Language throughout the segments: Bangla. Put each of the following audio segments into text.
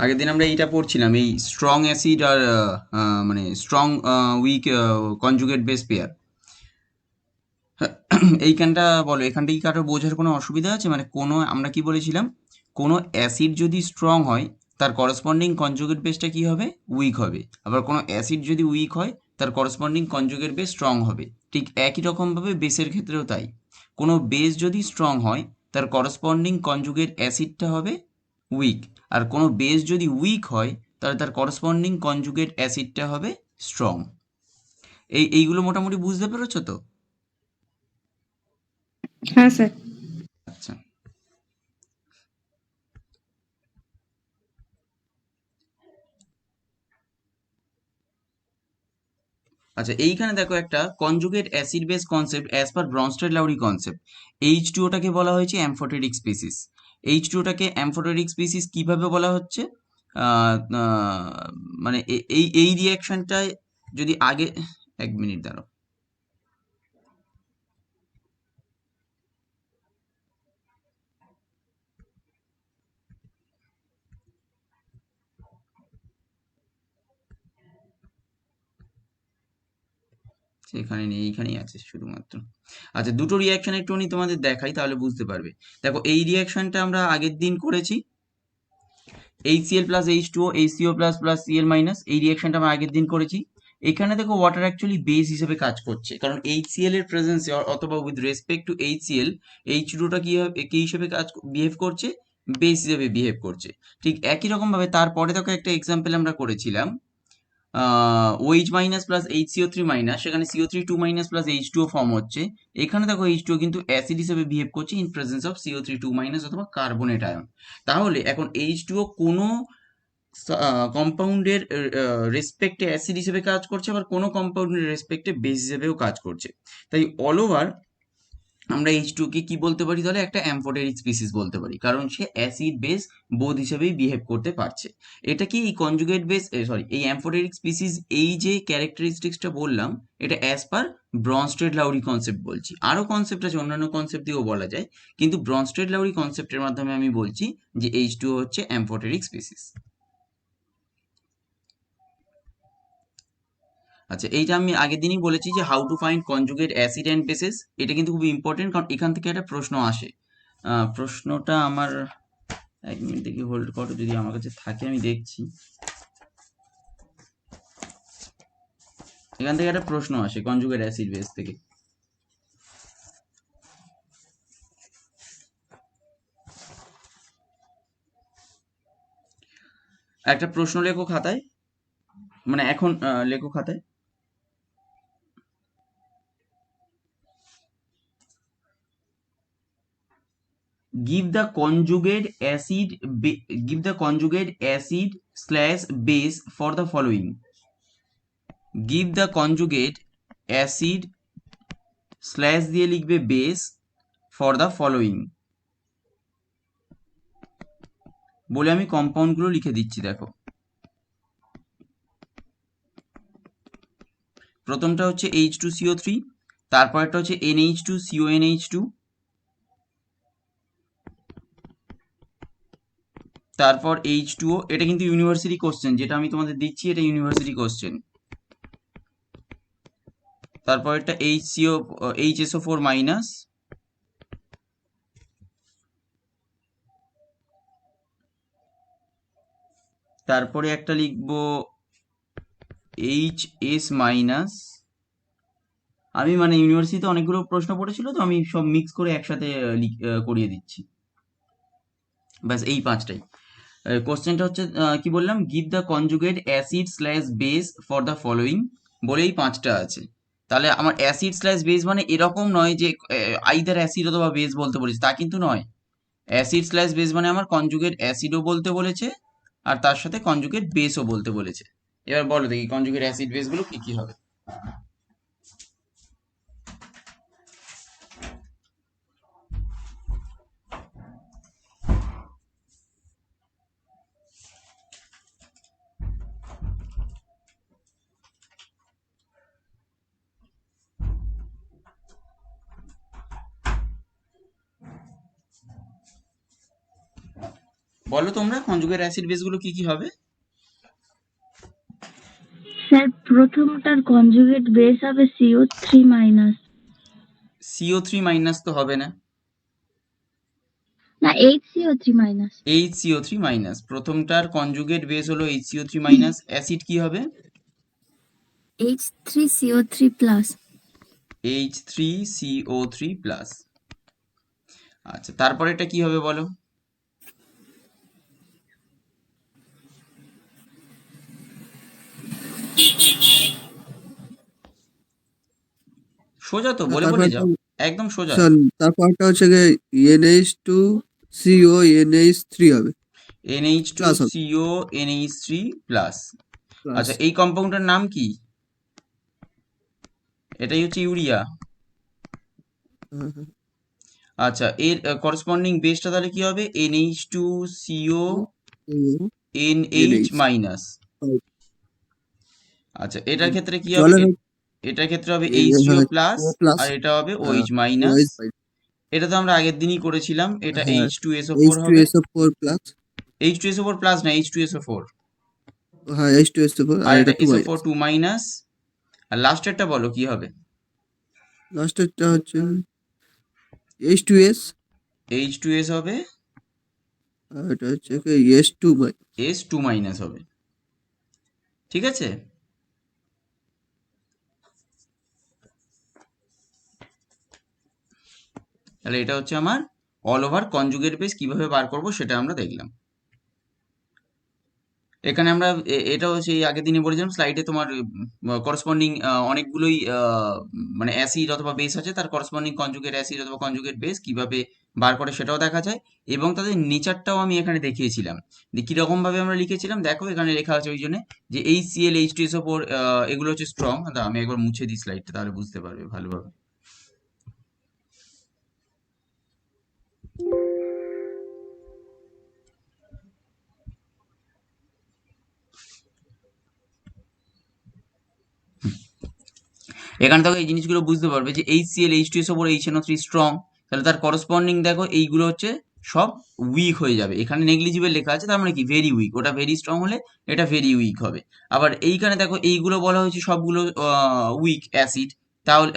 আগের দিন আমরা এইটা পড়ছিলাম, এই স্ট্রং অ্যাসিড আর মানে strong week conjugate base pair. এইখানটা বলো, এখানটা কি কারো বোঝার কোনো অসুবিধা আছে? মানে কোনো, আমরা কি বলেছিলাম, কোনো অ্যাসিড যদি স্ট্রং হয় তার করসপন্ডিং কনজুগেট বেসটা কি হবে? উইক হবে। আবার কোনো অ্যাসিড যদি উইক হয় তার করসপন্ডিং কনজুগেট বেস স্ট্রং হবে। ঠিক একই রকমভাবে বেসের ক্ষেত্রেও তাই। কোনো বেস যদি স্ট্রং হয় তার করসপন্ডিং কনজুগেট অ্যাসিডটা হবে উইক। আর কোনো বেস যদি উইক হয় তাহলে তার করসপন্ডিং কনজুগেট অ্যাসিডটা হবে স্ট্রং। এইগুলো মোটামুটি বুঝতে পেরেছো তো? হ্যাঁ স্যার। আচ্ছা। আচ্ছা, এইখানে দেখো একটা conjugate acid base concept as per Bronsted Lowry concept. H টুওটাকে বলা হয়েছে অ্যামফোটেরিক স্পিসিস। এইচ টুওটাকে অ্যামফোটেরিক স্পিসিস কিভাবে বলা হচ্ছে? আহ, আহ, মানে এই রিয়াকশনটায় যদি আগে, এক মিনিট দাঁড়াও। সেখানে নেই, এইখানেই আছে শুধুমাত্র। আচ্ছা, দুটো রিয়াকশন একটুখানি তোমাদের দেখাই, তাহলে বুঝতে পারবে। দেখো, এই রিয়াকশনটা আমরা আগের দিন করেছি, HCl plus H2O HCO plus plus Cl minus, এই রিয়াকশনটা আমরা আগের দিন করেছি। এখানে দেখো ওয়াটার অ্যাকচুয়ালি বেস হিসেবে কাজ করছে, কারণ HCl এর প্রেজেন্সে অথবা উইথ রেসপেক্ট টু HCl, H2টা কি হিসেবে বিহেভ করছে? বেস হিসেবে বিহেভ করছে। ঠিক একই রকম ভাবে তারপরে দেখো একটা এক্সাম্পল আমরা করেছিলাম, OH minus plus HCO3 minus, সেখানে CO3 2 minus plus H2O form হচ্ছে। এখানে দেখো H2O কিন্তু অ্যাসিড হিসেবে বিহেভ করছে in presence of CO3 2 minus অথবা কার্বনেট আয়ন। তাহলে এখন H2O কোনো কম্পাউন্ডের রেসপেক্টে অ্যাসিড হিসেবে কাজ করছে, আবার কোনো কম্পাউন্ডের রেসপেক্টে বেস হিসেবেও কাজ করছে। তাই অল ওভার আমরা H2 কে কি বলতে পারি? তাহলে একটা অ্যামফোটেরিক স্পিসিস বলতে পারি, কারণ সে অ্যাসিড বেস বোধ হিসেবেই বিহেভ করতে পারছে। এটা কি এই কনজুগেট বেস, সরি, এই অ্যামফোটেরিক স্পিসিস, এই যে ক্যারেক্টারিস্টিক্সটা বললাম, এটা as per Bronsted Lowry concept বলছি। আরও কনসেপ্ট আছে, অন্যান্য কনসেপ্ট দিয়েও বলা যায়, কিন্তু ব্রনস্টেড লাউরি কনসেপ্টের মাধ্যমে আমি বলছি যে H2O হচ্ছে অ্যামফোটেরিক স্পিসিস। আচ্ছা, এইটা আমি আগের দিনই বলেছি যে how to find conjugate acid and bases. এটা কিন্তু খুব ইম্পর্টেন্ট, কারণ এখান থেকে একটা প্রশ্ন আসে। প্রশ্নটা আমার, এক মিনিট দেখি, হোল্ড করো, যদি আমার কাছে থাকে আমি দেখছি। এখান থেকে একটা প্রশ্ন আসে কনজুগেট অ্যাসিড বেস থেকে। একটা প্রশ্ন লেখো খাতায়, মানে এখন লেখো খাতায়। give the conjugate acid give the conjugate acid slash base for the following. give the conjugate acid slash দিয়ে লিখবে বেস ফর দ্য ফলোয়িং বলে আমি কম্পাউন্ডগুলো লিখে দিচ্ছি। দেখো, প্রথমটা হচ্ছে H2CO3, তারপরটা হচ্ছে NH2CONH2, তারপর H2O। এটা কিন্তু ইউনিভার্সিটি কোশ্চেন, যেটা আমি তোমাদের দিচ্ছি এটা ইউনিভার্সিটি কোশ্চেন। তারপর এটা HSO4 মাইনাস, তারপরে একটা লিখবো HS মাইনাস। আমি মানে ইউনিভার্সিটিতে অনেকগুলো প্রশ্ন পড়েছিল, তো আমি সব মিক্স করে একসাথে করিয়ে দিচ্ছি। ব্যাস এই পাঁচটাই। কোশ্চেনটা হচ্ছে কি বললাম, give the conjugate acid slash base for the following বলেই পাঁচটা আছে। তাহলে আমার অ্যাসিড স্ল্যাশ বেস মানে এরকম নয় যে আইদার অ্যাসিড অথবা বেস বলতে বলেছে, তা কিন্তু নয়। অ্যাসিড স্ল্যাশ বেস মানে আমার কনজুগেট অ্যাসিডও বলতে বলেছে, আর তার সাথে কনজুগেট বেসও বলতে বলেছে। এবার বলো দেখি কনজুগেট অ্যাসিড বেসগুলো কি কি হবে। বলো তোমরা কনজুগেট অ্যাসিড বেসগুলো কি কি হবে? স্যার প্রথমটার কনজুগেট বেস হবে CO3-। CO3- তো হবে না। না, HCO3-। HCO3-। প্রথমটার কনজুগেট বেস হলো HCO3-। অ্যাসিড কি হবে? H3CO3+। H3CO3+। আচ্ছা, তারপরে এটা কি হবে বলো? সোজা তো, বলে বলে তারপরটা যাও, একদম সোজা। স্যার তারপরটা হচ্ছে গিয়ে NH2CO NH3 হবে, প্লাস হবে, NH2CO NH3+। প্লাস। আচ্ছা, এই কম্পাউন্ডটার নাম কি? এটাই হচ্ছে ইউরিয়া। আচ্ছা, এর করসপন্ডিং বেসটা তাহলে কি হবে? NH2CO NH NH-। আচ্ছা, এটার ক্ষেত্রে কি হবে? জলের এটার ক্ষেত্রে হবে H3O+, প্লাস, আর এটা হবে OH-। ওএইচ, এটা তো আমরা আগের দিনই করেছিলাম, এটা হ্যাঁ, H2SO4 হবে। H2SO4 প্লাস, H2SO4+ না, H2SO4। হ্যাঁ H2SO4, আর আর এটা এটা 2 SO4 মাইনাস। 2-। আর লাস্টেরটা বলো কি হবে? লাস্টেরটা হচ্ছে H2S, H2S হবে, আর এটা হচ্ছে S2 মাইনাস। S2- হবে। ঠিক আছে? তাহলে এটা হচ্ছে আমার অল ওভার কনজুগেট বেস কিভাবে বার করব সেটা আমরা দেখলাম। এখানে আমরা এটাও সেই আগের দিনে বলেছিলাম স্লাইডে, তোমার করসপন্ডিং অনেকগুলোই মানে অ্যাসিড অথবা বেস আছে, তার করসপন্ডিং কনজুগেট অ্যাসিড অথবা কনজুগেট বেস কিভাবে বার করে সেটাও দেখা যায়, এবং তাদের নেচারটাও আমি এখানে দেখিয়েছিলাম যে কিরকম ভাবে আমরা লিখেছিলাম। দেখো এখানে লেখা আছে ওই জন্য যে HCl H2SO4 এগুলো হচ্ছে স্ট্রং। আমি একবার মুছে দিই স্লাইডটা, তাহলে বুঝতে পারবে ভালোভাবে। এখানে দেখো এই জিনিসগুলো বুঝতে পারবে যে HCl H2SO4 HNO3 স্ট্রং, তাহলে তার করসপন্ডিং দেখো এইগুলো হচ্ছে সব উইক হয়ে যাবে। এখানে নেগলিজিবল লেখা আছে, তার মানে কি ভেরি উইক। ওটা ভেরি স্ট্রং হলে এটা ভেরি উইক হবে। আবার এইখানে দেখো এইগুলো বলা হয়েছে সবগুলো উইক অ্যাসিড, তাহলে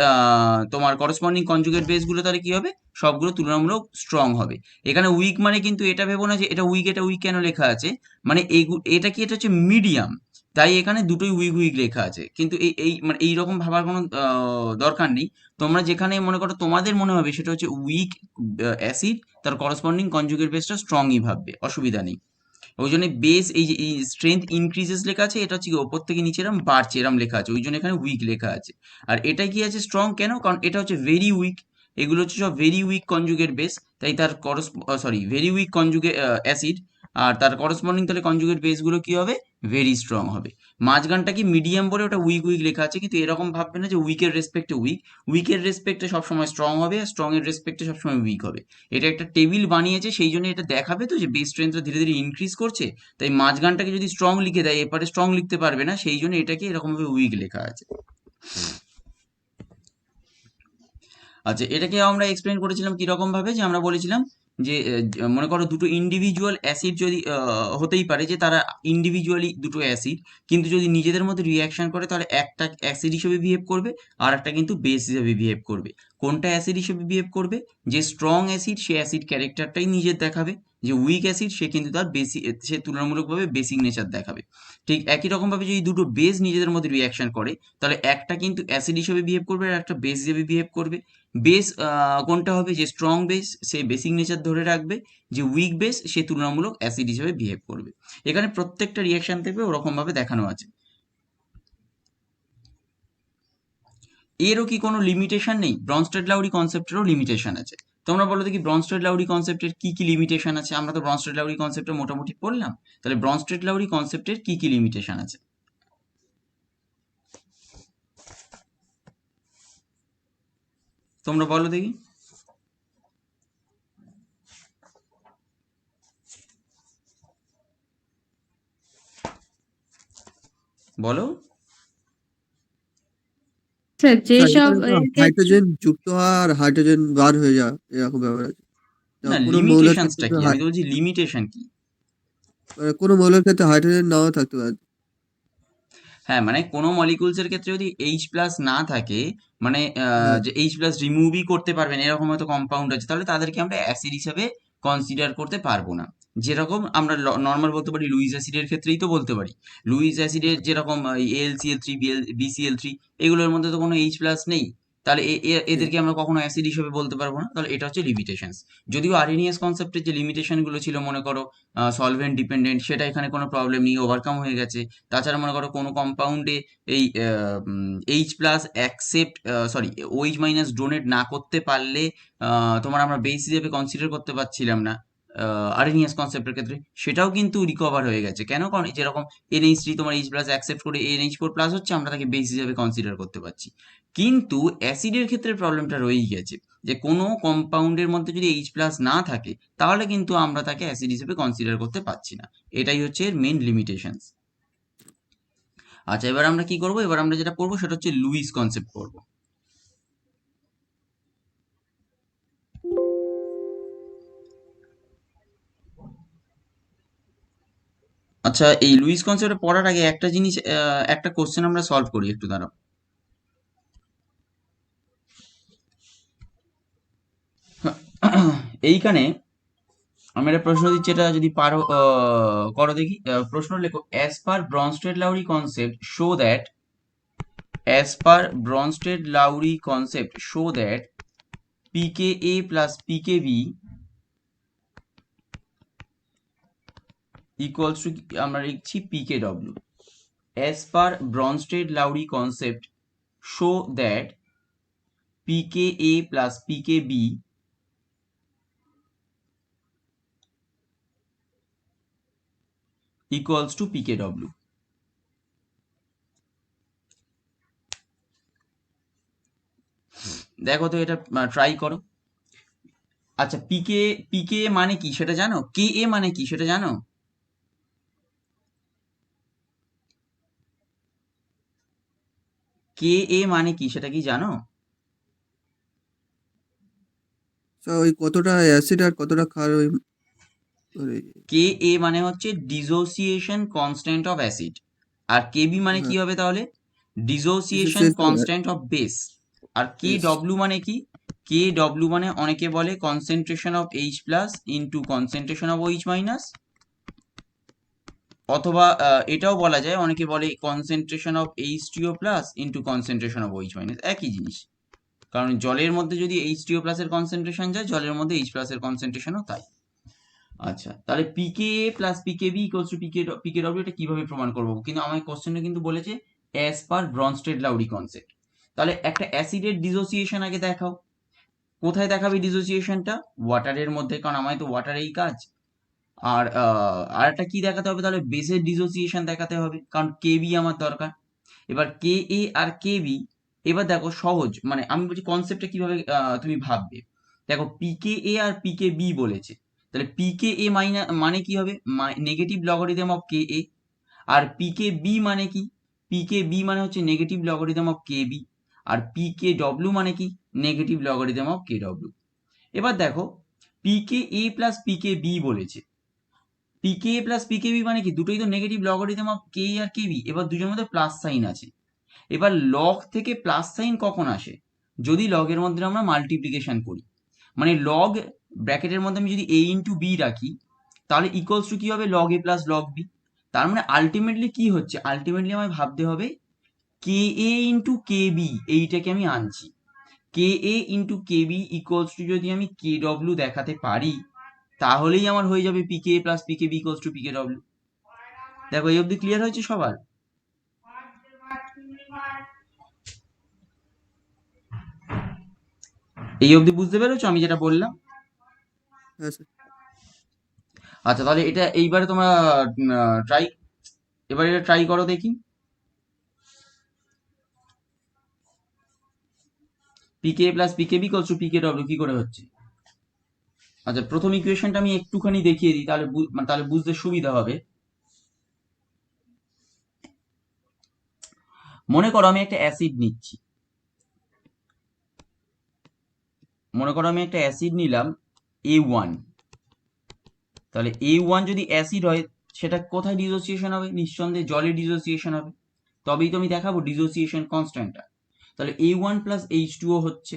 তোমার করসপন্ডিং কনজুগেট বেসগুলো তাহলে কি হবে? সবগুলো তুলনামূলক স্ট্রং হবে। এখানে উইক মানে কিন্তু এটা ভেবো না যে এটা উইক, এটা উইক কেন লেখা আছে, মানে এটা কি, এটা হচ্ছে মিডিয়াম, তাই এখানে দুটোই উইক উইক লেখা আছে। কিন্তু এই এই মানে এইরকম ভাবার কোনো দরকার নেই। তোমরা যেখানে মনে করো তোমাদের মনে হবে সেটা হচ্ছে উইক অ্যাসিড, তার করসপন্ডিং কনজুগেট বেসটা স্ট্রংই ভাববে, অসুবিধা নেই। ওই জন্য বেস এই যে এই স্ট্রেংথ ইনক্রিজেস লেখা আছে, এটা হচ্ছে কি ওপর থেকে নিচে এরম বাড়ছে এরম লেখা আছে, ওই জন্য এখানে উইক লেখা আছে। আর এটা কি আছে স্ট্রং কেন? কারণ এটা হচ্ছে ভেরি উইক। এগুলো হচ্ছে সব ভেরি উইক কনজুগেট বেস, তাই তার ভেরি উইক কনজুগেট অ্যাসিড, আর তার করসপন্ডিং তাহলে কনজুগেট বেসগুলো কি হবে? ভেরি স্ট্রং হবে। মাঝখানটা কি মিডিয়াম বলে ওটা উইক উইক লেখা আছে, কিন্তু এরকম ভাববে না যে উইকের রেসপেক্টে উইক। উইকের রেসপেক্টে সবসময় স্ট্রং হবে, আর স্ট্রং এর রেসপেক্টে সবসময় উইক হবে। এটা একটা টেবিল বানিয়েছে, সেই জন্য এটা দেখাবে তো যে বেস স্ট্রেংথটা ধীরে ধীরে ইনক্রিজ করছে। তাই মাঝখানটাকে যদি স্ট্রং লিখে দেয়, এপারে স্ট্রং লিখতে পারবে না, সেই জন্য এটাকে এরকমভাবে উইক লেখা আছে। আচ্ছা, এটাকে আমরা এক্সপ্লেন করেছিলাম কিরকম ভাবে, যে আমরা বলেছিলাম যে মনে করো দুটো ইন্ডিভিজুয়াল অ্যাসিড যদি হতেই পারে যে তারা ইন্ডিভিজুয়ালি দুটো অ্যাসিড, কিন্তু যদি নিজেদের মধ্যে রিয়াকশন করে তাহলে একটা অ্যাসিড হিসেবে বিহেভ করবে, আর একটা কিন্তু বেস হিসেবে বিহেভ করবে। কোনটা অ্যাসিড হিসেবে বিহেভ করবে? যে স্ট্রং অ্যাসিড সে অ্যাসিড ক্যারেক্টারটাই নিজের দেখাবে, যে উইক অ্যাসিড সে কিন্তু তার সে তুলনামূলকভাবে বেসিক নেচার দেখাবে। ঠিক একই রকমভাবে যদি দুটো বেস নিজেদের মধ্যে রিয়াকশন করে, তাহলে একটা কিন্তু অ্যাসিড হিসেবে বিহেভ করবে আর একটা বেস হিসেবে বিহেভ করবে। বেস কোনটা হবে? যে স্ট্রং বেস সে বেসিক নেচার ধরে রাখবে, যে উইক বেস সে তুলনামূলক অ্যাসিড হিসেবে বিহেভ করবে। এখানে প্রত্যেকটা রিয়াকশন থেকে ওরকম ভাবে দেখানো আছে। এরও কি কোনো লিমিটেশন নেই? ব্রনস্টেড-লাউরি কনসেপ্টেরও লিমিটেশন আছে। তোমরা বলো দেখি ব্রনস্টেড-লাউরি কনসেপ্টের কি কি লিমিটেশন আছে? আমরা তো ব্রনস্টেড-লাউরি কনসেপ্টটা মোটামুটি পড়লাম, তাহলে ব্রনস্টেড-লাউরি কনসেপ্টের কি কি লিমিটেশন আছে তোমরা বলো দেখি। বলো। স্যার স্যার যেসব এখানে তো এর ক্ষেত্রে হাইড্রোজেন যুক্ত হওয়া আর হাইড্রোজেন বার হয়ে যাওয়া এরকম ব্যাপার আছে। না, কোনো মৌলের ক্ষেত্রে লিমিটেশনসটা তো কি? আমি তো বলছি লিমিটেশন কি। কোনো মৌলের ক্ষেত্রে হাইড্রোজেন নাও থাকতে পারে। হ্যাঁ, মানে কোনো মলিকুলস এর ক্ষেত্রে যদি এইচ প্লাস না থাকে, মানে হ্যাঁ যে এইচ প্লাস রিমুভই করতে পারবে না এরকম হয়তো কম্পাউন্ড আছে, তাহলে তাদেরকে আমরা অ্যাসিড হিসাবে কনসিডার করতে পারবো না। যেরকম আমরা নর্মাল বলতে পারি লুইস অ্যাসিডের ক্ষেত্রেই তো বলতে পারি। লুইস অ্যাসিডের যেরকম AlCl3 BCl3 এগুলোর মধ্যে তো কোনো এইচ প্লাস নেই, তাহলে নেই। এদেরকে আমরা কখনো অ্যাসিড হিসেবে বলতে পারবো না। তাহলে এটা হচ্ছে লিমিটেশনস। যদিও আরএনএস কনসেপ্টের যে লিমিটেশন গুলো ছিল, মনে করো সলভেন্ট ডিপেন্ডেন্ট, সেটা এখানে কোনো প্রবলেম নেই, ওভারকাম হয়ে গেছে। তাছাড়া মনে করো কোনো কম্পাউন্ডে এই H plus accept, sorry, O H minus donate না করতে পারলে তোমার আমরা বেস হিসেবে কনসিডার করতে পারছিলাম না আরএনএস কনসেপ্টের ক্ষেত্রে, সেটাও কিন্তু রিকভার হয়ে গেছে। কেন? কারণ যেরকম NH3 তোমার এইচ প্লাস অ্যাকসেপ্ট করে NH4 প্লাস হচ্ছে, আমরা তাকে বেস হিসেবে কনসিডার করতে পারছি। কিন্তু অ্যাসিডের ক্ষেত্রে প্রবলেমটা রয়েই গেছে, যে কোনো কম্পাউন্ডের মধ্যে যদি এইচ প্লাস না থাকে তাহলে কিন্তু আমরা তাকে অ্যাসিড হিসেবে কনসিডার করতে পারছি না। এটাই হচ্ছে এর মেন লিমিটেশনস। আচ্ছা, এবার আমরা কি করব? এবার আমরা যেটা করবো সেটা হচ্ছে লুইস কনসেপ্ট করব। আচ্ছা, এই লুইস কনসেপ্টে পড়ার আগে একটা জিনিস, একটা কোশ্চেন আমরা সলভ করি, একটু দাঁড়াও। এইখানে আমি একটা প্রশ্ন দিচ্ছি, এটা যদি পারো করো দেখি। প্রশ্ন লেখো, as per Bronsted Lowry concept show that, as per Bronsted-Lowry concept, show that pKa plus pKb equals to, আমরা লিখছি pKw. As per Bronsted-Lowry concept, show that pKa plus pKb equals to pKw. দেখো তো, এটা ট্রাই করো। আচ্ছা, পিকে মানে কি সেটা জানো? কে এ মানে কি সেটা জানো? কে এ মানে কি সেটা কি জানো? তো ওই কতটা অ্যাসিড আর কতটা ক্ষার ওই ওই কে এ মানে হচ্ছে ডিসোসিয়েশন কনস্ট্যান্ট অফ অ্যাসিড, আর কেবি মানে কি হ্যাঁ হবে তাহলে? Dissociation dissociation constant of base. আর কে বেশ। ডব্লিউ মানে কি? কে ডব্লিউ মানে অনেকে বলে concentration of H plus into concentration of OH minus, অথবা এটাও বলা যায়, অনেকে বলে কনসেন্ট্রেশন অফ এইচ টিও plus into concentration of OH minus, একই জিনিস। কারণ জলের মধ্যে যদি এইচ টিও প্লাসের কনসেন্ট্রেশন যায়, জলের মধ্যে এইচ প্লাসের কনসেন্ট্রেশনও তাই। আচ্ছা, তাহলে পিকে প্লাস পিকেবি ইকুয়ালস টু পিকেডব্লিউ, এটা কিভাবে প্রমাণ করবো? কিন্তু আমার কোশ্চেনটা কিন্তু বলেছে as per Bronsted Lowry concept. তাহলে একটা অ্যাসিডের ডিসোসিয়েশন আগে দেখাও। কোথায় দেখাবে ডিসোসিয়েশনটা? ওয়াটারের মধ্যে, কারণ আমার তো ওয়াটারেই কাজ। আর একটা কি দেখাতে হবে তাহলে? বেসের ডিসোসিয়েশন দেখাতে হবে, কারণ কেবি আমার দরকার। এবার কে এ আর কে বি, এবার দেখো সহজ, মানে আমি বলছি কনসেপ্টটা কিভাবে তুমি ভাববে। দেখো, পিকে এ আর পিকে বি বলেছে, তাহলে পিকে এ মানে কি হবে? Negative logarithm of K A. আর পিকে বি মানে কি? পিকে বি মানে হচ্ছে negative logarithm of K B. আর পিকে ডব্লিউ মানে কি? Negative logarithm of K W. এবার দেখো, পিকে এ প্লাস পিকে বি বলেছে, পিকে এ প্লাস পিকে বি মানে কি? দুটোই তো নেগেটিভ লগারিদম অফ কে আর কে বি। এবার দুজনের মধ্যে প্লাস সাইন আছে। এবার লগ থেকে প্লাস সাইন কখন আসে? যদি লগের মধ্যে আমরা মাল্টিপ্লিকেশন করি, মানে লগ ব্র্যাকেটের মধ্যে আমি যদি এ ইন্টু বি রাখি, তাহলে ইকুয়ালস টু কি হবে? লগ এ প্লাস লগ বি। তার মানে আলটিমেটলি কি হচ্ছে? আলটিমেটলি আমায় ভাবতে হবে কে এ ইন্টু কে বি, এইটাকে আমি আনছি। K a into K B equals to যদি আমি কে ডব্লিউ দেখাতে পারি, তাহলেই আমার হয়ে যাবে p K a plus p K B equals to p K W. দেখো, এই অবধি ক্লিয়ার হয়েছে সবার? এই অবধি বুঝতে পেরেছো আমি যেটা বললাম? হ্যাঁ স্যার। আচ্ছা, তাহলে এটা এইবারে তোমরা ট্রাই, এবার এটা ট্রাই করো দেখি। P K plus p K B equals to p K W কি করে হচ্ছে? আচ্ছা, প্রথম ইকুয়েশনটা আমি একটুখানি দেখিয়ে দিই, তাহলে মানে তাহলে বুঝতে সুবিধা হবে। মনে করো আমি একটা অ্যাসিড নিচ্ছি, মনে করো আমি একটা অ্যাসিড নিলাম A1। তাহলে A1 যদি অ্যাসিড হয়, সেটা কোথায় ডিসোসিয়েশন হবে? নিঃসন্দেহে জলে ডিসোসিয়েশন হবে, তবেই তো আমি দেখাবো ডিসোসিয়েশন কনস্ট্যান্টটা। তাহলে A1 প্লাস H2O হচ্ছে,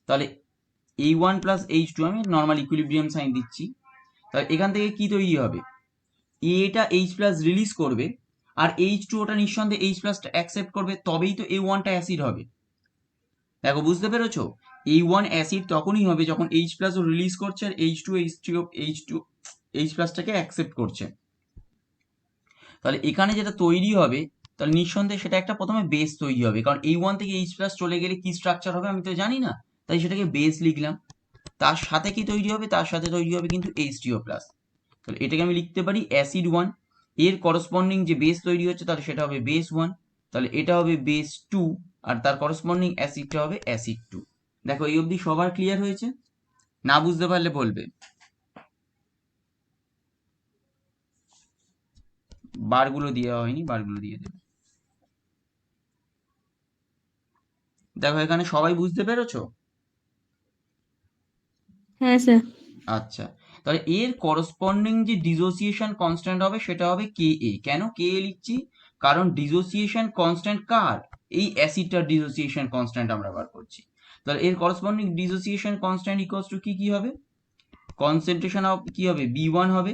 তাহলে A1 প্লাস H2, আমি নর্মাল ইকুইলিব্রিয়াম সাইন দিচ্ছি। তাহলে এখান থেকে কি তৈরি হবে? এটা H প্লাস রিলিজ করবে, আর H2ওটা নিঃসন্দেহে H প্লাসটা অ্যাকসেপ্ট করবে, তবেই তো A1টা অ্যাসিড হবে। দেখো বুঝতে পেরেছো? A1 অ্যাসিড তখনই হবে যখন H প্লাস ও রিলিজ করছে আর H2 H প্লাসটাকে অ্যাকসেপ্ট করছে। তাহলে এখানে যেটা তৈরি হবে, তাহলে নিঃসন্দেহে সেটা একটা প্রথমে বেস তৈরি হবে, কারণ A1 থেকে H প্লাস চলে গেলে কি স্ট্রাকচার হবে আমি তো জানি না, তাই সেটাকে বেস লিখলাম। তার সাথে কি তৈরি হবে? তার সাথে তৈরি হবে কিন্তু H2O প্লাস। তাহলে এটাকে আমি লিখতে পারি অ্যাসিড 1, এর করসপন্ডিং যে বেস তৈরি হচ্ছে তাহলে সেটা হবে বেস 1, তাহলে এটা হবে বেস 2, আর তার করসপন্ডিং অ্যাসিডটা হবে অ্যাসিড 2। দেখো এই অবধি সবার ক্লিয়ার হয়েছে? না বুঝতে পারলে বলবে, বারগুলো দেওয়া হয়নি, বারগুলো দিয়ে দেবে। দেখো এখানে সবাই বুঝতে পেরেছো? হ্যাঁ স্যার। আচ্ছা, তাহলে এর করসপন্ডিং যে ডিসোসিয়েশন কনস্ট্যান্ট হবে সেটা হবে কে এ। কেন কে এ লিখছি? কারণ ডিসোসিয়েশন কনস্ট্যান্ট কার? এই অ্যাসিডটার ডিসোসিয়েশন কনস্ট্যান্ট আমরা বার করছি। তাহলে এর corresponding dissociation constant equals to কি হবে? কনসেন্ট্রেশন অফ কি হবে? B1 হবে,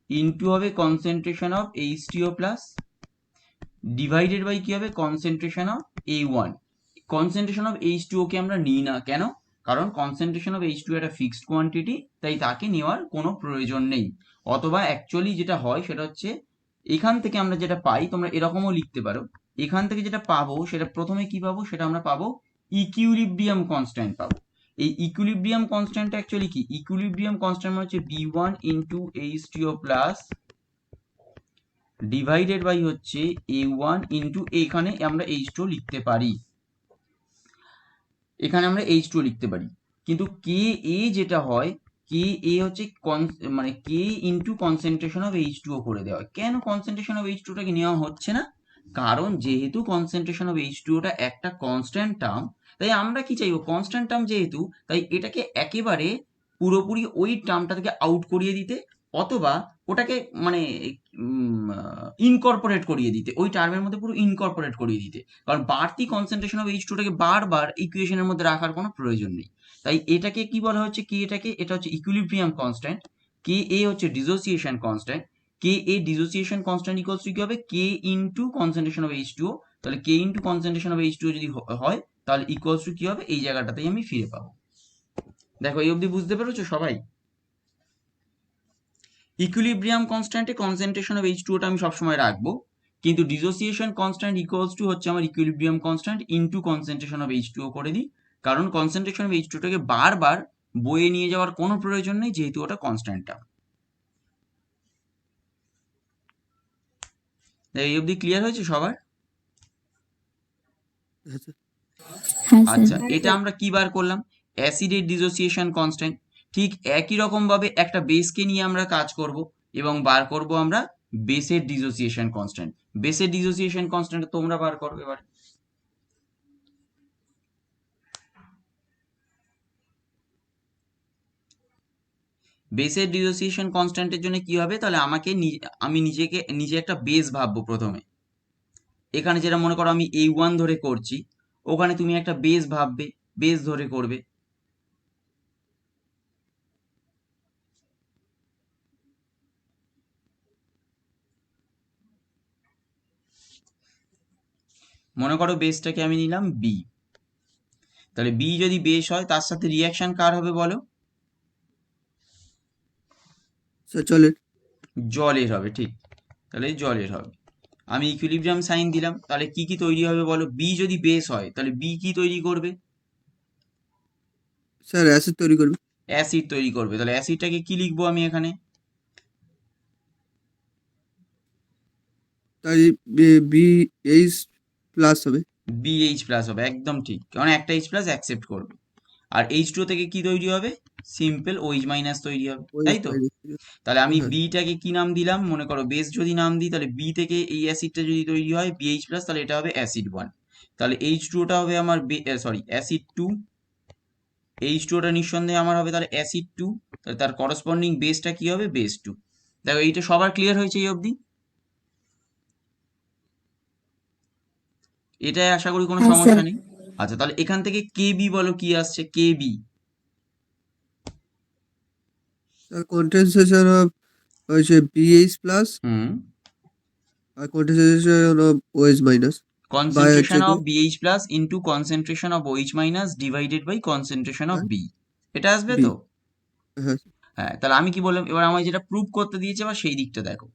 ইনটু হবে concentration of H2O plus, divided by কি হবে? Concentration of A1। Concentration of H2O কে আমরা নিই না, কেন? কারণ কনসেন্ট্রেশন অফ H2O একটা ফিক্সড কোয়ান্টিটি, তাই তাকে নেওয়ার কোনো প্রয়োজন নেই। অথবা অ্যাকচুয়ালি যেটা হয় সেটা হচ্ছে এখান থেকে আমরা যেটা পাই, তোমরা এরকমও লিখতে পারো, এখান থেকে যেটা পাবো সেটা প্রথমে কি পাবো? সেটা আমরা পাবো ইকুইলিব্রিয়াম কনস্ট্যান্ট পাবো। এই ইকুইলিব্রিয়াম কনস্ট্যান্টটা অ্যাকচুয়ালি কি? ইকুইলিব্রিয়াম কনস্ট্যান্ট মানে হচ্ছে B1 into H2O plus divided by হচ্ছে A1 ইন্টু, এখানে আমরা H2O লিখতে পারি, এখানে আমরা H2O লিখতে পারি। কিন্তু কে এ যেটা হয়, কে এ হচ্ছে মানে কে ইন্টু কনসেন্ট্রেশন অফ H2O করে দেওয়া হয়। কেন কনসেন্ট্রেশন অফ H2ওটাকে নেওয়া হচ্ছে না? কারণ যেহেতু কনসেন্ট্রেশন অফ H2ওটা একটা কনস্ট্যান্ট টার্ম, তাই আমরা কি চাইবো? কনস্ট্যান্ট টার্ম যেহেতু, তাই এটাকে একেবারে পুরোপুরি ওই টার্মটা থেকে আউট করিয়ে দিতে, অথবা ওটাকে মানে ইনকর্পোরেট করিয়ে দিতে, ওই টার্মের মধ্যে পুরো ইনকর্পোরেট করিয়ে দিতে। কারণ বাড়তি কনসেন্ট্রেশন অফ H2টাকে বারবার ইকুয়েশনের মধ্যে রাখার কোনো প্রয়োজন নেই। তাই এটাকে কি বলা হচ্ছে? কি এটাকে, এটা হচ্ছে ইকুইলিব্রিয়াম কনস্ট্যান্ট, কে এ হচ্ছে dissociation constant, K A dissociation constant equals to কি হবে? কে ইন্টু কনসেন্ট্রেশন অফ H2O। তাহলে কে ইন্টু কনসেন্ট্রেশন অফ H2O যদি হয়, তাহলে ইকুয়ালস টু কি হবে? এই জায়গাটাতেই আমি ফিরে পাবো। দেখো এই অবধি বুঝতে পেরেছো সবাই? ইকুইলিব্রিয়াম কনস্ট্যান্টে কনসেন্ট্রেশন অফ H2ওটা আমি সবসময় রাখবো, কিন্তু ডিসোসিয়েশন কনস্ট্যান্ট ইকুয়ালস টু হচ্ছে আমার equilibrium constant into concentration of H2O করে দিই, কারণ কনসেন্ট্রেশন অফ H2টাকে বারবার বয়ে নিয়ে যাওয়ার কোনো প্রয়োজন নেই, যেহেতু ওটা কনস্ট্যান্টটা। এই অবধি ক্লিয়ার হয়েছে সবার? হ্যাঁ স্যার। হ্যাঁ আচ্ছা, স্যার। এটা আমরা কি বার করলাম? অ্যাসিডের ডিসোসিয়েশন কনস্ট্যান্ট। ঠিক একই রকম ভাবে একটা বেসকে নিয়ে আমরা কাজ করব এবং বার করব আমরা বেসের ডিসোসিয়েশন কনস্ট্যান্ট। বেসের ডিসোসিয়েশন কনস্ট্যান্ট তোমরা বার করবে এবার। বেসের ডিসোসিয়েশন কনস্ট্যান্টের জন্য কি হবে? তাহলে আমি নিজে একটা বেস ভাববো প্রথমে। এখানে যেটা মনে করো আমি A1 ধরে করছি, ওখানে তুমি একটা বেস ভাববে, বেস ধরে করবে। মনে করো বেসটাকে আমি নিলাম বি। তাহলে বি যদি বেস হয়, তার সাথে রিয়াকশন কার হবে বলো? স্যার জলের। জলের হবে, ঠিক। তাহলে জলের হবে। আমি ইকুইলিব্রিয়াম সাইন দিলাম, তাহলে কি কি তৈরি হবে বলো? বি যদি বেস হয় তাহলে বি কি তৈরি করবে? স্যার অ্যাসিড তৈরি করবে। অ্যাসিড তৈরি করবে। তাহলে অ্যাসিডটাকে কি লিখবো আমি এখানে? তাই বি এইচ প্লাস হবে। BH প্লাস হবে, একদম ঠিক, কারণ একটা H প্লাস অ্যাকসেপ্ট করবে। আর H2 থেকে কি তৈরি হবে? সিম্পল OH মাইনাস তৈরি হবে, ওএইচ তাই তো? মাইনাস। তাহলে আমি হ্যাঁ বিটাকে কি নাম দিলাম? মনে করো বেস যদি নাম দিই, তাহলে বি থেকে এই অ্যাসিডটা যদি তৈরি হয় BH প্লাস, তাহলে এটা হবে অ্যাসিড 1। তাহলে H2টা হবে আমার অ্যাসিড 2। H2টা নিঃসন্দেহে আমার হবে তাহলে অ্যাসিড 2, তাহলে তার করসপন্ডিং বেসটা কি হবে? বেস 2। দেখো এইটা সবার ক্লিয়ার হয়েছে এই অবধি? এটাই আশা করি কোনো হ্যাঁ স্যার। সমস্যা নেই। আচ্ছা, তাহলে এখান থেকে কেবি বলো কি আসছে, কেবি? কন্ডেনসেশন অফ হচ্ছে বিএইচ প্লাস হুম, আর condensation of O H minus by হচ্ছে কনসেন্ট্রেশন কি of B H plus into concentration of OH minus divided by concentration of B. এটা আসবে বি। তো? হ্যাঁ হ্যাঁ, তাহলে আমি কি বললাম, এবার আমায় যেটা প্রুভ করতে দিয়েছে বা সেই দিকটা দেখো।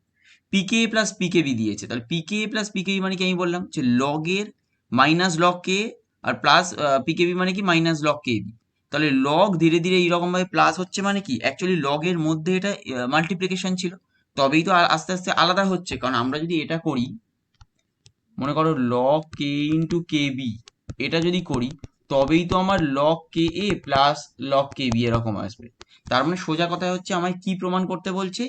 পিকে প্লাস পিকেবি দিয়েছে, তাহলে পিকে প্লাস পিকেবি মানে কি আমি বললাম যে লগের মাইনাস লগ কে আর প্লাস পিকেবি মানে কি মাইনাস লগ কে বি। তাহলে লগ ধীরে ধীরে এইরকম ভাবে প্লাস হচ্ছে মানে কি অ্যাকচুয়ালি লগের মধ্যে এটা মাল্টিপ্লিকেশন ছিল, তবেই তো আস্তে আস্তে আলাদা হচ্ছে। কারণ আমরা যদি এটা করি, মনে করো লগ কে ইন্টু কে বি, এটা যদি করি তবেই তো আমার লগ কে এ প্লাস লগ কে বি এরকম আসবে। তার মানে সোজা কথা হচ্ছে আমায় কি প্রমাণ করতে বলছে,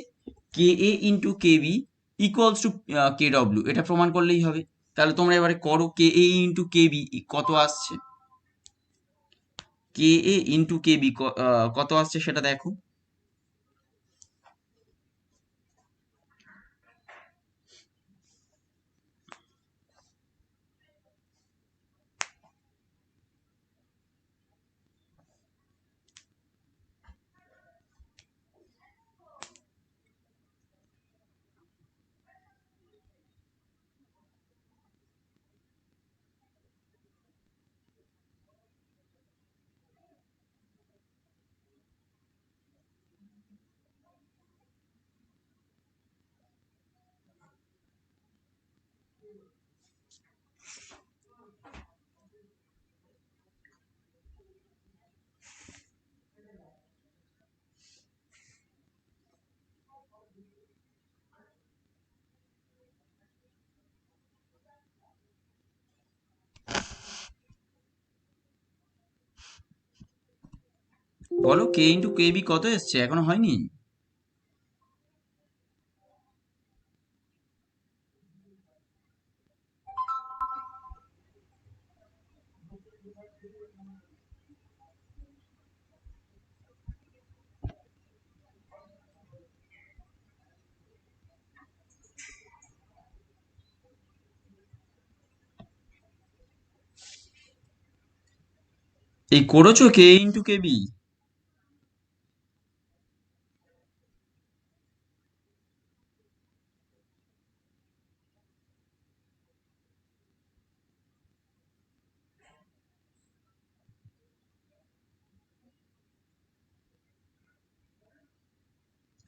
K a into K B equals to K W, এটা প্রমাণ করলেই হবে। তাহলে তোমরা এবারে করো কে এ ইন্টু কে বি কত আসছে, কে এ ইন্টু কে বি কত আসছে সেটা দেখো। বলো কে ইন্টু কে বি কত এসছে, এখনো হয়নি? এই করেছো কে into K B?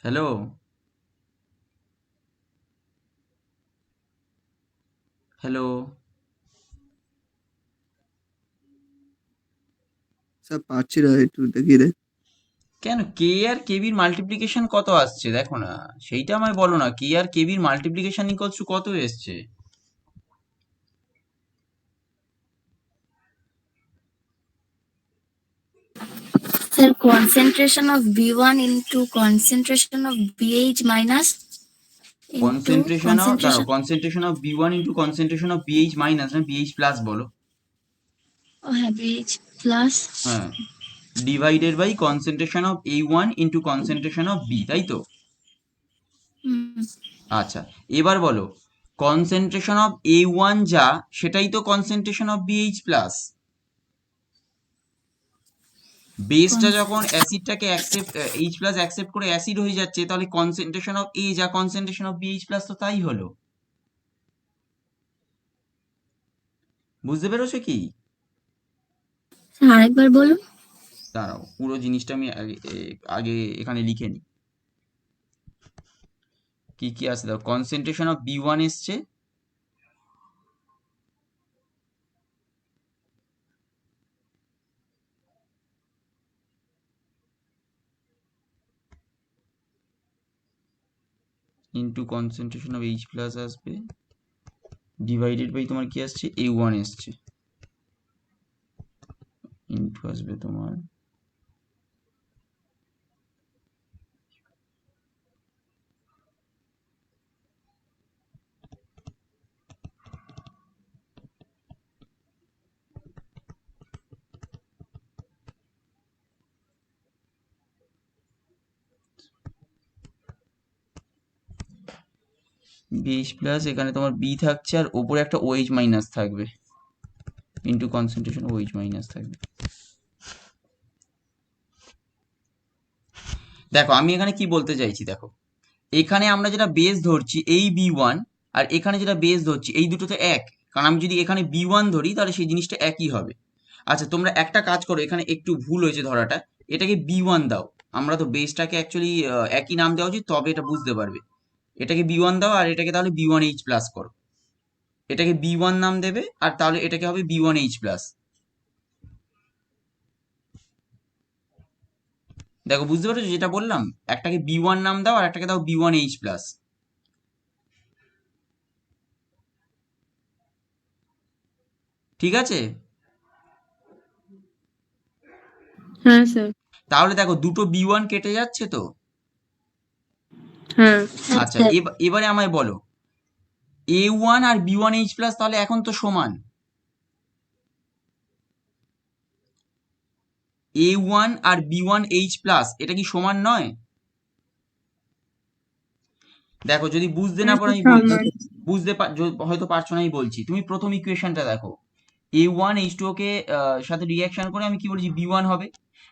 Hello? Hello? Sir পাচ্ছি না, একটু দেখিয়ে দেয়। কেন কে আর কেবির মাল্টিপ্লিকেশন কত আসছে দেখো না, সেইটা আমায় বলো না, কে আর কেবির মাল্টিপ্লিকেশন ইকুয়ালস টু কত এসছে? Sir concentration of B1 into concentration of BH minus into concentration of, দাঁড়াও, concentration. Concentration of B one into concentration of BH minus না বিএইচ প্লাস বলো। Oh হ্যাঁ BH plus. হ্যাঁ, divided by concentration of A one into concentration of B, তাই তো? হুম। আচ্ছা, এবার বলো কনসেন্ট্রেশন অফ এ ওয়ান যা, সেটাই তো কনসেন্ট্রেশন অফ বিএইচ প্লাস। বেসটা Con- যখন অ্যাসিডটাকে অ্যাকসেপ্ট, এইচ প্লাস অ্যাকসেপ্ট করে অ্যাসিড হয়ে যাচ্ছে, তাহলে কনসেন্ট্রেশন অফ এ যা কনসেন্ট্রেশন অফ বিএইচ প্লাস তো তাই হলো। বুঝতে পেরেছো কি? স্যার আরেকবার বলুন। দাঁড়াও, পুরো জিনিসটা আমি আগে আগে এখানে লিখে নিই। কি কি আছে দাও, কনসেন্ট্রেশন অফ বি ওয়ান এসছে, into concentration of H plus আসবে, ডিভাইডেড বাই তোমার কি আসছে এ ওয়ান এসছে, ইন্টু আসবে তোমার BH প্লাস, এখানে তোমার B থাকছে আর ওপরে একটা OH মাইনাস থাকবে, ইন্টু কনসেন্ট্রেশন OH মাইনাস থাকবে। দেখো আমি এখানে কি বলতে চাইছি, দেখো এখানে আমরা যেটা বেস ধরছি এই B1, আর এখানে যেটা বেস ধরছি এই দুটো তো এক, কারণ আমি যদি এখানে B1 ধরি তাহলে সেই জিনিসটা একই হবে। আচ্ছা তোমরা একটা কাজ করো, এখানে একটু ভুল হয়েছে ধরাটা, এটাকে B1 দাও। আমরা তো বেসটাকে অ্যাকচুয়ালি একই নাম দেওয়া উচিত, তবে এটা বুঝতে পারবে। এটাকে B1 দাও আর এটাকে তাহলে B1H প্লাস করো। এটাকে B1 নাম দেবে আর তাহলে এটাকে হবে B1H প্লাস। দেখো বুঝতে পারছো যেটা বললাম, একটাকে B1 নাম দাও আর একটাকে দাও B1H প্লাস। ঠিক আছে? হ্যাঁ স্যার। তাহলে দেখো দুটো B1 কেটে যাচ্ছে তো। হ্যাঁ হ্যাঁ আচ্ছা স্যার। এবারে আমায় বলো, A1 আর B1H প্লাস তাহলে এখন তো সমান। A1 আর B1H প্লাস এটা কি সমান নয়? দেখো যদি বুঝতে না হ্যাঁ পারো স্যার, আমি বলছি, সমান। হয়তো পারছো না, আমি বলছি। তুমি প্রথম ইকুয়েশনটা দেখো, A1H2O কে সাথে রিয়াকশন করে আমি কি বলেছি B1 হবে।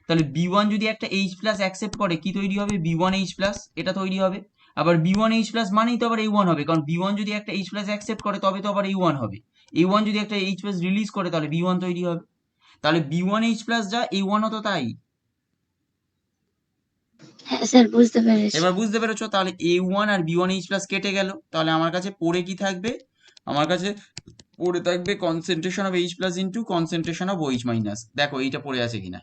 তাহলে B1 যদি একটা H প্লাস অ্যাকসেপ্ট করে কি তৈরি হবে, B1H প্লাস এটা তৈরি হবে। আবার B1H প্লাস মানেই তো আবার A1 হবে, কারণ B1 যদি একটা H প্লাস অ্যাকসেপ্ট করে তবে তো আবার A1 হবে। A1 যদি একটা H প্লাস রিলিজ করে তাহলে B1 তৈরি হবে। তাহলে B1H প্লাস যা A1 ও তো তাই। হ্যাঁ স্যার, বুঝতে পেরেছি। এবার বুঝতে পেরেছো? তাহলে A1 আর B1H প্লাস কেটে গেল, তাহলে আমার কাছে পড়ে কি থাকবে, আমার কাছে পড়ে থাকবে concentration of H plus into concentration of OH minus. দেখো এইটা পড়ে আছে কিনা,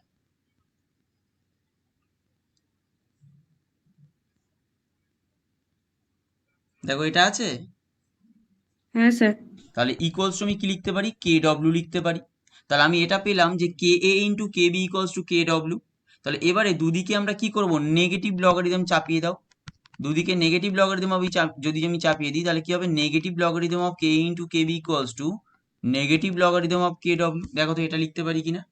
দেখো এটা আছে। হ্যাঁ স্যার। তাহলে ইকুয়ালস টু আমি কি লিখতে পারি, KW লিখতে পারি। তাহলে আমি এটা পেলাম যে KA into KB equals to KW। তাহলে এবারে দুদিকে আমরা কি করব, নেগেটিভ লগারিদম চাপিয়ে দাও। দুদিকে নেগেটিভ লগারিদম যদি আমি চাপিয়ে দিই তাহলে কি হবে, negative logarithm of K into KB equals to negative logarithm of KW। দেখো তো এটা লিখতে পারি কিনা।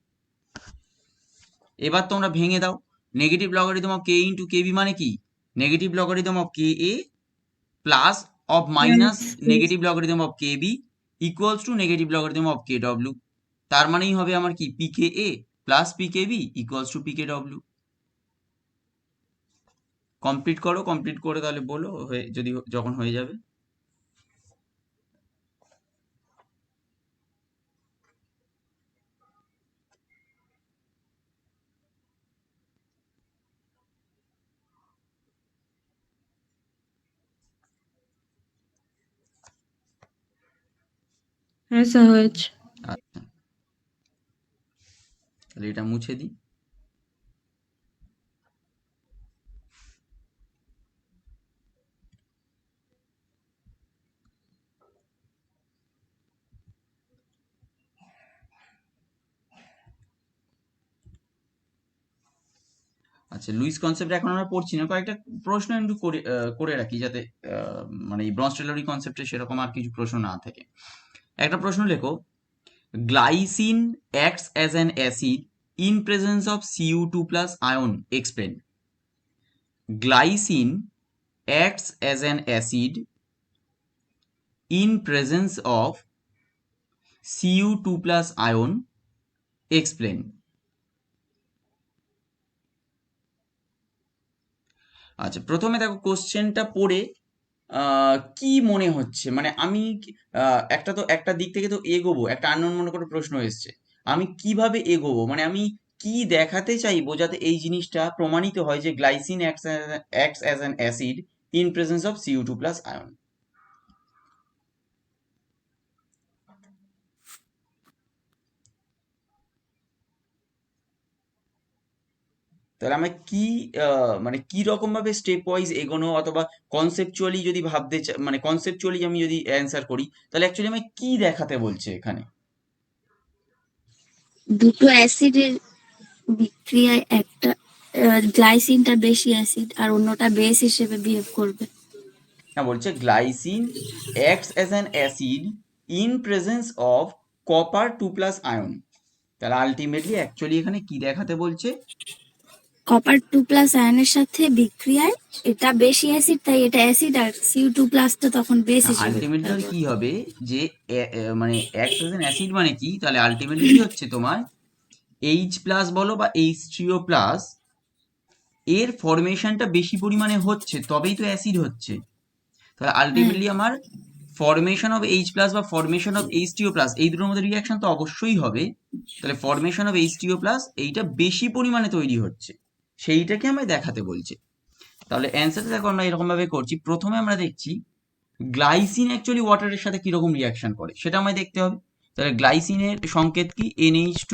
এবার তোমরা ভেঙে দাও, negative logarithm of K into KB মানে কি, negative logarithm of KA plus of minus negative logarithm of KB equals to negative logarithm of KW। তার মানেই হবে আমার কি PKA plus PKB equals to PKW। Complete করো, কমপ্লিট করে তাহলে বলো যদি যখন হয়ে যাবে। হ্যাঁ স্যার, হয়েছে। আচ্ছা তাহলে এটা মুছে দিই। আচ্ছা লুইস কনসেপ্ট এখন আমরা পড়ছি না, কয়েকটা প্রশ্ন একটু করে রাখি যাতে মানে এই ব্রনস্টেলরি কনসেপ্টে সেরকম আর কিছু প্রশ্ন না থাকে। একটা প্রশ্ন লেখো, glycine acts as an acid in presence of Cu2 plus ion, explain. Glycine acts as an acid in presence of Cu2 plus ion, explain. আচ্ছা প্রথমে দেখো কোশ্চেনটা পড়ে কি মনে হচ্ছে, মানে আমি একটা দিক থেকে তো এগোবো, একটা আননোন মনে করে প্রশ্ন এসছে, আমি কিভাবে এগোবো, মানে আমি কি দেখাতে চাইবো যাতে এই জিনিসটা প্রমাণিত হয় যে glycine acts as an acid in presence of Cu2 plus ion। তাহলে আমরা কি মানে কি রকম ভাবে স্টেপ ওয়াইজ এগোনো, অথবা কনসেপচুয়ালি যদি মানে কনসেপচুয়ালি আমি যদি অ্যান্সার করি তাহলে অ্যাকচুয়ালি আমি কি দেখাতে বলছে এখানে। দুটো অ্যাসিডের বিক্রিয়ায় একটা গ্লাইসিনটা বেশি অ্যাসিড আর অন্যটা বেস হিসেবে বিহেভ করবে। হ্যাঁ বলছে glycine acts as an acid in presence of copper 2 plus ion। তাহলে আলটিমেটলি অ্যাকচুয়ালি এখানে কি দেখাতে বলছে, কপার 2+ আয়নের সাথে বিক্রিয়ায় এটা বেশি অ্যাসিড, তাই এটা অ্যাসিড, আর Cu2+ তো তখন বেস হিসেবে আলটিমেটলি তাহলে ব্যবহার কি করা হবে যে মানে অ্যাক্টস অ্যাজ অ্যান অ্যাসিড মানে কি, তাহলে আলটিমেটলি কি হচ্ছে তোমার H+ বলো বা H3O+, এর ফরমেশনটা বেশি পরিমাণে হচ্ছে তবেই তো অ্যাসিড হচ্ছে। তাহলে হ্যাঁ আলটিমেটলি আমার ফরমেশন অফ H+ বা ফরমেশন অফ H3O+, এই দুটোর মধ্যে রিয়াকশন তো অবশ্যই হবে। তাহলে ফরমেশন অফ H3O+, এইটা বেশি পরিমাণে তৈরি হচ্ছে, সেইটাকে আমায় দেখাতে বলছে। তাহলে অ্যান্সারটা দেখো আমরা এরকম ভাবে করছি। প্রথমে আমরা দেখছি গ্লাইসিন অ্যাকচুয়ালি ওয়াটারের সাথে কিরকম রিয়াকশন করে সেটা আমায় দেখতে হবে। তাহলে গ্লাইসিনের সংকেত কি, NH2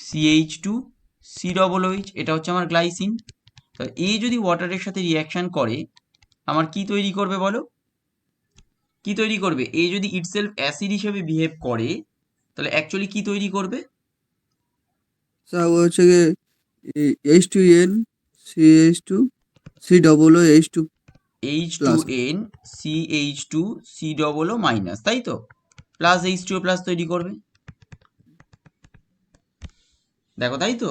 CH2 COOH, এটা হচ্ছে আমার গ্লাইসিন। তাহলে এ যদি ওয়াটারের সাথে রিয়াকশন করে আমার কি তৈরি করবে বলো, কি তৈরি করবে? এ যদি ইটসেলফ অ্যাসিড হিসেবে বিহেভ করে তাহলে অ্যাকচুয়ালি কি তৈরি করবে? স্যার ও হচ্ছে গিয়ে H2N CH2 COOH2+। H2N CH2 COO-, তাই তো, প্লাস H2O+ তৈরি করবে, দেখো তাই তো।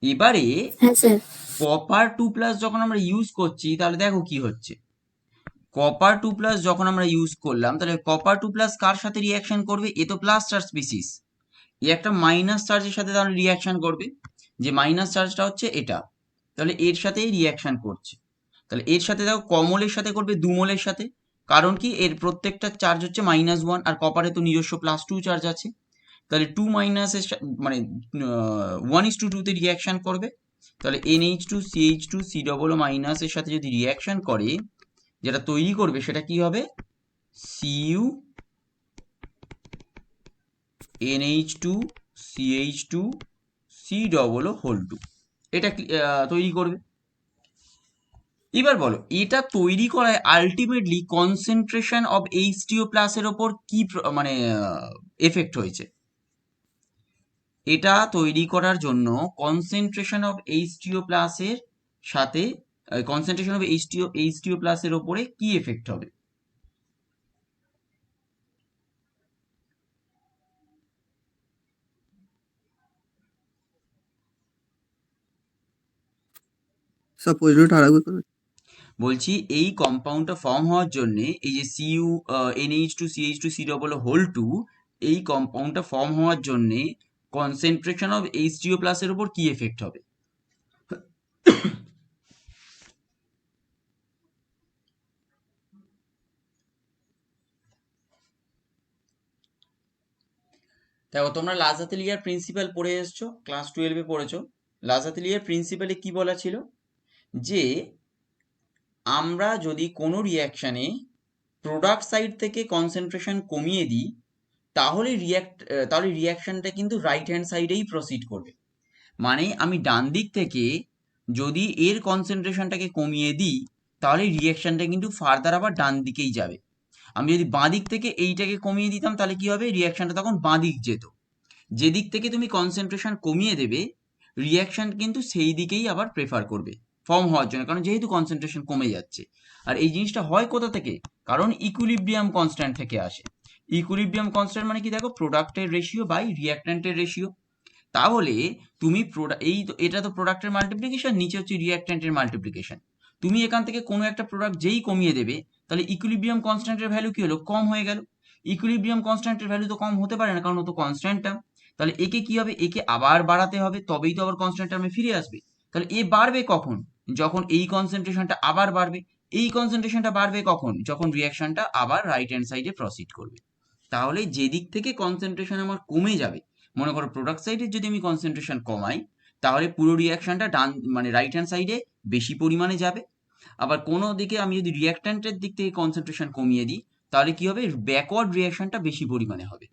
এবারে হ্যাঁ স্যার। কপার 2+ যখন আমরা ইউজ করছি তাহলে দেখো কি হচ্ছে। কপার 2+ যখন আমরা ইউজ করলাম তাহলে কপার 2+ কার সাথে রিয়াকশন করবে? এ তো প্লাস চার্জ স্পিসিস, এ একটা মাইনাস চার্জের সাথে তাহলে রিয়াকশন করবে, যে মাইনাস চার্জটা হচ্ছে এটা, তাহলে এর সাথেই রিয়াকশন করছে। তাহলে এর সাথে দেখো কমলের সাথে করবে দুমলের সাথে, কারণ কি এর প্রত্যেকটা চার্জ হচ্ছে -1, আর কপারে তো নিজস্ব +2 চার্জ আছে। তাহলে 2 মাইনাসের মানে 1:2 তে রিয়াকশন করবে। তাহলে NH2 CH2 COO- এর সাথে যদি রিয়াকশন করে, যেটা তৈরি করবে সেটা কি হবে? Cu NH2 CH2 COO2, এটা তৈরি করবে। এবার বলো এটা তৈরি করায় আলটিমেটলি কনসেন্ট্রেশন অফ H2O+ এর ওপর কি মানে এফেক্ট হয়েছে? এটা তৈরি করার জন্য কনসেন্ট্রেশন অফ H2O+ এর সাথে কনসেন্ট্রেশন অফ H2O+ এর ওপরে কি এফেক্ট হবে? স্যার প্রশ্নটা আরেকবার করবেন? বলছি এই কম্পাউন্ডটা ফর্ম হওয়ার জন্য এই যে NH2 CH2 COO2, এই কম্পাউন্ডটা ফর্ম হওয়ার জন্য কনসেন্ট্রেশন অফ H2O+ এর উপর কি এফেক্ট হবে? দেখো তোমরা লাজাতেলিয়ার প্রিন্সিপাল পড়ে এসছো, ক্লাস 12-এ পড়েছো। লাজাতেলিয়ার প্রিন্সিপালে কি বলা ছিল যে আমরা যদি কোনো রিয়াকশানে প্রোডাক্ট সাইড থেকে কনসেন্ট্রেশন কমিয়ে দিই তাহলে রিয়াকশনটা কিন্তু রাইট হ্যান্ড সাইডেই প্রসিড করবে। মানে আমি ডান দিক থেকে যদি এর কনসেন্ট্রেশনটাকে কমিয়ে দিই তাহলে রিয়াকশনটা কিন্তু ফার্দার আবার ডান দিকেই যাবে। আমি যদি বাঁ দিক থেকে এইটাকে কমিয়ে দিতাম তাহলে কি হবে? রিয়াকশনটা তখন বাঁ দিক যেত। যেদিক থেকে তুমি কনসেন্ট্রেশন কমিয়ে দেবে রিয়াকশন কিন্তু সেই দিকেই আবার প্রেফার করবে ফর্ম হওয়ার জন্য, কারণ যেহেতু কনসেন্ট্রেশন কমে যাচ্ছে। আর এই জিনিসটা হয় কোথা থেকে? কারণ ইকুইলিব্রিয়াম কনস্ট্যান্ট থেকে আসে। ইকুইলিব্রিয়াম কনস্ট্যান্ট মানে কি দেখো, প্রোডাক্টের রেশিও বাই রিয়াক্ট্যান্টের রেশিও। তাহলে তুমি এটা তো প্রোডাক্টের মাল্টিপ্লিকেশন, নিচে হচ্ছে রিয়াক্ট্যান্টের মাল্টিপ্লিকেশন। তুমি এখান থেকে কোনো একটা প্রোডাক্ট যেই কমিয়ে দেবে তাহলে ইকুইলিব্রিয়াম কনস্ট্যান্টের ভ্যালু কি হলো? কম হয়ে গেল। ইকুইলিব্রিয়াম কনস্ট্যান্টের ভ্যালু তো কম হতে পারে না, কারণ ও তো কনস্ট্যান্ট টার্ম। তাহলে একে কি হবে? একে আবার বাড়াতে হবে, তবেই তো আবার কনস্ট্যান্ট টার্মে ফিরে আসবে। তাহলে এ বাড়বে কখন? যখন এই কনসেন্ট্রেশনটা আবার বাড়বে। এই কনসেন্ট্রেশনটা বাড়বে কখন? যখন রিয়াকশনটা আবার রাইট হ্যান্ড সাইডে প্রসিড করবে। তাহলে যেদিক থেকে কনসেন্ট্রেশন আমার কমে যাবে, মনে করো প্রোডাক্ট সাইডে যদি আমি কনসেন্ট্রেশন কমাই তাহলে পুরো রিয়াকশনটা ডান মানে রাইট হ্যান্ড সাইডে বেশি পরিমাণে যাবে। আবার কোনো দিকে আমি যদি রিয়াক্ট্যান্টের দিক থেকে কনসেন্ট্রেশন কমিয়ে দিই তাহলে কি হবে? ব্যাকওয়ার্ড রিয়াকশনটা বেশি পরিমাণে হবে।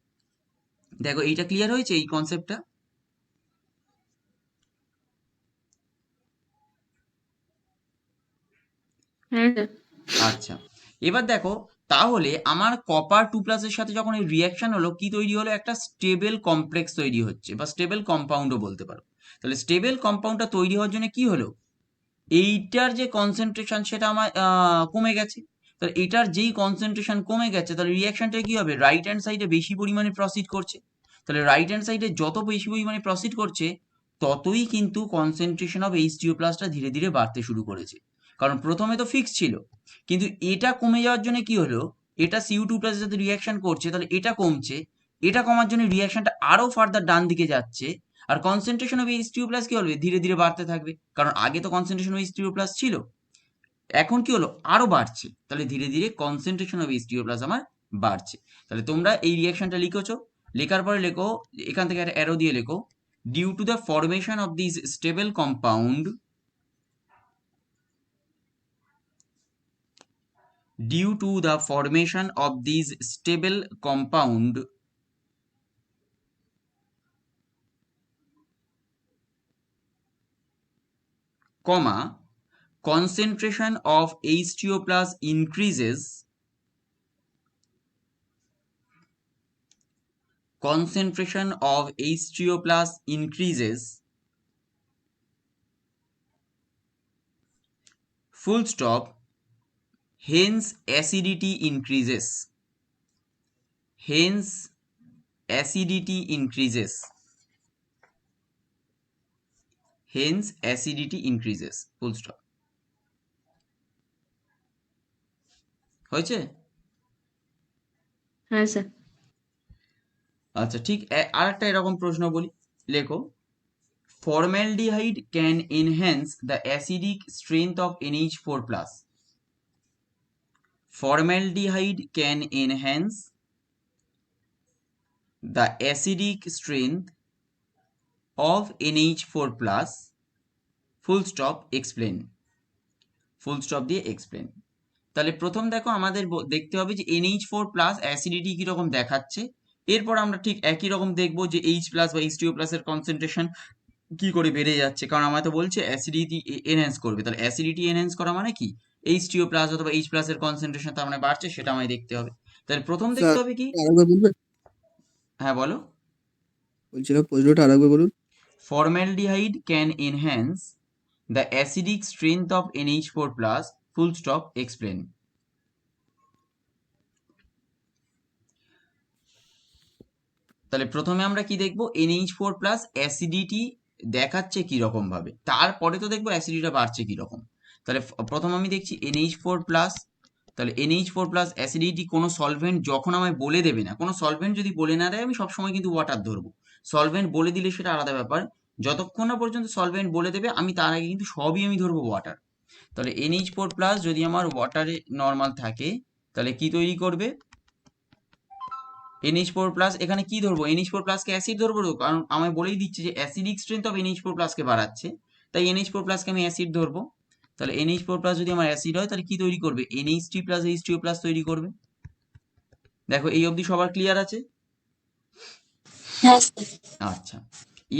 দেখো এইটা ক্লিয়ার হয়েছে এই কনসেপ্টটা? হ্যাঁ স্যার। আচ্ছা, এবার দেখো তাহলে আমার কপার 2+ এর সাথে যখন এই রিয়াকশন হলো কি তৈরি হলো? একটা স্টেবল কমপ্লেক্স তৈরি হচ্ছে বা স্টেবল কম্পাউন্ডও বলতে পারো। তাহলে স্টেবল কম্পাউন্ডটা তৈরি হওয়ার জন্য কি হলো? এইটার যে কনসেন্ট্রেশন সেটা আমার কমে গেছে। তাহলে এটার যেই কনসেন্ট্রেশন কমে গেছে তাহলে রিয়াকশনটা কি হবে? রাইট হ্যান্ড সাইডে বেশি পরিমাণে প্রসিড করছে। তাহলে রাইট হ্যান্ড সাইডে যত বেশি পরিমাণে প্রসিড করছে ততই কিন্তু কনসেন্ট্রেশন অফ H2O প্লাসটা ধীরে ধীরে বাড়তে শুরু করেছে। কারণ প্রথমে তো ফিক্স ছিল, কিন্তু এটা কমে যাওয়ার জন্য কি হলো, এটা CO2 প্লাসের সাথে রিয়াকশন করছে, তাহলে এটা কমছে, এটা কমার জন্য রিয়াকশনটা আরো ফার্দার ডান দিকে যাচ্ছে, আর কনসেন্ট্রেশন অফ H2O প্লাস কি হবে, ধীরে ধীরে বাড়তে থাকবে। কারণ আগে তো কনসেন্ট্রেশন অফ H2O প্লাস ছিল, এখন কি হলো, আরো বাড়ছে, তাহলে ধীরে ধীরে কনসেন্ট্রেশন অফ H2O প্লাস আমার বাড়ছে। তাহলে তোমরা এই রিয়াকশনটা লিখেছো, লেখার পরে লেখো, এখান থেকে একটা অ্যারো দিয়ে লেখো, due to the formation of this stable compound, due to the formation of these stable compound, comma, concentration of H2O plus increases, concentration of H2O plus increases, full stop, hence acidity increases, hence acidity increases, hence acidity increases, full stop। হয়েছে? হ্যাঁ স্যার। আচ্ছা ঠিক আরেকটা এরকম প্রশ্ন বলি, লেখো, formaldehyde can enhance the acidic strength of NH4 plus, formaldehyde can enhance the acidic strength of NH4 plus, full stop, explain, full stop দিয়ে explain। তাহলে প্রথম দেখো আমাদের দেখতে হবে যে NH4 প্লাস অ্যাসিডিটি কিরকম দেখাচ্ছে, এরপর আমরা ঠিক একই রকম দেখবো যে H প্লাস বা H2O প্লাস এর কনসেন্ট্রেশন কি করে বেড়ে যাচ্ছে, কারণ আমার তো বলছে অ্যাসিডিটি এনহ্যান্স করবে, তাহলে অ্যাসিডিটি এনহ্যান্স করা মানে কি, H2O প্লাস অথবা H প্লাস এর কনসেন্ট্রেশন তার মানে বাড়ছে, সেটা আমায় দেখতে হবে। তাহলে প্রথম দেখতে স্যার হবে কি, আরেকবার বলবেন? হ্যাঁ বলো, বলছিলাম প্রশ্নটা আরেকবার বলুন। formaldehyde can enhance the acidic strength of NH4 plus, full stop, explain। তাহলে প্রথমে আমরা কি দেখবো, NH4 প্লাস অ্যাসিডিটি দেখাচ্ছে কি রকম ভাবে, তারপরে তো দেখবো অ্যাসিডিটিটা বাড়ছে কি রকম। তাহলে প্রথম আমি দেখছি NH4 প্লাস, তাহলে NH4 প্লাস অ্যাসিডিটি কোনো সলভেন্ট যখন আমায় বলে দেবে না, কোনো সলভেন্ট যদি বলে না দেয় আমি সবসময় কিন্তু ওয়াটার ধরবো, সলভেন্ট বলে দিলে সেটা আলাদা ব্যাপার, যতক্ষণ না পর্যন্ত সলভেন্ট বলে দেবে আমি তার আগে কিন্তু সবই আমি ধরবো ওয়াটার। তাহলে NH4 প্লাস যদি আমার ওয়াটারে নর্মাল থাকে তাহলে কি তৈরি করবে, NH4 প্লাস, এখানে কি ধরবো, NH4 প্লাসকে অ্যাসিড ধরবো তো, কারণ আমায় বলেই দিচ্ছে যে অ্যাসিডিক স্ট্রেংথ অফ NH4 প্লাসকে বাড়াচ্ছে, তাই NH4 প্লাসকে আমি অ্যাসিড ধরবো। তাহলে NH4 প্লাস যদি আমার অ্যাসিড হয় তাহলে কি তৈরি করবে, NH3 প্লাস H2O প্লাস তৈরি করবে। দেখো এই অবধি সবার ক্লিয়ার আছে? হ্যাঁ স্যার। আচ্ছা,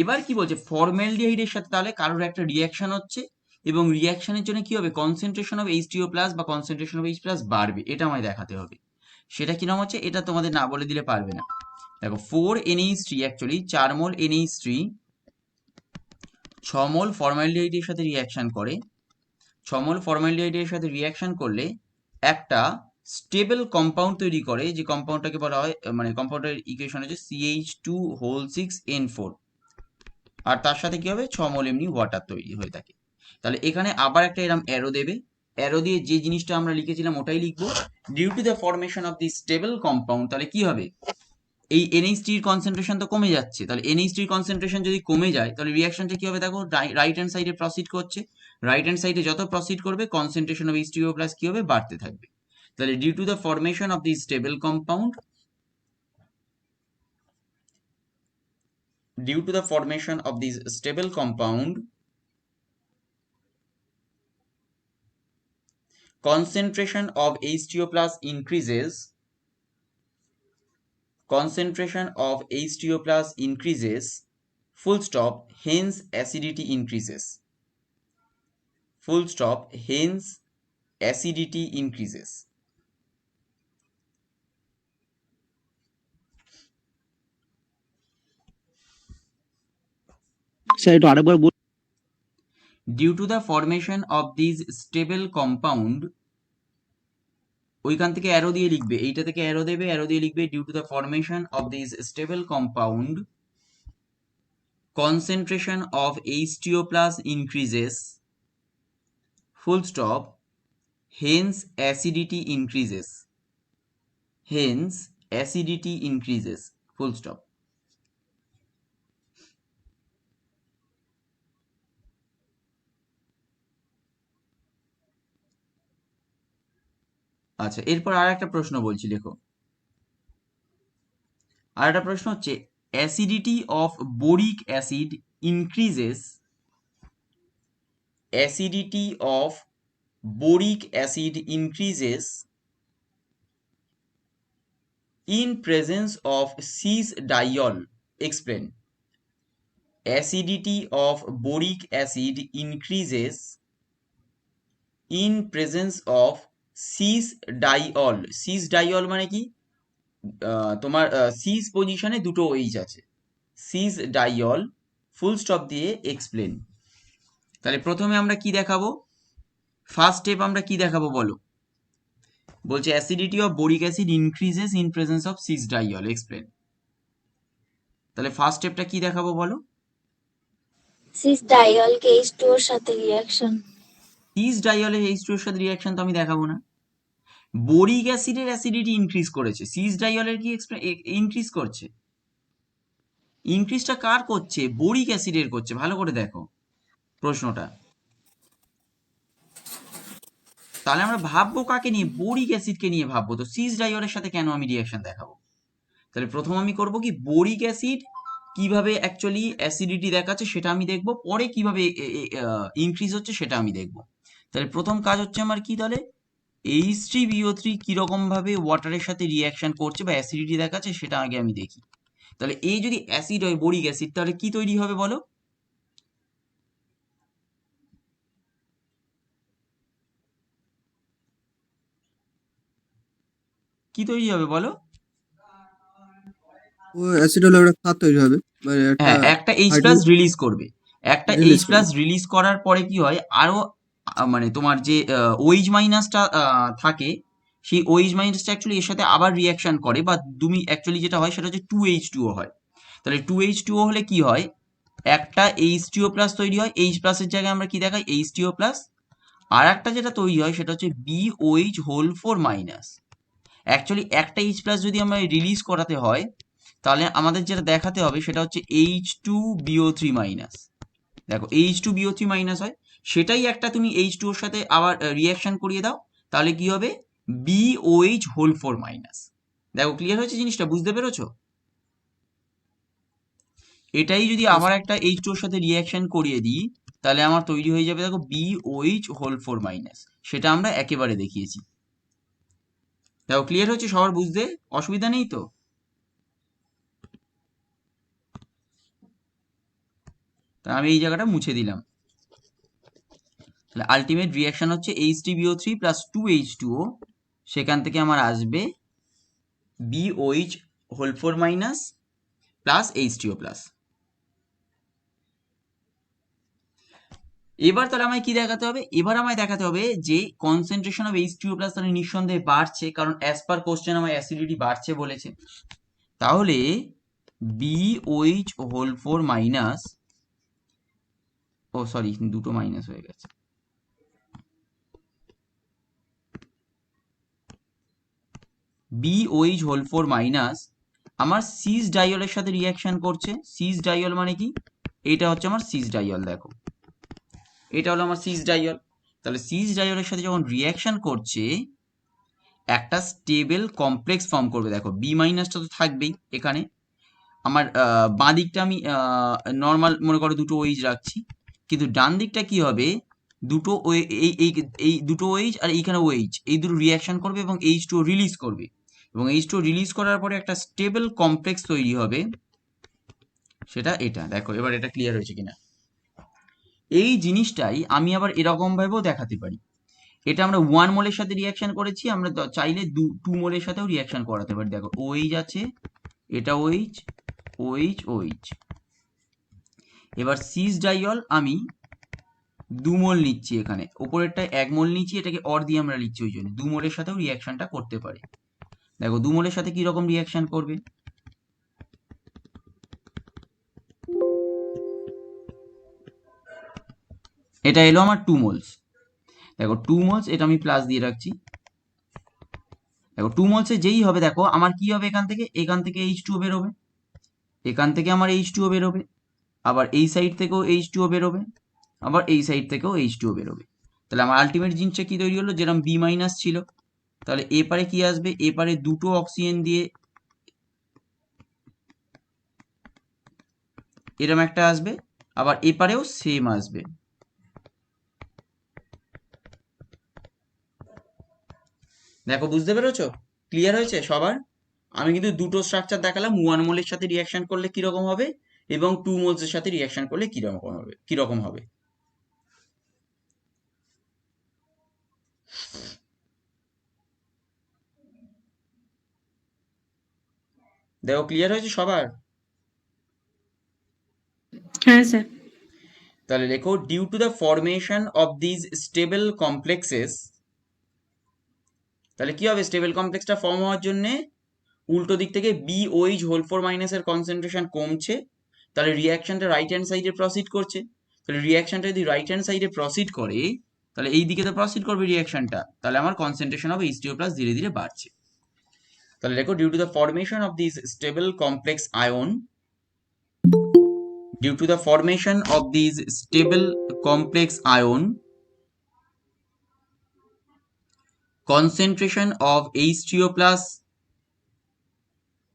এবার কি বলছে, ফর্মালডিহাইডের সাথে তাহলে কারোর একটা রিয়াকশন হচ্ছে এবং রিয়াকশনের জন্য কি হবে, কনসেন্ট্রেশন অফ H2O প্লাস বা কনসেন্ট্রেশন অফ H প্লাস বাড়বে, এটা আমায় দেখাতে হবে। সেটা কিরকম হচ্ছে এটা তোমাদের না বলে দিলে পারবে না। দেখো 4NH3 অ্যাকচুয়ালি 4 মোল NH3 6 মোল ফর্মালডিহাইডের সাথে রিয়াকশন করে, 6 মোল ফর্মালডিহাইডের সাথে রিয়াকশন করলে একটা স্টেবল কম্পাউন্ড তৈরি করে, যে কম্পাউন্ডটাকে বলা হয়, মানে কম্পাউন্ডের ইকুয়েশন হচ্ছে CH2 6N4, আর তার সাথে কি হবে 6 মোল এমনি ওয়াটার তৈরি হয়ে থাকে। তাহলে এখানে আবার একটা এরকম অ্যারো দেবে, অ্যারো দিয়ে যে জিনিসটা আমরা লিখেছিলাম ওটাই লিখবো, due to the formation of the stable compound, তাহলে কি হবে, এই NH3 এর কনসেন্ট্রেশন তো কমে যাচ্ছে, তাহলে NH3 এর কনসেন্ট্রেশন যদি কমে যায় তাহলে রিঅ্যাকশনটা কি হবে, দেখো রাইট হ্যান্ড সাইডে প্রসিড করছে, রাইট হ্যান্ড সাইডে যত প্রসিড করবে কনসেন্ট্রেশন অফ H2O প্লাস কি হবে, বাড়তে থাকবে। তাহলে due to the formation of the stable compound, due to the formation of these stable compound, concentration of H2O plus increases, concentration of H2O plus increases, full stop, hence acidity increases, full stop, hence acidity increases। Sir একটু আরেকবার বলুন। Due to the formation of these stable compound, ওইখান থেকে অ্যারো দিয়ে লিখবে, এইটা থেকে অ্যারো দেবে, অ্যারো দিয়ে লিখবে due to the formation of this stable compound concentration of H2O plus increases, full stop, hence acidity increases, hence acidity increases, full stop. আচ্ছা, এরপর আর একটা প্রশ্ন বলছি, লেখো। আর একটা প্রশ্ন হচ্ছে acidity of boric acid increases, acidity of boric acid increases in presence of cis-diol. Explain. Acidity of boric acid increases in presence of cis-diol. cis-diol মানে কি? তোমার সিস পজিশনে দুটো ওইচ আছে, cis-diol, ফুল স্টপ দিয়ে এক্সপ্লেন। তাহলে প্রথমে আমরা কি দেখাবো? ফার্স্ট স্টেপ আমরা কি দেখাবো বলো? বলছে acidity of boric acid increases in presence of cis diol, explain. তাহলে ফার্স্ট স্টেপটা কি দেখাবো বলো? সিস ডাইঅল কে H2O এর সাথে রিঅ্যাকশন। সিস ডাইঅলের H2O এর সাথে রিঅ্যাকশন তো আমি দেখাবো না। বোরিক অ্যাসিডের অ্যাসিডিটি ইনক্রিজ করেছে, সিস ডাইঅলের কি ইনক্রিজ করছে? ইনক্রিজটা কার করছে? বোরিক অ্যাসিডের করছে। ভালো করে দেখো প্রশ্নটা। তাহলে আমরা ভাববো কাকে নিয়ে? বোরিক অ্যাসিডকে নিয়ে ভাববো। তো সিস ডাইঅলের সাথে কেন আমি রিঅ্যাকশন দেখাবো? তাহলে প্রথম আমি করব কি, বোরিক অ্যাসিড কিভাবে অ্যাকচুয়ালি অ্যাসিডিটি দেখাচ্ছে সেটা আমি দেখব, পরে কিভাবে ইনক্রিজ হচ্ছে সেটা আমি দেখব। তাহলে প্রথম কাজ হচ্ছে আমার কি, তাহলে H3BO3 কিরকম ভাবে ওয়াটারের সাথে রিঅ্যাকশন করছে বা অ্যাসিডিটি দেখাচ্ছে সেটা আগে আমি দেখি। তাহলে এই যদি অ্যাসিড হয়, বোরিক অ্যাসিড, তাহলে কি তৈরি হবে বলো? কি তৈরি হবে বলো? ও অ্যাসিড হলে একটা ক্ষার তৈরি হবে, মানে একটা হ্যাঁ, একটা H+ হাইড্রোজেন রিলিজ করবে। একটা রিলিজ H+ করবে। রিলিজ করার পরে কি হয়, আরো মানে তোমার যে OH মাইনাসটা থাকে, সেই OH মাইনাসটা অ্যাকচুয়ালি এর সাথে আবার রিঅ্যাকশন করে, বা তুমি অ্যাকচুয়ালি যেটা হয় সেটা হচ্ছে 2H2O হয়। তাহলে 2H2O হলে কি হয়, একটা H2O প্লাস তৈরি হয়, H প্লাসের জায়গায় আমরা কি দেখাই, H2O প্লাস। আর একটা যেটা তৈরি হয় সেটা হচ্ছে BOH হোল 4 মাইনাস। অ্যাকচুয়ালি একটা H প্লাস যদি আমরা রিলিজ করাতে হয়, তাহলে আমাদের যেটা দেখাতে হবে সেটা হচ্ছে H2BO3 মাইনাস। দেখো H2BO3 মাইনাস হয়, সেটাই একটা তুমি H2 ওর সাথে আবার রিঅ্যাকশন করিয়ে দাও, তাহলে কি হবে, BOH হোল 4 মাইনাস। দেখো ক্লিয়ার হয়েছে জিনিসটা, বুঝতে পেরেছো? এটাই যদি আবার একটা H2 ওর সাথে রিঅ্যাকশন করিয়ে দিই, তাহলে আমার তৈরি হয়ে যাবে দেখো BOH হোল 4 মাইনাস। সেটা আমরা একেবারে দেখিয়েছি। দেখো ক্লিয়ার হচ্ছে সবার, বুঝতে অসুবিধা নেই তো? তা আমি এই জায়গাটা মুছে দিলাম। তাহলে আলটিমেট রিঅ্যাকশন হচ্ছে H3BO3 প্লাস 2H2O, সেখান থেকে আমার আসবে BOH whole 4 minus plus H2O plus. এবার তাহলে আমায় কি দেখাতে হবে? এবার আমায় দেখাতে হবে যে কনসেন্ট্রেশন অফ H2O প্লাস তাহলে নিঃসন্দেহে বাড়ছে, কারণ অ্যাজ পার কোশ্চেন আমার অ্যাসিডিটি বাড়ছে বলেছে। তাহলে BOH হোল 4 মাইনাস, ও সরি দুটো মাইনাস হয়ে গেছে, BOH হোল 4 মাইনাস আমার সিস ডাইঅলের সাথে রিঅ্যাকশন করছে। সিস ডাইঅল মানে কি? এটা হচ্ছে আমার সিস ডাইঅল, দেখো এটা হলো আমার সিস ডাইঅল। তাহলে সিস ডাইঅলের সাথে যখন রিঅ্যাকশন করছে, একটা স্টেবল কমপ্লেক্স ফর্ম করবে। দেখো বি মাইনাসটা তো থাকবেই এখানে। আমার বাঁ দিকটা আমি নর্মাল মনে করো দুটো ওইচ রাখছি, কিন্তু ডান দিকটা কি হবে, দুটো এই দুটো ওইচ আর এইখানে ওইচ, এই দুটো রিঅ্যাকশন করবে এবং H2O রিলিজ করবে, এবং H2O রিলিজ করার পরে একটা স্টেবল কমপ্লেক্স তৈরি হবে, সেটা এটা। দেখো এবার এটা ক্লিয়ার হয়েছে কিনা? এই জিনিসটাই আমি আবার এরকম ভাবেও দেখাতে পারি। এটা আমরা 1 মোলের সাথে রিঅ্যাকশন করেছি, আমরা চাইলে 2 মোলের সাথেও রিঅ্যাকশন করাতে পারি। দেখো OH আছে, এটা OH, OH, OH। এবার সিস ডাইঅল আমি 2 মোল নিচ্ছি, এখানে উপরেরটা 1 মোল নিচ্ছি, এটাকে অর দিয়ে আমরা লিখছি, ওই জন্য 2 মোলের সাথেও রিয়াকশনটা করতে পারে। দেখো 2 মোলের সাথে কি রকম রিয়াকশন করবে, এটা এলো আমার 2 মোলস। দেখো 2 মোলস, এটা আমি প্লাস দিয়ে রাখছি। দেখো 2 মোলসে যেই হবে, দেখো আমার কি হবে, এখান থেকে H2O বেরোবে, এখান থেকে আমার H2O বেরোবে, আবার এই সাইড থেকেও H2O বেরোবে, আবার এই সাইড থেকেও H2O বেরোবে। তাহলে আমার আলটিমেট জিনিসটা কি তৈরি হলো, যেরকম বি মাইনাস ছিল, তাহলে এ পারে কি আসবে, এ পারে দুটো অক্সিজেন দিয়ে এরম একটা আসবে, আবার এ পারেও সেম আসবে। দেখো বুঝতে পেরেছো, ক্লিয়ার হয়েছে সবার? আমি কিন্তু দুটো স্ট্রাকচার দেখালাম, 1 মোলের সাথে রিয়াকশন করলে কিরকম হবে এবং 2 মোলস এর সাথে রিয়াকশন করলে কিরকম হবে। দেখো ক্লিয়ার হয়েছে সবার? হ্যাঁ স্যার। তাহলে লেখো, due to the formation of these stable complexes, তাহলে কি হবে, স্টেবল কমপ্লেক্সটা ফর্ম হওয়ার জন্য উল্টো দিক থেকে BOH হোল 4 মাইনাস এর কনসেন্ট্রেশন কমছে, তাহলে রিয়াকশনটা রাইট হ্যান্ড সাইডে প্রসিড করছে। তাহলে রিয়াকশনটা যদি রাইট হ্যান্ড সাইডে প্রসিড করে, তাহলে এই দিকে তো প্রসিড করবে রিয়াকশনটা, তাহলে আমার কনসেন্ট্রেশন অফ H2O প্লাস ধীরে ধীরে বাড়ছে। তাহলে দেখো, due to the formation of this stable complex ion, due to the formation of these stable complex ion, concentration of H2O plus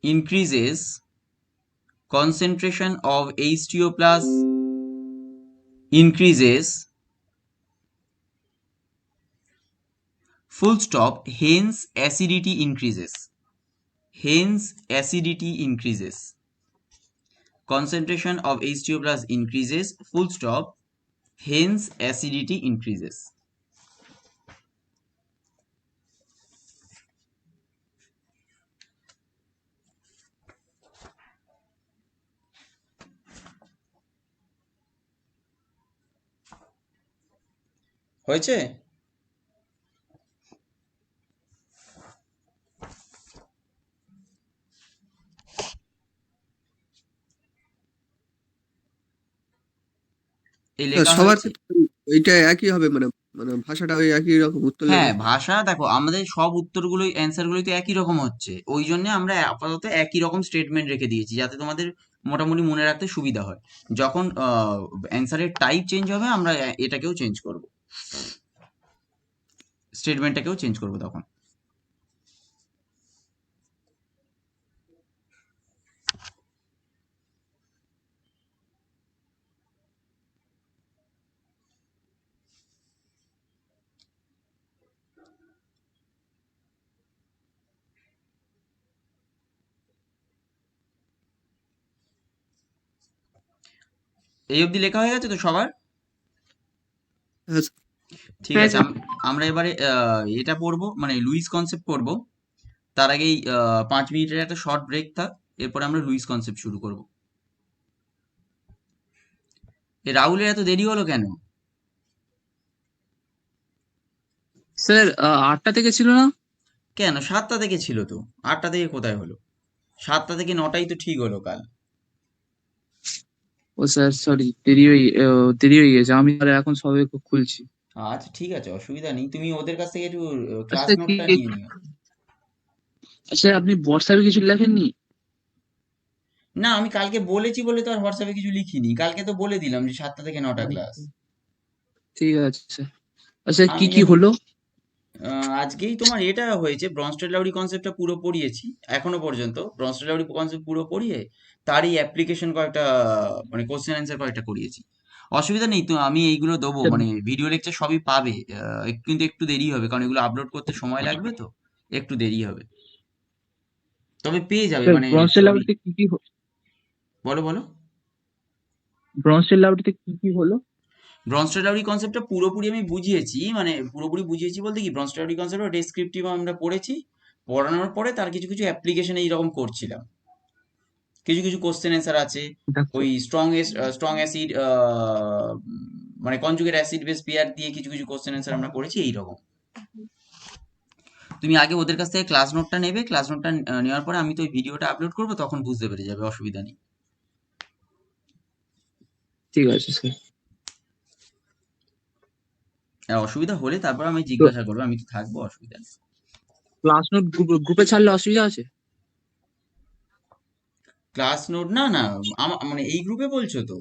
increases, concentration of H2O plus increases, full stop, hence acidity increases, hence acidity increases, concentration of H2O plus increases, full stop, hence acidity increases. হয়েছে? এই লেখা সবার হয়েছে? ক্ষেত্রে এইটা একই হবে, মানে মানে ভাষাটা ওই একই রকম উত্তর হ্যাঁ, লেখা। ভাষা দেখো আমাদের সব উত্তরগুলোই অ্যান্সারগুলোই তো একই রকম হচ্ছে, ওই জন্য আমরা আপাতত একই রকম স্টেটমেন্ট রেখে দিয়েছি, যাতে তোমাদের মোটামুটি মনে রাখতে সুবিধা হয়। যখন অ্যান্সারের টাইপ চেঞ্জ হবে, আমরা এটাকেও চেঞ্জ করব, স্টেটমেন্টটাকেও চেঞ্জ করব তখন। এই অবধি লেখা হয়ে গেছে তো সবার? হ্যাঁ ঠিক হ্যাঁ আছে, স্যার। আমরা এবারে এটা পড়বো, মানে লুইস কনসেপ্ট পড়বো। তার আগেই 5 মিনিটের একটা শর্ট ব্রেক থাক, এরপরে আমরা লুইস কনসেপ্ট শুরু করব। রাহুলের এত দেরি হলো কেন? স্যার 8টা থেকে ছিল না? কেন 7টা থেকে ছিল তো, 8টা থেকে কোথায় হলো? 7টা থেকে 9টাই তো ঠিক হলো কাল। ও স্যার সরি, দেরি হয়ে গেছে, আমি আর এখন সবে খুলছি। আচ্ছা ঠিক আছে, অসুবিধা নেই, তুমি ওদের কাছ থেকে একটু ক্লাস আচ্ছা কি, নোটটা নিয়ে নিও। স্যার আপনি হোয়াটসঅ্যাপে কিছু লেখেননি? না, আমি কালকে বলেছি বলে তো আর হোয়াটসঅ্যাপে কিছু লিখিনি, কালকে তো বলে দিলাম যে 7টা থেকে 9টা ক্লাস। ঠিক আছে স্যার। আচ্ছা কি আমি কি হলো? আজকেই তোমার এটা হয়েছে, ব্রনস্টেড লাউরি কনসেপ্টটা পুরো পড়িয়েছি এখনো পর্যন্ত, ব্রনস্টেড লাউরি কনসেপ্ট পুরো পড়িয়ে তারই অ্যাপ্লিকেশন কয়েকটা, মানে কোশ্চেন অ্যান্সার কয়েকটা করিয়েছি। অসুবিধা নেই তো, আমি এইগুলো দেবো, স্যার, মানে ভিডিও লেকচার সবই পাবে, কিন্তু একটু দেরি হবে, কারণ এগুলো আপলোড করতে সময় লাগবে তো, একটু দেরি হবে, তবে পেয়ে যাবে, মানে ব্রনস্টেড ছবি। লাউরিতে কি কি বলো বলো। ব্রনস্টেড লাউরিতে কি কি হলো? ব্রনস্টেড লাউরি কনসেপ্টটা পুরোপুরি আমি বুঝিয়েছি, মানে পুরোপুরি বুঝিয়েছি বলতে কি, ব্রনস্টেড লাউরি কনসেপ্টটা ডেসক্রিপটিভ আমরা পড়েছি, পড়ানোর পরে তার কিছু কিছু অ্যাপ্লিকেশন এইরকম করছিলাম, কিছু কিছু কোশ্চেন অ্যান্সার আছে, দেখো ওই স্ট্রং অ্যাসিড মানে কনজুগেট অ্যাসিড বেস পেয়ার দিয়ে কিছু কিছু কোশ্চেন অ্যান্সার আমরা করেছি এইরকম। তুমি আগে ওদের কাছ থেকে ক্লাস নোটটা নেবে, ক্লাস নোটটা নেওয়ার পরে আমি তো ওই ভিডিওটা আপলোড করবো, তখন বুঝতে পেরে যাবে, অসুবিধা নেই। ঠিক আছে স্যার। আর অসুবিধা হলে তারপর আমি তো জিজ্ঞাসা করবো, আমি তো থাকবো, অসুবিধা নেই। ক্লাস নোট গ্রুপে ছাড়লে অসুবিধা আছে? ক্লাস নোট না না, মানে এই গ্রুপে বলছো তো?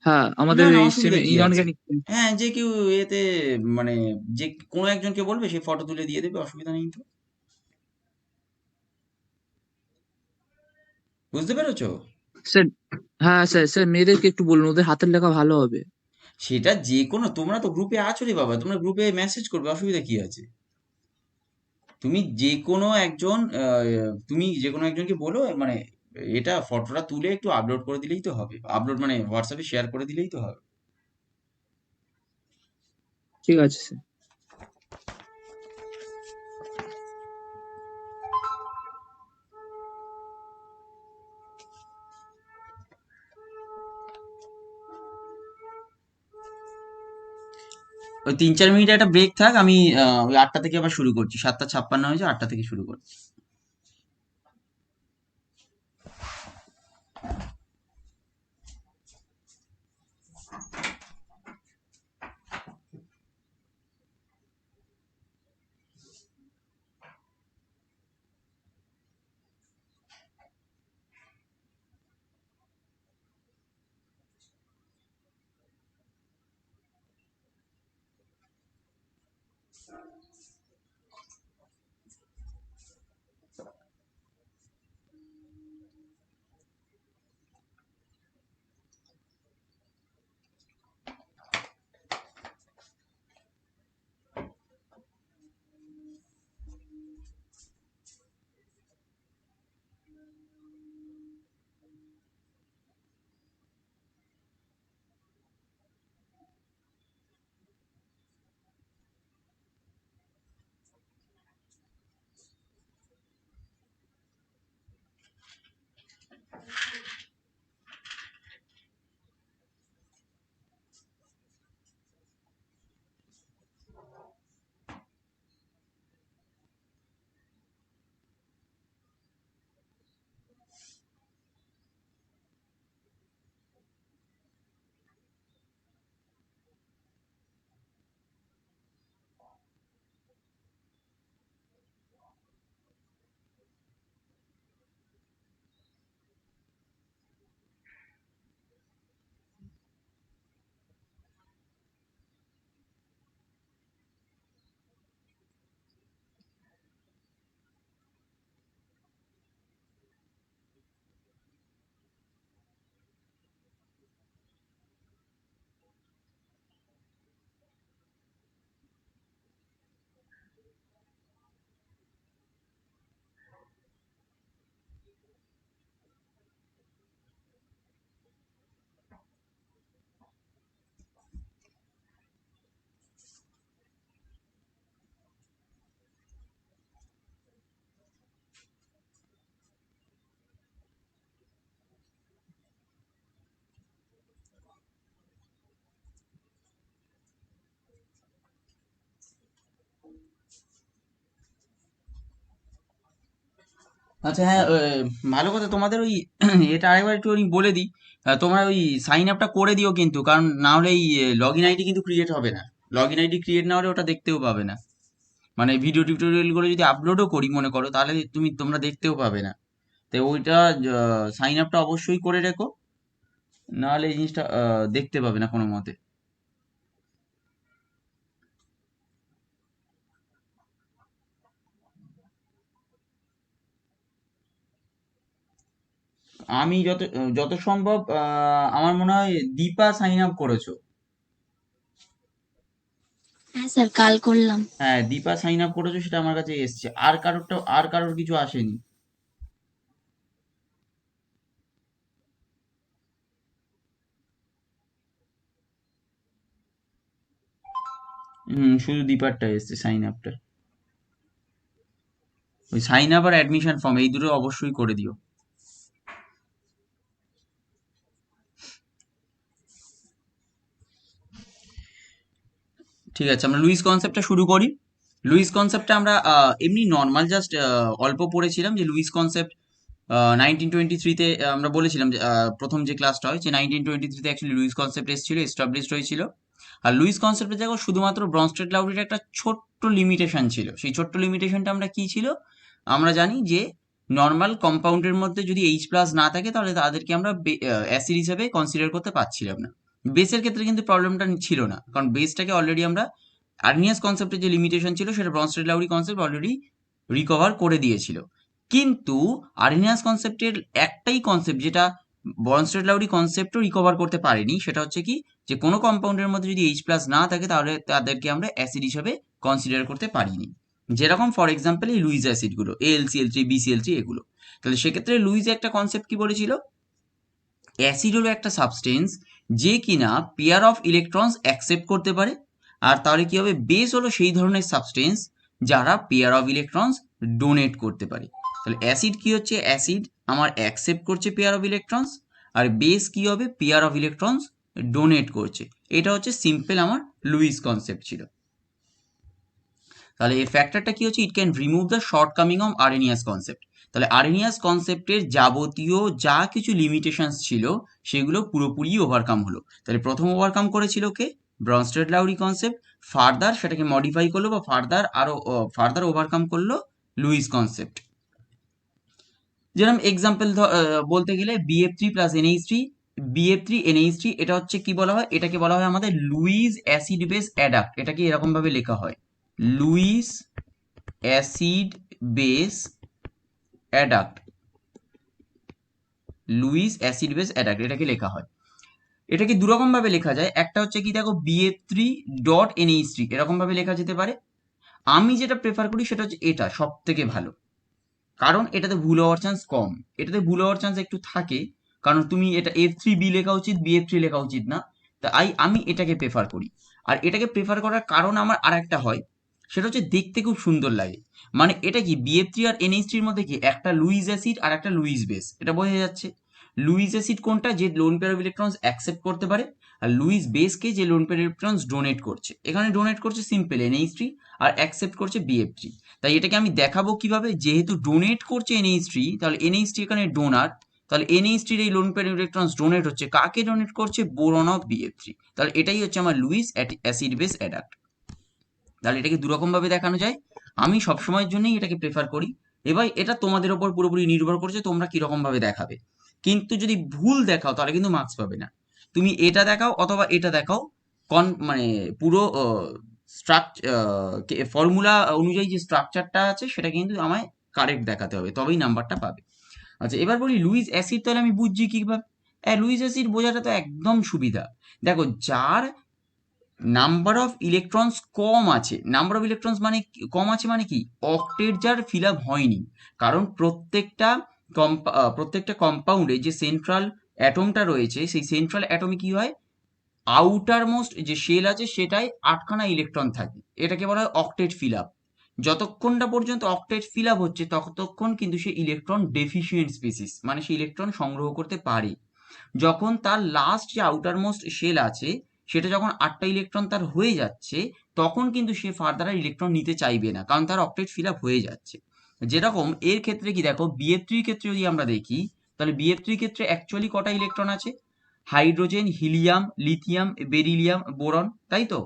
হ্যাঁ, না আমাদের না, এই অসুবিধা কি আছে? ইনঅর্গানিক। হ্যাঁ, যে কেউ এতে মানে যে কোনো একজনকে বলবে, সে ফটো তুলে দিয়ে দেবে, অসুবিধা নেই তো। বুঝতে পেরেছো? স্যার, হ্যাঁ স্যার, স্যার মেয়েদেরকে একটু বলুন, ওদের হাতের লেখা ভালো হবে। সেটা যে কোনো, তোমরা তো গ্রুপে আছো রে বাবা, তোমরা গ্রুপে মেসেজ করবে, অসুবিধা কি আছে? তুমি যে কোনো একজন তুমি যে কোনো একজনকে বলো, মানে এটা ফটোটা তুলে একটু আপলোড করে দিলেই তো হবে, আপলোড মানে হোয়াটসঅ্যাপে শেয়ার করে দিলেই তো হবে। ঠিক আছে স্যার। ওই 3-4 মিনিট একটা ব্রেক থাক, আমি ওই 8টা থেকে আবার শুরু করছি, 7:56 হয়েছে, 8টা থেকে শুরু করছি। আচ্ছা, হ্যাঁ, ভালো কথা। তোমাদের ওই এটা আরেকবার একটু আমি বলে দিই, তোমরা ওই সাইন আপটা করে দিও কিন্তু, কারণ না হলে এই লগ ইন আইডি কিন্তু ক্রিয়েট হবে না। লগ ইন আইডি ক্রিয়েট না হলে ওটা দেখতেও পাবে না। মানে ভিডিও টিউটোরিয়াল গুলো যদি আপলোডও করি মনে করো, তাহলে তোমরা দেখতেও পাবে না। তাই ওইটা সাইন আপটা অবশ্যই করে রেখো, নাহলে এই জিনিসটা দেখতে পাবে না কোনো মতে। আমি যত যত সম্ভব, আমার মনে হয় দীপা সাইন আপ করেছো। হ্যাঁ স্যার, কাল করলাম। হ্যাঁ, দীপা সাইন আপ করেছো, সেটা আমার কাছে এসছে। আর কারোর কিছু আসেনি। শুধু দীপারটা এসছে সাইন আপটা। ওই সাইন আপ আর অ্যাডমিশন ফর্ম এই দুটো অবশ্যই করে দিও। ঠিক আছে, আমরা লুইস কনসেপ্টটা শুরু করি। লুইস কনসেপ্টটা আমরা এমনি নর্মাল জাস্ট অল্প পড়েছিলাম যে লুইস কনসেপ্ট 1923-তে আমরা বলেছিলাম যে প্রথম যে ক্লাসটা হয় যে 1923-তে অ্যাকচুয়ালি লুইস কনসেপ্ট এসেছিল, এস্টাবলিশড হয়েছিল। আর লুইস কনসেপ্টে দেখো শুধুমাত্র ব্রনস্টেড লাউরির একটা ছোট্ট লিমিটেশন ছিল। সেই ছোট্ট লিমিটেশনটা আমরা কি ছিল, আমরা জানি যে নর্মাল কম্পাউন্ডের মধ্যে যদি এইচ প্লাস না থাকে তাহলে তাদেরকে আমরা অ্যাসিড হিসেবে কনসিডার করতে পারছিলাম না। বেসের ক্ষেত্রে কিন্তু প্রবলেমটা ছিল না, কারণ বেসটাকে অলরেডি আমরা আর্নিয়াস কনসেপ্টের যে লিমিটেশন ছিল সেটা Brønsted Lowry concept already recover করে দিয়েছিল। কিন্তু আর্নিয়াস কনসেপ্টের একটাই কনসেপ্ট যেটা ব্রনস্টেড লাউরি কনসেপ্টও রিকভার করতে পারেনি, সেটা হচ্ছে কি যে কোনো কম্পাউন্ডের মধ্যে যদি এইচ প্লাস না থাকে তাহলে তাদেরকে আমরা অ্যাসিড হিসেবে কনসিডার করতে পারিনি। যেরকম ফর এক্সাম্পল এই লুইস অ্যাসিডগুলো AlCl3 BCl3 এগুলো। তাহলে সেক্ষেত্রে লুইস একটা কনসেপ্ট কি বলেছিল, অ্যাসিড হলো একটা সাবস্টেন্স যে কিনা পেয়ার অফ ইলেকট্রনস অ্যাকসেপ্ট করতে পারে। আর তাহলে কি হবে, বেস হলো সেই ধরনের সাবস্টেন্স যারা পেয়ার অফ ইলেকট্রনস ডোনেট করতে পারে। তাহলে অ্যাসিড কি হচ্ছে, অ্যাসিড আমার অ্যাকসেপ্ট করছে পেয়ার অফ ইলেকট্রনস, আর বেস কি হবে, পেয়ার অফ ইলেকট্রনস ডোনেট করছে। এটা হচ্ছে সিম্পল আমার লুইস কনসেপ্ট ছিল। তাহলে এই ফ্যাক্টরটা কি হচ্ছে, it can remove the shortcoming of Arrhenius concept. তাহলে আরেনিয়াস কনসেপ্টের যাবতীয় যা কিছু লিমিটেশনস ছিল সেগুলো পুরোপুরি ওভারকাম হলো। তাহলে প্রথম ওভারকাম করেছিল কে, ব্রনস্টেড লাউরি কনসেপ্ট। ফার্দার সেটাকে মডিফাই করলো বা ফার্দার ওভারকাম করলো লুইস কনসেপ্ট। যেরকম এক্সাম্পল বলতে গেলে BF3 plus NH3, BF3 NH3 এটা হচ্ছে কি বলা হয়, এটাকে বলা হয় আমাদের লুইস অ্যাসিড বেস অ্যাডাক্ট। এটাকে এরকম ভাবে লেখা হয়, Lewis acid base adduct. Lewis acid base adduct এটাকে লেখা হয়। এটাকে দুরকম ভাবে লেখা যায়, একটা হচ্ছে কি দেখো BF3.NH3 এরকম ভাবে লেখা যেতে পারে। আমি যেটা প্রেফার করি সেটা হচ্ছে এটা সব থেকে ভালো, কারণ এটাতে ভুল হওয়ার চান্স কম। এটাতে ভুল হওয়ার চান্স একটু থাকে, কারণ তুমি এটা F3B লেখা উচিত, BF3 লেখা উচিত না। তাই আমি এটাকে প্রেফার করি। আর এটাকে প্রেফার করার কারণ আমার আর একটা হয়, সেটা হচ্ছে দেখতে খুব সুন্দর লাগে। মানে এটা কি BF3 আর NH3 এর মধ্যে কি একটা লুইস অ্যাসিড আর একটা লুইস বেস, এটা বোঝা যাচ্ছে। লুইস অ্যাসিড কোনটা, যে loan pair of electrons accept করতে পারে, আর লুইস বেসকে যে লোন পেয়ার ইলেকট্রনস ডোনেট করছে। এখানে ডোনেট করছে সিম্পল NH3 আর অ্যাকসেপ্ট করছে BF3। তাই এটাকে আমি দেখাবো কিভাবে, যেহেতু ডোনেট করছে NH3 তাহলে NH3 এখানে ডোনার, তাহলে NH3 এর এই লোন পেয়ার ইলেকট্রনস ডোনেট হচ্ছে কাকে ডোনেট করছে, বোরন অফ BF3। তাহলে এটাই হচ্ছে আমার লুইস অ্যাসিড বেস অ্যাডাক্ট। তাহলে এটাকে দুরকম ভাবে দেখানো যায়, আমি সবসময়ের জন্যই এটাকে প্রেফার করি। এবার এটা তোমাদের ওপর পুরোপুরি নির্ভর করছে তোমরা কিরকম ভাবে দেখাবে। কিন্তু যদি ভুল দেখাও তাহলে কিন্তু মার্কস পাবে না। তুমি এটা দেখাও অথবা এটা দেখাও, মানে পুরো ফর্মুলা অনুযায়ী যে স্ট্রাকচারটা আছে সেটা কিন্তু আমায় কারেক্ট দেখাতে হবে, তবেই নাম্বারটা পাবে। আচ্ছা এবার বলি লুইস অ্যাসিড, তাহলে আমি বুঝছি কিভাবে। লুইস অ্যাসিড বোঝাটা তো একদম সুবিধা। দেখো যার নাম্বার অফ ইলেকট্রনস কম আছে, নাম্বার অফ ইলেকট্রনস মানে কম আছে মানে কি, অক্টেট যার ফিল আপ হয়নি। কারণ প্রত্যেকটা কম্পাউন্ডে যে সেন্ট্রাল অ্যাটমটা রয়েছে সেই সেন্ট্রাল অ্যাটমে কি হয়, আউটার মোস্ট যে শেল আছে সেটাই 8খানা ইলেকট্রন থাকে, এটাকে বলা হয় অক্টেট ফিল আপ। যতক্ষণটা পর্যন্ত অক্টেট ফিল আপ হচ্ছে ততক্ষণ কিন্তু সে ইলেকট্রন ডেফিসিয়েন্ট স্পিসিস, মানে সে ইলেকট্রন সংগ্রহ করতে পারে। যখন তার লাস্ট যে আউটার মোস্ট শেল আছে সেটা যখন 8টা ইলেকট্রন তার হয়ে যাচ্ছে তখন কিন্তু সে ফার্দার আর ইলেকট্রন নিতে চাইবে না, কারণ তার অক্টেট ফিল আপ হয়ে যাচ্ছে। যেরকম এর ক্ষেত্রে কি দেখো, BF3 ক্ষেত্রে যদি আমরা দেখি তাহলে BF3 ক্ষেত্রে অ্যাকচুয়ালি কটা ইলেকট্রন আছে, hydrogen, helium, lithium, beryllium, boron, তাই তো?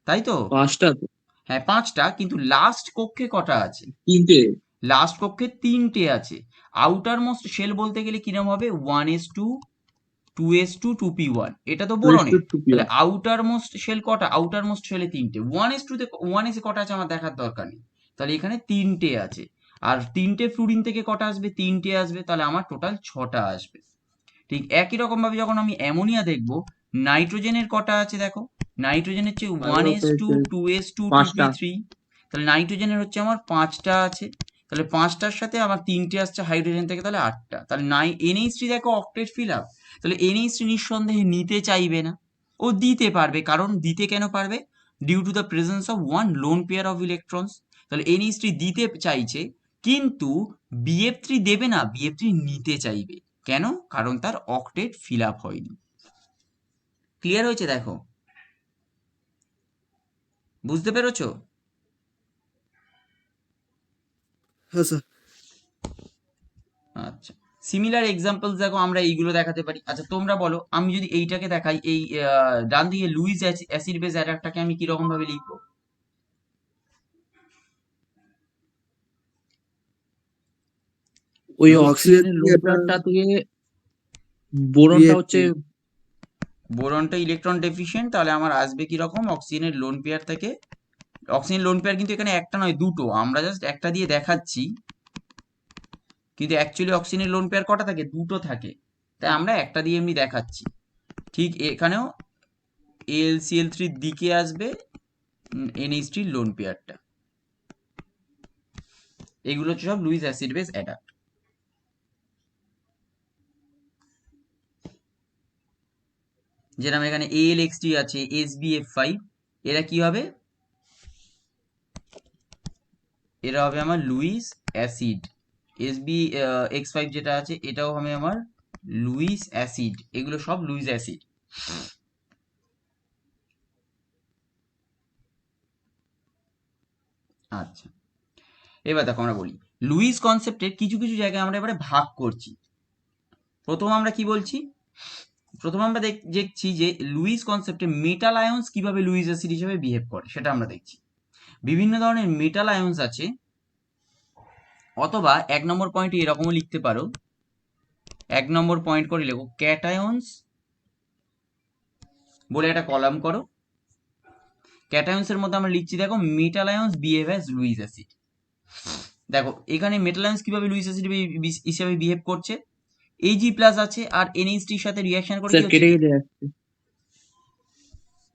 তাই তো? 5টা তো। হ্যাঁ 5টা, কিন্তু লাস্ট কক্ষে কটা আছে, 3টে। লাস্ট কক্ষে 3টে আছে। আউটার মোস্ট শেল বলতে গেলে কিরম হবে, 1s2 2s2 2p1, এটা তো বোরনের। তাহলে আউটার মোস্ট শেল কটা, আউটার মোস্ট শেলে 3টে। 1s2 তে 1s এ কটা আছে আমার দেখার দরকার নেই, তাহলে এখানে 3টে আছে। আর 3টে ফ্লুরিন থেকে কটা আসবে, 3টে আসবে, তাহলে আমার টোটাল 6টা আসবে। ঠিক একই রকম ভাবে যখন আমি অ্যামোনিয়া দেখবো, নাইট্রোজেনের কটা আছে দেখো, নাইট্রোজেনের হচ্ছে 1s2 2s2 5টা। 2p3, তাহলে নাইট্রোজেনের হচ্ছে আমার 5টা আছে। তাহলে 5টার সাথে আমার 3টে আসছে হাইড্রোজেন থেকে, তাহলে 8টা। তাহলে NH3 দেখো অক্টেট ফিল আপ, তাহলে NH3 নিঃসন্দেহে নিতে চাইবে না, ও দিতে পারবে। কারণ দিতে কেন পারবে, due to the presence of one lone pair of electrons. তাহলে NH3 দিতে চাইছে, কিন্তু BF3 দেবে না, BF3 নিতে চাইবে। কেন, কারণ তার অক্টেট ফিল আপ হয়নি। ক্লিয়ার হয়েছে? দেখো, বুঝতে পেরেছো? হ্যাঁ স্যার। আচ্ছা, সিমিলার এক্সাম্পলস দেখো আমরা এইগুলো দেখাতে পারি। আচ্ছা তোমরা বলো, আমি যদি এইটাকে দেখাই, এই ডান দিকে লুইস অ্যাসিড বেস অ্যাডাক্টটাকে আমি কিরকম ভাবে লিখবো? ওই অক্সিজেন অক্সিজেনের লোন এটা পেয়ারটা থেকে বোরনটা হচ্ছে বোরনটা ইলেকট্রন ডেফিশিয়েন্ট, তাহলে আমার আসবে কিরকম? অক্সিজেনের লোন পেয়ার থেকে, অক্সিজেন লোন পেয়ার কিন্তু এখানে একটা নয় দুটো, আমরা জাস্ট একটা দিয়ে দেখাচ্ছি, কিন্তু অ্যাকচুয়ালি অক্সিজেনের লোন পেয়ার কটা থাকে? দুটো থাকে, তাই আমরা একটা দিয়ে এমনি দেখাচ্ছি। ঠিক এখানেও AlCl3 দিকে আসবে NH3 লোন পেয়ারটা। এগুলো হচ্ছে সব লুইস অ্যাসিড বেস অ্যাডাপ্ট। যেরকম এখানে AlX3 আছে, SbF5, এরা কি হবে? এরা হবে আমার লুইস অ্যাসিড। SbX5 যেটা আছে এটাও হবে আমার লুইস অ্যাসিড। এগুলো সব লুইস অ্যাসিড। আচ্ছা, এবার দেখো আমরা বলি লুইস কনসেপ্টের কিছু কিছু জায়গায় আমরা এবারে ভাগ করছি। প্রথম আমরা কি বলছি? প্রথম আমরা দেখছি যে লুইস কনসেপ্টে মেটাল আয়ন্স কিভাবে লুইস অ্যাসিড হিসেবে বিহেভ করে সেটা আমরা দেখছি। বিভিন্ন ধরনের মেটাল আয়ন্স আছে, অথবা 1 নম্বর পয়েন্টে এরকমও লিখতে পারো, 1 নম্বর পয়েন্ট করে লেখো ক্যাটায়ন্স বলে একটা কলাম করো। ক্যাটায়ন্সের মধ্যে আমরা লিখছি দেখো metal আয়ন্স behave as Luis acid. দেখো এখানে মেটাল আয়ন্স কিভাবে লুইস অ্যাসিড হিসেবে বিহেভ করছে, Ag+ আছে আর NH3 এর সাথে রিঅ্যাকশন করে কি স্যার হচ্ছে? কেটে কেটে যাচ্ছে।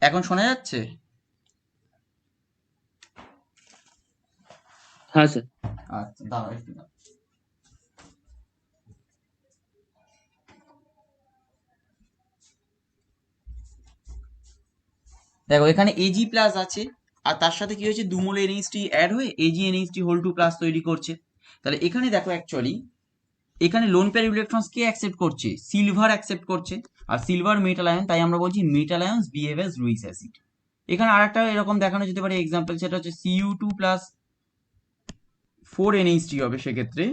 এখন শোনা যাচ্ছে? হ্যাঁ স্যার। আচ্ছা দাঁড়াও একটু দাঁড়াও। দেখো এখানে Ag+ আছে আর তার সাথে কি হয়েছে, 2 মোল NH3 অ্যাড হয়ে AgNH3 তৈরি করছে। তাহলে এখানে দেখো অ্যাকচুয়ালি এখানে লোন পেয়ার ইলেকট্রনস কে অ্যাকসেপ্ট করছে? সিলভার অ্যাকসেপ্ট করছে, আর সিলভার মেটাল আয়ন, তাই আমরা বলছি metal আয়ন্স behave as Luis acid. এখানে আরেকটা এরকম দেখানো যেতে পারে এক্সাম্পল, সেটা হচ্ছে Cu2 প্লাস 4NH3 হবে সেক্ষেত্রে।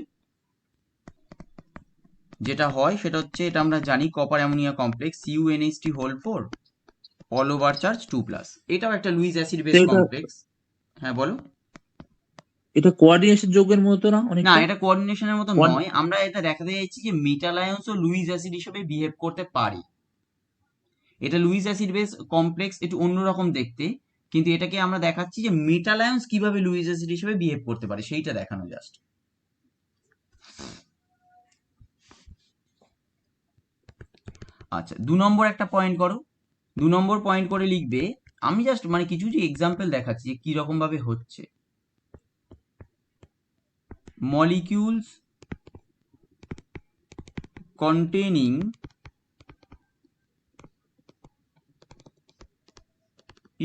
যেটা হয় সেটা হচ্ছে, এটা আমরা জানি copper ammonia complex CuNH3 4 all over charge 2+, এটাও একটা লুইস অ্যাসিড বেস এটা কমপ্লেক্স। হ্যাঁ বলো। এটা কোঅর্ডিনেশন যৌগের মতো না না, অনেকটা? এটা কোঅর্ডিনেশনের মতো নয়, আমরা এটা দেখাতে চাইছি যে মেটাল আয়ন্স ও লুইস অ্যাসিড হিসেবে বিহেভ করতে পারে। এটা লুইস অ্যাসিড বেস কমপ্লেক্স একটু অন্যরকম দেখতে, কিন্তু এটাকে আমরা দেখাচ্ছি যে মেটাল আয়ন্স কিভাবে লুইস অ্যাসিড হিসেবে বিহেভ করতে পারে সেইটা দেখানো জাস্ট। আচ্ছা 2 নম্বর একটা পয়েন্ট করো, 2 নম্বর পয়েন্ট করে লিখবে, আমি জাস্ট মানে কিছু কিছু এক্সাম্পল দেখাচ্ছি যে কিরকম ভাবে হচ্ছে। molecules containing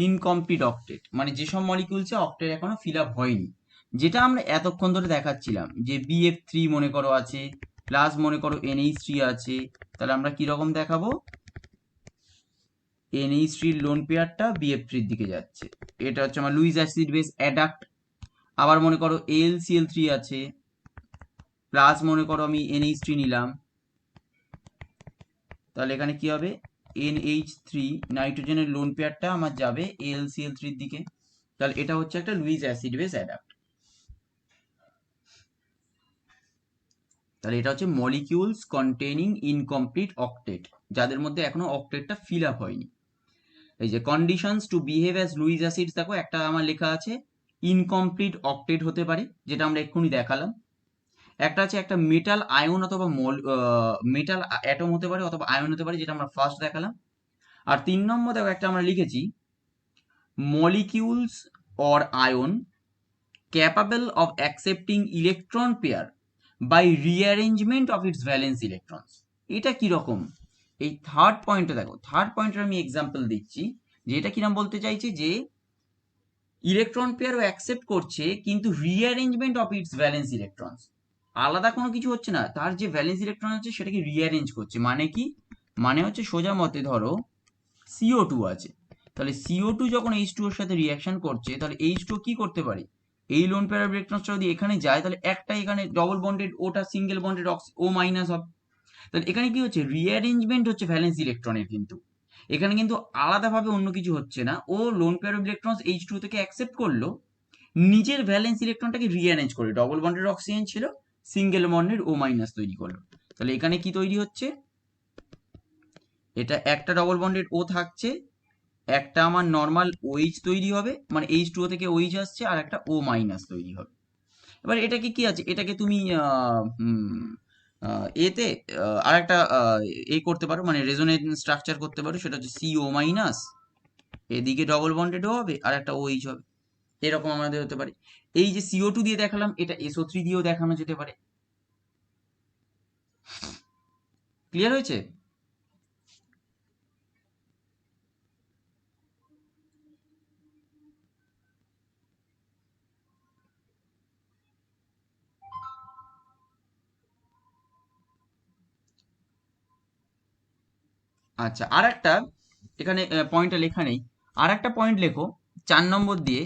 ইনকমপ্লিট অক্টেট, মানে যেসব মলিকিউলসে অক্টেট এখনো ফিল আপ হয়নি, যেটা আমরা এতক্ষণ ধরে দেখাচ্ছিলাম যে BF3 মনে করো আছে, প্লাস মনে করো NH3 আছে, তাহলে আমরা কিরকম দেখাবো? NH3 লোন পেয়ারটা BF3 এর দিকে যাচ্ছে, এটা হচ্ছে আমার লুইস অ্যাসিড বেস অ্যাডাক্ট। আবার মনে করো AlCl3 আছে, প্লাস মনে করো আমি NH3 নিলাম, তাহলে এখানে কি হবে? NH3 নাইট্রোজেনের লোন পেয়ারটা আমার যাবে AlCl3 এর দিকে, তাহলে এটা হচ্ছে একটা লুইস অ্যাসিড বেস অ্যাডাপ্ট। তাহলে এটা হচ্ছে মলিকিউলস কন্টেইনিং ইনকমপ্লিট অক্টেট, যাদের মধ্যে এখনো অক্টেটটা ফিল আপ হয়নি। এই যে conditions to behave as Lewis acids, দেখো একটা আমার লেখা আছে ইনকমপ্লিট অক্টেট হতে পারে, যেটা আমরা এক্ষুনি দেখালাম। একটা আছে একটা মেটাল আয়ন অথবা মেটাল অ্যাটম হতে পারে অথবা আয়ন হতে পারে, যেটা আমরা ফার্স্ট দেখালাম। আর 3 নম্বর দেখো একটা আমরা লিখেছি molecules or ion capable of accepting electron pair by rearrangement of its valence electrons। এটা কি রকম? এই থার্ড পয়েন্টে দেখো, থার্ড পয়েন্টের আমি এক্সাম্পল দিচ্ছি যে এটা কিরকম বলতে চাইছি যে ইলেকট্রন পেয়ারও অ্যাকসেপ্ট করছে কিন্তু rearrangement of its valence electrons, আলাদা কোনো কিছু হচ্ছে না, তার যে ভ্যালেন্স ইলেকট্রন আছে সেটাকে রিঅ্যারেঞ্জ করছে। মানে কি? মানে হচ্ছে সোজা মতে ধরো CO2 আছে। তাহলে CO2 যখন H2 এর সাথে রিয়াকশন করছে, তাহলে H2 কি করতে পারে, এই লোন পেয়ার অফ ইলেকট্রনসটা যদি এখানে যায়, তাহলে একটা এখানে ডবল বন্ডেড ওটা সিঙ্গেল বন্ডেড O মাইনাস হবে। তাহলে এখানে কি হচ্ছে, রিঅ্যারেঞ্জমেন্ট হচ্ছে ভ্যালেন্স ইলেকট্রনের, কিন্তু এখানে কিন্তু আলাদাভাবে অন্য কিছু হচ্ছে না। ও lone pair of electrons H2 থেকে অ্যাকসেপ্ট করলো, নিজের ভ্যালেন্স ইলেকট্রনটাকে রিঅ্যারেঞ্জ করে, ডবল বন্ডেড অক্সিজেন ছিল, সিঙ্গেল বন্ডেড O মাইনাস তৈরি করলো। তাহলে এখানে কি তৈরি হচ্ছে, এটা একটা ডবল বন্ডেড O থাকছে, একটা আমার নর্মাল OH তৈরি হবে, মানে H2O থেকে OH আসছে, আর একটা O মাইনাস তৈরি হবে। এবার এটাকে কি আছে, এটাকে তুমি এতে আর একটা করতে পারো, মানে রেজোনেন্স স্ট্রাকচার করতে পারো, সেটা হচ্ছে CO মাইনাস, এদিকে ডবল বন্ডেড ও হবে আর একটা OH হবে, এরকম আমাদের হতে পারে। এই যে CO2 দিয়ে দেখালাম, এটা SO3 দিয়েও দেখানো যেতে পারে। ক্লিয়ার হয়েছে? আচ্ছা, আর একটা এখানে পয়েন্টটা লেখা নেই, আর একটা পয়েন্ট লেখো 4 নম্বর দিয়ে,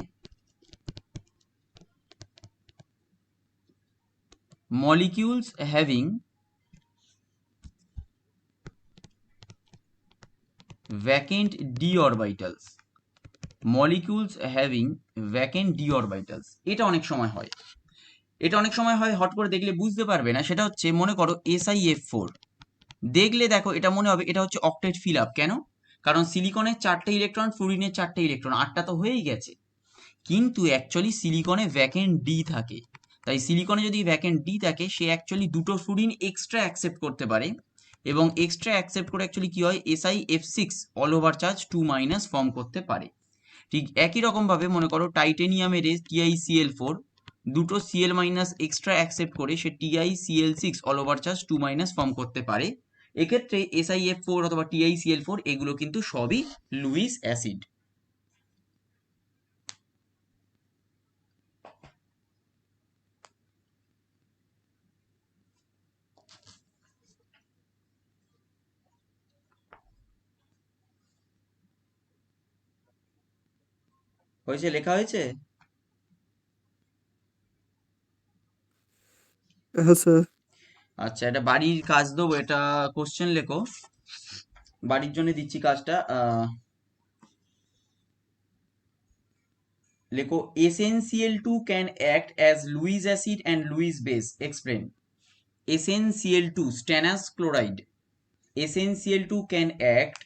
molecules having vacant d orbitals, molecules having vacant d orbitals, এটা অনেক সময় হয়, এটা অনেক সময় হয়, হট করে দেখলে বুঝতে পারবে না। সেটা হচ্ছে, মনে করো SiF4, দেখলে দেখো এটা মনে হবে এটা হচ্ছে অক্টেট ফিল আপ। কেন? কারণ সিলিকনের 4টে ইলেকট্রন, ফ্লুরিনের 4টে ইলেকট্রন, 8টা তো হয়েই গেছে, কিন্তু অ্যাকচুয়ালি সিলিকনে ভ্যাকেন্ট ডি থাকে। তাই সিলিকনে যদি ভ্যাকেন্ট ডি থাকে, সে অ্যাকচুয়ালি দুটো ফ্লুরিন এক্সট্রা অ্যাকসেপ্ট করতে পারে, এবং এক্সট্রা অ্যাকসেপ্ট করে অ্যাকচুয়ালি কি হয়, SiF6 all over charge 2- form করতে পারে। ঠিক একই রকম ভাবে মনে করো টাইটেনিয়ামের TiCl4, দুটো Cl- এক্সট্রা অ্যাকসেপ্ট করে সে TiCl6 all over charge 2- form করতে পারে। এক্ষেত্রে SiF4 অথবা TiCl4 এগুলো কিন্তু সবই লুইস অ্যাসিড। হয়েছে, লেখা হয়েছে? হ্যাঁ স্যার। আচ্ছা, এটা বাড়ির কাজ দেবো, এটা কোশ্চেন লেখো, বাড়ির জন্য দিচ্ছি কাজটা। লেখো SnCl2 can act as Lewis acid and Lewis base. Explain. SnCl2 stannous chloride, SnCl2 can act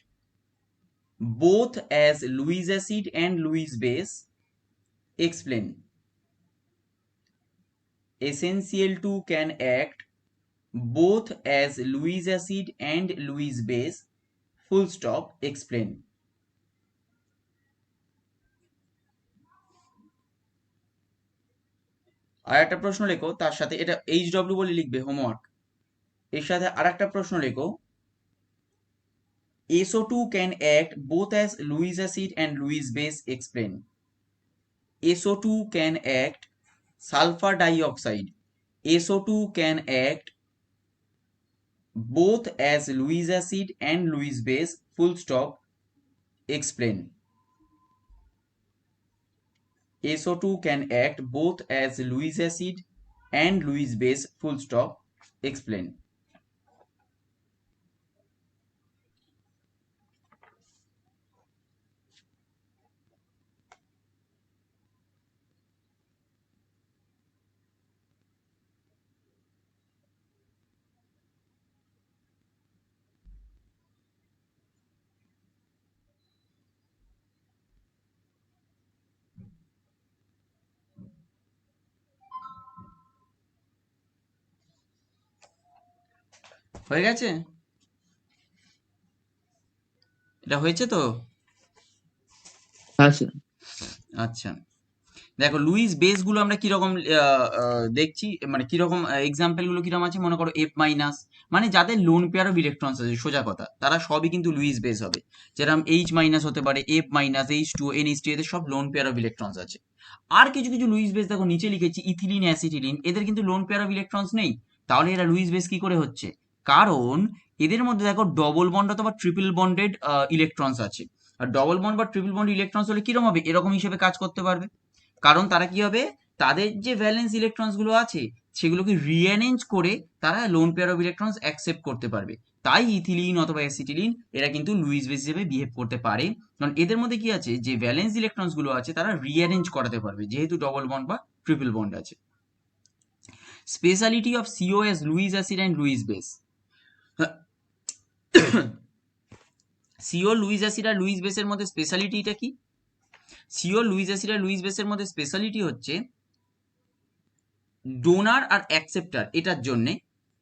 both as Lewis acid and Lewis base. Explain. SnCl2 can act both as Lewis acid and Lewis base. Full stop. Explain. আর একটা প্রশ্ন লেখো তার সাথে, এটা HW বলে লিখবে হোমওয়ার্ক, এর সাথে আর একটা প্রশ্ন লেখো, SO2 can act both as Lewis acid and Lewis base. Explain. SO2 can act sulfur dioxide, SO2 can act both as Lewis acid and Lewis base. Full stop. Explain. SO2 can act both as Lewis acid and Lewis base. Full stop. Explain. হয়ে গেছে? এটা হয়েছে তো? হ্যাঁ স্যার। আচ্ছা, দেখো লুইস বেস গুলো আমরা কিরকম দেখছি, মানে কিরকম এক্সাম্পল গুলো কিরকম আছে, মনে করো F-, মানে যাদের লোন পেয়ার অফ ইলেকট্রনস আছে, সোজা কথা, তারা সবই কিন্তু লুইস বেস হবে। যেরকম H- হতে পারে, F-, H2O, NH2, এদের সব লোন পেয়ার অফ ইলেকট্রনস আছে। আর কিছু কিছু লুইস বেস দেখো নিচে লিখেছি, ইথিলিন, অ্যাসিটিলিন, এদের কিন্তু লোন পেয়ার অফ ইলেকট্রনস নেই। তাহলে এরা লুইস বেস কি করে হচ্ছে? কারণ এদের মধ্যে দেখো ডবল বন্ড অথবা ট্রিপল বন্ডেড ইলেকট্রনস আছে। আর ডবল বন্ড বা ট্রিপল বন্ড ইলেকট্রনস হলে কিরকম হবে, এরকম হিসেবে কাজ করতে পারবে। কারণ তারা কি হবে, তাদের যে ভ্যালেন্স ইলেকট্রনস গুলো আছে সেগুলোকে রিঅ্যারেঞ্জ করে তারা loan pair of electrons accept করতে পারবে। তাই ইথিলিন অথবা অ্যাসিটিলিন এরা কিন্তু লুইস বেস হিসেবে বিহেভ করতে পারে, কারণ এদের মধ্যে কি আছে, যে ভ্যালেন্স ইলেকট্রনস গুলো আছে তারা রিঅ্যারেঞ্জ করাতে পারবে, যেহেতু ডবল বন্ড বা ট্রিপল বন্ড আছে। Speciality of CO as Lewis acid and Lewis base. CO, Lewis acid আর লুইস বেসের মধ্যে স্পেশালিটিটা কি? সিও, লুইস অ্যাসিড আর লুইস বেসের মধ্যে স্পেশালিটি হচ্ছে ডোনার আর অ্যাকসেপ্টার, এটার জন্যে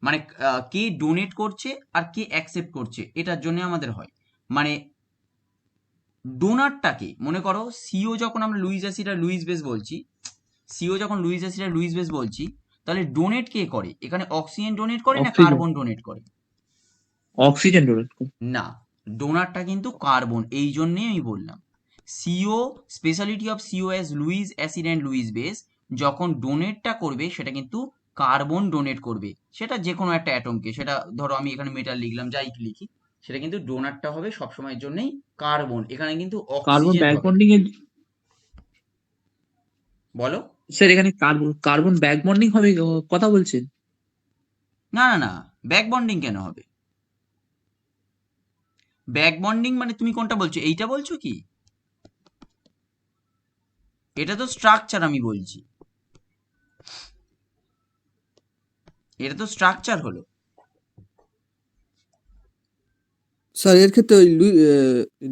মানে কে ডোনেট করছে আর কে অ্যাকসেপ্ট করছে এটার জন্য আমাদের হয়। মানে ডোনারটাকে মনে করো, সিও যখন আমরা লুইস অ্যাসিড আর লুইস বেস বলছি, সিও যখন লুইস অ্যাসিড আর লুইস বেস বলছি, তাহলে ডোনেট কে করে? এখানে অক্সিজেন ডোনেট করে না অক্সিজেন, কার্বন ডোনেট করে? Oxygen donate. না, ডোনারটা কিন্তু কার্বন, এই জন্যেই আমি বললাম CO, speciality of CO as Lewis acid and Lewis base, যখন ডোনেটটা করবে সেটা কিন্তু কার্বন ডোনেট করবে, সেটা যে কোনো একটা অ্যাটমকে, সেটা ধরো আমি এখানে মেটাল লিখলাম, যাই লিখি, সেটা কিন্তু ডোনারটা হবে সবসময়ের জন্যই কার্বন, এখানে কিন্তু কার্বন অক্সিজেন ব্যাক হবে। বন্ডিং এর, বলো। স্যার এখানে কার্বন ব্যাক বন্ডিং হবে কথা বলছেন? না না না, ব্যাক বন্ডিং কেন হবে? ব্যাক বন্ডিং মানে তুমি কোনটা বলছো, এইটা বলছো কি? এটা তো স্ট্রাকচার আমি বলছি, এটা তো স্ট্রাকচার হলো। স্যার এর ক্ষেত্রে ওই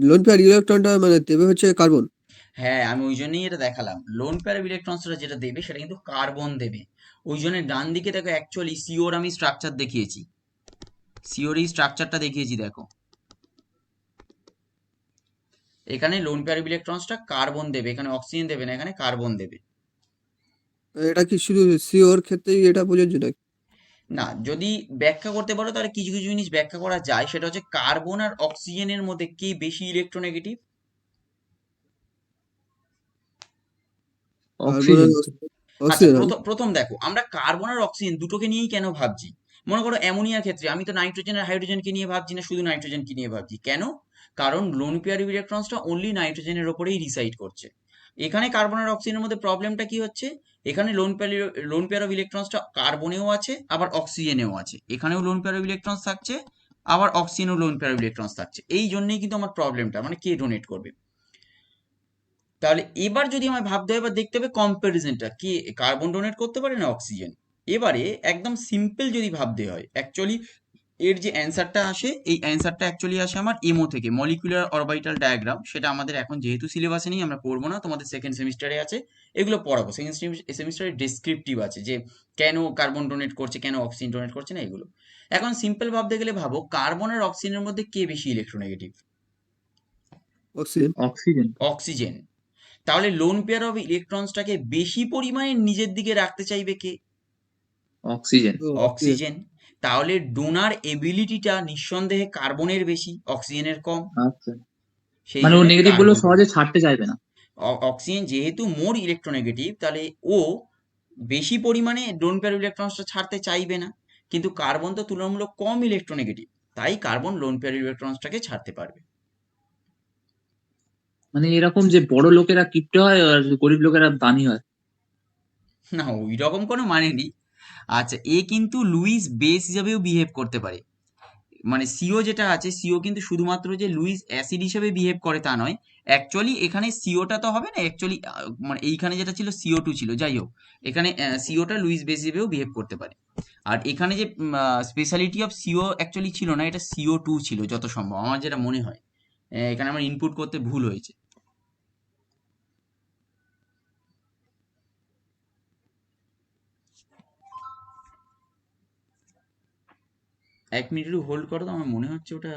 লোন পেয়ার ইলেকট্রনটা মানে দেবে হচ্ছে কার্বন। হ্যাঁ, আমি ওই জন্যই এটা দেখালাম, লোন পেয়ার অফ ইলেকট্রনসটা যেটা দেবে সেটা কিন্তু কার্বন দেবে। ওই জন্য ডান দিকে দেখো, অ্যাকচুয়ালি সিওর আমি স্ট্রাকচার দেখিয়েছি, সিওর এই স্ট্রাকচারটা দেখিয়েছি দেখো, এখানে লোন পেয়ার অফ ইলেকট্রনসটা কার্বন দেবে, এখানে অক্সিজেন দেবে না, এখানে কার্বন দেবে। এটা কি শুধু সিওর ক্ষেত্রেই এটা প্রযোজ্য নাকি? না, যদি ব্যাখ্যা করতে পারো তাহলে কিছু কিছু জিনিস ব্যাখ্যা করা যায়, সেটা হচ্ছে কার্বন আর অক্সিজেনের মধ্যে কে বেশি ইলেকট্রোনেগেটিভ? কার্বন আর অক্সিজেন। আচ্ছা, অক্সিজেন হবে। প্রথম দেখো, আমরা কার্বন আর অক্সিজেন দুটোকে নিয়েই কেন ভাবছি? মনে করো অ্যামোনিয়ার ক্ষেত্রে আমি তো নাইট্রোজেন আর হাইড্রোজেনকে নিয়ে ভাবছি না, শুধু নাইট্রোজেনকে নিয়ে ভাবছি, কেন? কারণ লোন পেয়ার অফ ইলেকট্রনসটা অনলি নাইট্রোজেনের ওপরেই রিসাইড করছে। এখানে কার্বন আর অক্সিজেনের মধ্যে প্রবলেমটা কি হচ্ছে, এখানে লোন পেয়ার অফ ইলেকট্রনসটা কার্বনেও আছে আবার অক্সিজেনেও আছে, এখানেও লোন পেয়ার অফ ইলেকট্রনস থাকছে আবার অক্সিজেনও লোন পেয়ার অফ ইলেকট্রনস থাকছে, এই জন্যই কিন্তু আমার প্রবলেমটা, মানে কে ডোনেট করবে। তাহলে এবার যদি আমায় ভাবতে হবে বা দেখতে হবে কম্প্যারিজনটা, কি কার্বন ডোনেট করতে পারে না অক্সিজেন। এবারে একদম সিম্পল যদি ভাবতে হয়, অ্যাকচুয়ালি এর যে অ্যান্সারটা আসে, এই অ্যান্সারটা অ্যাকচুয়ালি আসে আমার এমও থেকে, মলিকুলার অরবিটাল ডায়াগ্রাম, সেটা আমাদের এখন যেহেতু সিলেবাসে নেই আমরা পড়বো না, তোমাদের সেকেন্ড সেমিস্টারে আছে, এগুলো পড়াবো। সেকেন্ড সেমিস্টারে ডেসক্রিপটিভ আছে যে কেন কার্বন ডোনেট করছে, কেন অক্সিজেন ডোনেট করছে না, এগুলো। এখন সিম্পল ভাবতে গেলে ভাবো, কার্বন আর অক্সিজেনের মধ্যে কে বেশি ইলেকট্রোনেগেটিভ? অক্সিজেন। অক্সিজেন। অক্সিজেন। তাহলে লোন পেয়ার অফ ইলেকট্রনসটাকে বেশি পরিমাণে নিজের দিকে রাখতে চাইবে কে? অক্সিজেন। অক্সিজেন। অক্সিজেন। তাহলে ডোনার এবিলিটিটা নিঃসন্দেহে কার্বনের বেশি, অক্সিজেনের কম, আচ্ছা, সেই মানে ও জন্য নেগেটিভ বললেও কার্বন। সহজে ছাড়তে চাইবে না। অক্সিজেন যেহেতু মোর ইলেকট্রোনেগেটিভ, তাহলে ও বেশি পরিমাণে লোন পেয়ার ইলেকট্রনসটা ছাড়তে চাইবে না, কিন্তু কার্বন তো তুলনামূলক কম ইলেকট্রোনেগেটিভ, তাই কার্বন লোন পেয়ার ইলেকট্রনসটাকে ছাড়তে পারবে। মানে এরকম যে বড় লোকেরা কিপটে হয় আর গরিব লোকেরা দানি হয়। না, ওই রকম কোনো মানে নেই। আচ্ছা, এ কিন্তু লুইস বেস হিসাবেও বিহেভ করতে পারে, মানে সিও যেটা আছে, সিও কিন্তু শুধুমাত্র যে লুইস অ্যাসিড হিসেবে বিহেভ করে তা নয়, অ্যাকচুয়ালি এখানে সিওটা তো হবে না, অ্যাকচুয়ালি মানে এইখানে যেটা ছিল CO2 ছিল, যাই হোক, এখানে সিওটা লুইস বেস হিসেবেও বিহেভ করতে পারে। আর এখানে যে স্পেশালিটি অফ সিও অ্যাকচুয়ালি ছিল না, এটা CO2 ছিল যত সম্ভব, আমার যেটা মনে হয়। এখানে আমার ইনপুট করতে ভুল হয়েছে। এক মিনিট একটু হোল্ড করো তো, আমার মনে হচ্ছে ওটা।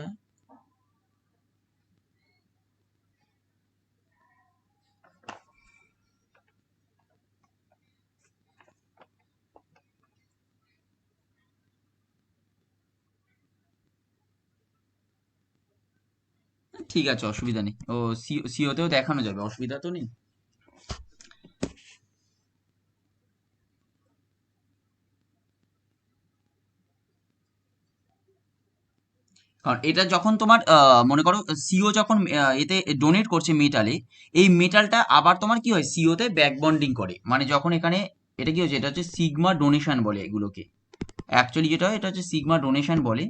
ঠিক আছে, অসুবিধা নেই, ও সিওতেও দেখানো যাবে, অসুবিধা তো নেই। কারণ এটা যখন তোমার মনে করো সিও যখন এতে ডোনেট করছে মেটালে, এই মেটালটা আবার তোমার কি হয় সিওতে ব্যাক বন্ডিং করে, মানে যখন এখানে এটা কি হচ্ছে, এটা হচ্ছে সিগমা ডোনেশন বলে এগুলোকে, অ্যাকচুয়ালি যেটা হয় এটা হচ্ছে সিগমা ডোনেশন বলে।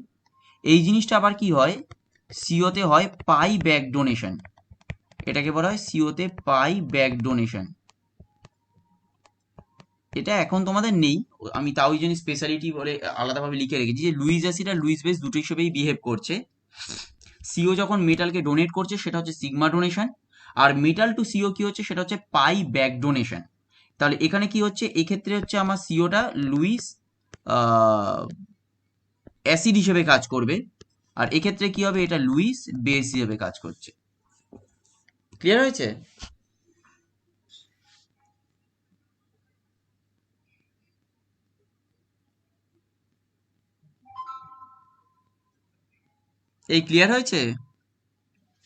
এই জিনিসটা আবার কি হয় সিওতে হয় পাই ব্যাক ডোনেশন, এটাকে বলা হয় সিওতে পাই ব্যাক ডোনেশন। এটা এখন তোমাদের নেই, আমি তাও ওই জন্য স্পেশালিটি বলে আলাদাভাবে লিখে রেখেছি যে লুইস অ্যাসিড আর লুইস বেস দুটো হিসেবেই বিহেভ করছে। সিও যখন মেটালকে ডোনেট করছে সেটা হচ্ছে সিগমা ডোনেশন, আর মেটাল টু সিও কি হচ্ছে সেটা হচ্ছে পাই ব্যাক ডোনেশন। তাহলে এখানে কি হচ্ছে, এক্ষেত্রে হচ্ছে আমার সিওটা লুইস অ্যাসিড হিসেবে কাজ করবে, আর এক্ষেত্রে কি হবে, এটা লুইস বেস হিসেবে কাজ করছে। ক্লিয়ার হয়েছে? এই ক্লিয়ার হয়েছে?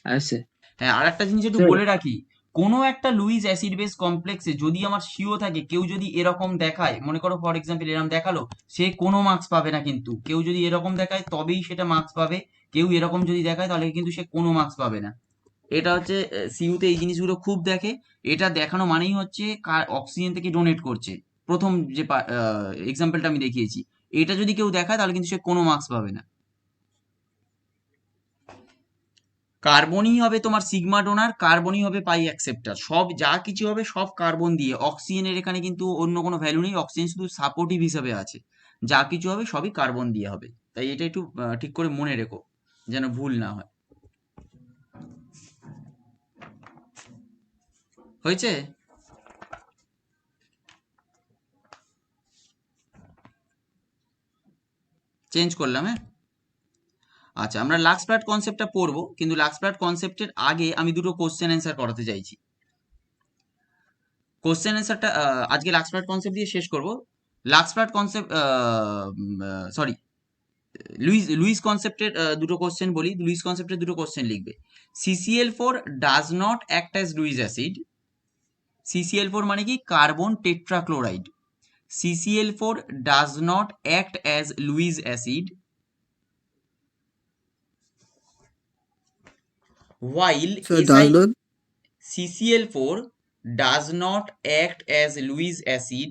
হ্যাঁ স্যার। হ্যাঁ, আর একটা জিনিস একটু স্যার বলে রাখি, কোনো একটা লুইস অ্যাসিড বেস কমপ্লেক্সে যদি আমার সিও থাকে, কেউ যদি এরকম দেখায়, মনে করো ফর এক্সাম্পল এরকম দেখালো, সে কোনো মার্কস পাবে না, কিন্তু কেউ যদি এরকম দেখায় তবেই সেটা মার্কস পাবে, কেউ এরকম যদি দেখায় তাহলে কিন্তু সে কোনো মার্কস পাবে না। এটা হচ্ছে সিইউতে এই জিনিসগুলো খুব দেখে, এটা দেখানো মানেই হচ্ছে অক্সিজেন থেকে ডোনেট করছে, প্রথম যে এক্সাম্পলটা আমি দেখিয়েছি, এটা যদি কেউ দেখায় তাহলে কিন্তু সে কোনো মার্কস পাবে না। কার্বনই হবে তোমার সিগমা ডোনার, কার্বনই হবে পাই অ্যাকসেপ্টার, সব যা কিছু হবে সব কার্বন দিয়ে। অক্সিজেনের এখানে কিন্তু অন্য কোনো ভ্যালু নেই, অক্সিজেন শুধু সাপোর্টিভ হিসেবে আছে, যা কিছু হবে সবই কার্বন দিয়ে হবে। তাই এটা একটু ঠিক করে মনে রেখো যেন ভুল না হয়। হয়েছে? চেঞ্জ করলাম, হ্যাঁ। আচ্ছা, আমরা লাক্স প্লাট কনসেপ্টটা পড়বো, কিন্তু লাক্স প্লাট কনসেপ্টের আগে আমি দুটো কোশ্চেন অ্যান্সার করাতে চাইছি। কোশ্চেন অ্যান্সারটা আজকে লাক্স প্লাট কনসেপ্ট দিয়ে শেষ করব। লাক্স প্লাট কনসেপ্ট, সরি, লুইস কনসেপ্টের দুটো কোশ্চেন বলি, লুইস কনসেপ্টের দুটো কোশ্চেন লিখবে। CCl4 does not act as Luis acid. CCl4 মানে কি, carbon tetrachloride. CCl4 does not act as Luis acid while sir does not CCl4 does not act as Lewis acid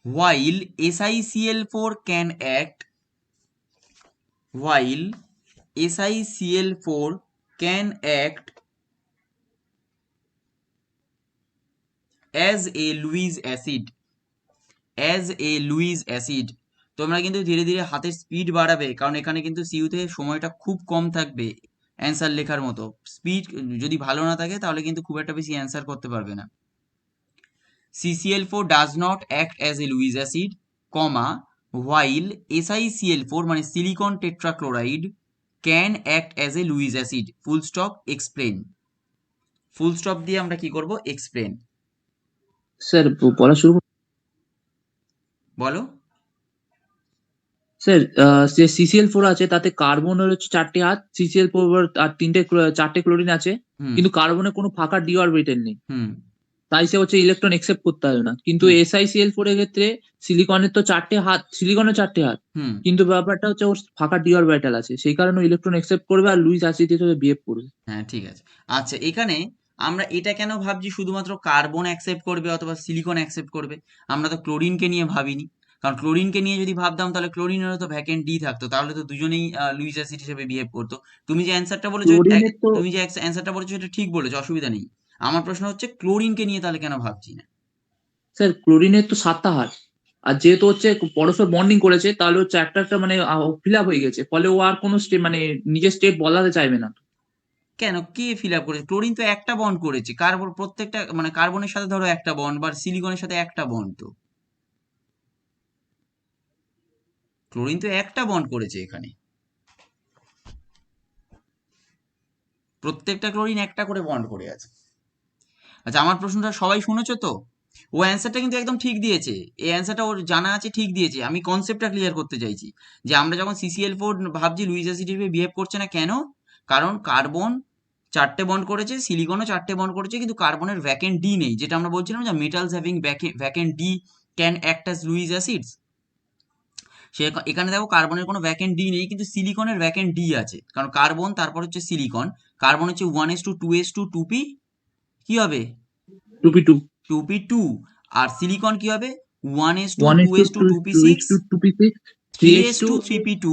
while SiCl4 can act, while SiCl4 can act as a Lewis acid, as a Lewis acid। তোমরা কিন্তু ধীরে ধীরে হাতের স্পিড বাড়াবে, কারণ এখানে কিন্তু সিইউতে সময়টা খুব কম থাকবে অ্যান্সার লেখার মতো। স্পিড যদি ভালো না থাকে তাহলে কিন্তু খুব একটা বেশি অ্যান্সার করতে পারবে না। CCl4 does not act as a Lewis acid, comma, while SiCl4 মানে silicon tetrachloride can act as a Lewis acid, full stop, explain। Full stop দিয়ে আমরা কি করব, এক্সপ্লেন। স্যার পড়া শুরু বলো। স্যার যে CCl4 আছে তাতে কার্বনের হচ্ছে 4টে হাত, CCl4 আর 4টে ক্লোরিন আছে, হুম কিন্তু কার্বনের কোনো ফাঁকা ডি অরবিটাল নেই, হুম তাই সে হচ্ছে ইলেকট্রন একসেপ্ট করতে হবে না। কিন্তু হুম SiCl4 এর ক্ষেত্রে সিলিকনের তো 4টে হাত, সিলিকনের 4টে হাত, হুম কিন্তু ব্যাপারটা হচ্ছে ওর ফাঁকা ডি অরবিটাল আছে, সেই কারণে ইলেকট্রন একসেপ্ট করবে আর লুইস অ্যাসিড হিসেবে বিহেভ করবে। হ্যাঁ, ঠিক আছে। আচ্ছা, এখানে আমরা এটা কেন ভাবছি শুধুমাত্র কার্বন অ্যাকসেপ্ট করবে অথবা সিলিকন অ্যাকসেপ্ট করবে, আমরা তো ক্লোরিনকে নিয়ে ভাবিনি। কারণ ক্লোরিনকে নিয়ে যদি ভাবতাম তাহলে ক্লোরিনেরও তো ভ্যাকেন্ট ডি থাকতো, তাহলে তো দুজনেই লুইস অ্যাসিড হিসেবে বিহেভ করতো। তুমি যে অ্যান্সারটা বলেছো, ক্লোরিনের তো তুমি যে অ্যান্সারটা বলেছো এটা ঠিক বলেছো, অসুবিধা নেই। আমার প্রশ্ন হচ্ছে ক্লোরিনকে নিয়ে তাহলে কেন ভাবছি না? স্যার ক্লোরিনের তো 7টা হাত, আর যেহেতু হচ্ছে পরস্পর বন্ডিং করেছে তাহলে হচ্ছে একটা একটা মানে ফিল আপ হয়ে গেছে, ফলে ও আর কোনো স্টেপ মানে নিজের স্টেপ বদলাতে চাইবে না। কেন, কে ফিল আপ করেছে? ক্লোরিন তো একটা বন্ড করেছে, কার্বন প্রত্যেকটা মানে কার্বনের সাথে ধরো একটা বন্ড, বা সিলিকনের সাথে একটা বন্ড, তো ক্লোরিন তো একটা বন্ড করেছে এখানে, প্রত্যেকটা ক্লোরিন একটা করে বন্ড করে আছে। আচ্ছা, আমার প্রশ্নটা সবাই শুনেছো তো? ও অ্যান্সারটা কিন্তু একদম ঠিক দিয়েছে, এই অ্যান্সারটা ওর জানা আছে, ঠিক দিয়েছে। আমি কনসেপ্টটা ক্লিয়ার করতে চাইছি যে আমরা যখন CCl4 ভাবছি লুইস অ্যাসিড হিসেবে বিহেভ করছে না কেন, কারণ কার্বন 4টে বন্ড করেছে, সিলিকনও 4টে বন্ড করেছে, কিন্তু কার্বনের ভ্যাকেন্ট ডি নেই, যেটা আমরা বলছিলাম যে metals having vacant d can act as Lewis acids. এখানে দেখো কার্বনের কোনো ভ্যাকেন্ট ডি নেই, কিন্তু সিলিকনের ভ্যাকেন্ট ডি আছে, কারণ কার্বন তারপর হচ্ছে সিলিকন, কার্বন হচ্ছে 1s2 2s2 2p কি হবে 2p2 2p2, আর সিলিকন কি হবে 1s2 1s2 2s2 2p6 2p6 3s2 3s2 3p2,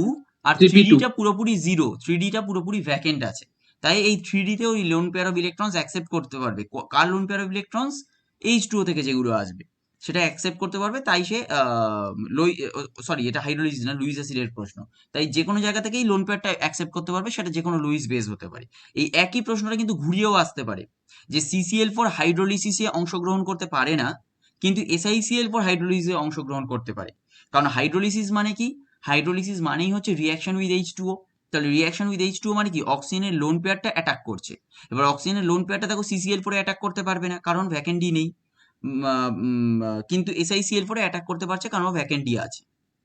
আর 3p2 3dটা পুরোপুরি জিরো, 3dটা পুরোপুরি ভ্যাকেন্ট আছে। তাই এই 3dতে ওই loan pair of electrons accept করতে পারবে। Car loan pair of electrons H2O থেকে যেগুলো আসবে সেটা অ্যাকসেপ্ট করতে পারবে, তাই সে সরি এটা হাইড্রোলিসিস না, লুইস অ্যাসিডের প্রশ্ন, তাই যে কোনো জায়গা থেকেই লোন পেয়ারটা অ্যাকসেপ্ট করতে পারবে, সেটা যে কোনো লুইস বেস হতে পারে। এই একই প্রশ্নটা কিন্তু ঘুরিয়েও আসতে পারে, যে CCl4 হাইড্রোলিসিসে অংশগ্রহণ করতে পারে না, কিন্তু SiCl4 হাইড্রোলিসিসে অংশগ্রহণ করতে পারে। কারণ হাইড্রোলিসিস মানে কি, হাইড্রোলিসিস মানেই হচ্ছে রিঅ্যাকশন উইথ H2O। তাহলে রিঅ্যাকশন উইথ H2O মানে কি, অক্সিজেনের লোন পেয়ারটা অ্যাটাক করছে। এবার অক্সিজেনের লোন পেয়ারটা দেখো CCl4 অ্যাটাক করতে পারবে না, কারণ ভ্যাকেন্ডি নেই। কিন্তু SiCl4 অ্যাটাক করতে পারছে, কারণ ভ্যাকেন্ডি আছে।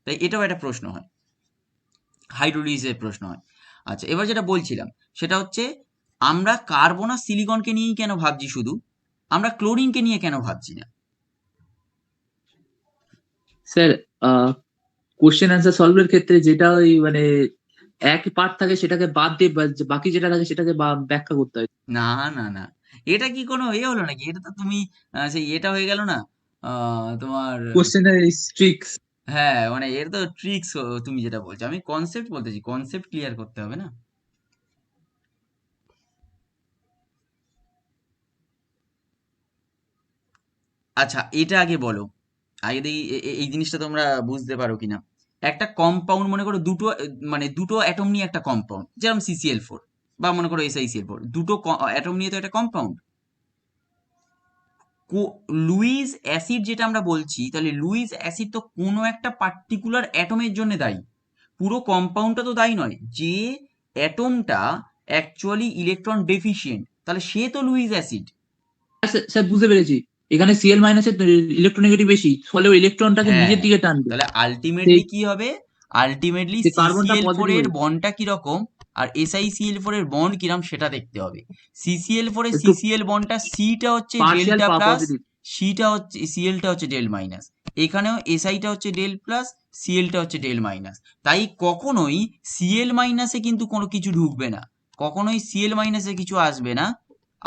তাই এটাও একটা প্রশ্ন হয়, হাইড্রোলিসিসের প্রশ্ন হয়। আচ্ছা, এবার যেটা বলছিলাম সেটা হচ্ছে, আমরা কার্বন আর সিলিকনকে নিয়েই কেন ভাবছি শুধু, আমরা ক্লোরিনকে নিয়ে কেন ভাবছি না? স্যার কোশ্চেন অ্যান্সার সলভের ক্ষেত্রে যেটা ওই মানে এক পার্ট থাকে সেটাকে বাদ দিয়ে বাকি যেটা থাকে সেটাকে ব্যাখ্যা করতে হয়। না না না, এটা কি কোনো এ হলো নাকি? এটা তো তুমি সেই এটা হয়ে গেল না, তোমার কোশ্চেনের ট্রিক্স। হ্যাঁ মানে এর তো ট্রিক্স, তুমি যেটা বলছো, আমি কনসেপ্ট বলতেছি, কনসেপ্ট ক্লিয়ার করতে হবে না। আচ্ছা, এটা আগে বলো, আগে দেখি এই জিনিসটা তোমরা বুঝতে পারো কিনা। একটা কম্পাউন্ড মনে করো দুটো, মানে দুটো অ্যাটম নিয়ে একটা কম্পাউন্ড, যেরকম CCl4 বা মনে করো SiCl4, দুটো অ্যাটম নিয়ে তো একটা কম্পাউন্ড। লুইস অ্যাসিড যেটা আমরা বলছি, তাহলে লুইস অ্যাসিড তো কোনো একটা পার্টিকুলার অ্যাটমের জন্য দায়ী, পুরো কম্পাউন্ডটা তো দায়ী নয়। যে অ্যাটমটা অ্যাকচুয়ালি ইলেকট্রন ডেফিশিয়েন্ট, তাহলে সে তো লুইস অ্যাসিড। স্যার বুঝতে পেরেছি, এখানে Cl মাইনাসের ইলেকট্রোনেগেটিভ বেশি, ফলে ওই ইলেকট্রনটাকে হ্যাঁ, নিজের দিকে টানবে। তাহলে আলটিমেটলি সেই কি হবে, আলটিমেটলি সেই কার্বনটা CCl4 পজিটিভ এর হয়ে যাবে। বন্ডটা কিরকম আর SiCl4 এর বন্ড কিরম সেটা দেখতে হবে। CCl4 এর একটু CCl বন্ডটা সিটা হচ্ছে পার্শিয়াল ডেল্টা প্লাস, পজিটিভ। সিটা হচ্ছে Clটা হচ্ছে ডেল মাইনাস, এখানেও Siটা হচ্ছে ডেল প্লাস, Clটা হচ্ছে ডেল মাইনাস। তাই কখনোই Cl মাইনাসে কিন্তু কোনো কিছু ঢুকবে না, কখনোই Cl মাইনাসে কিছু আসবে না।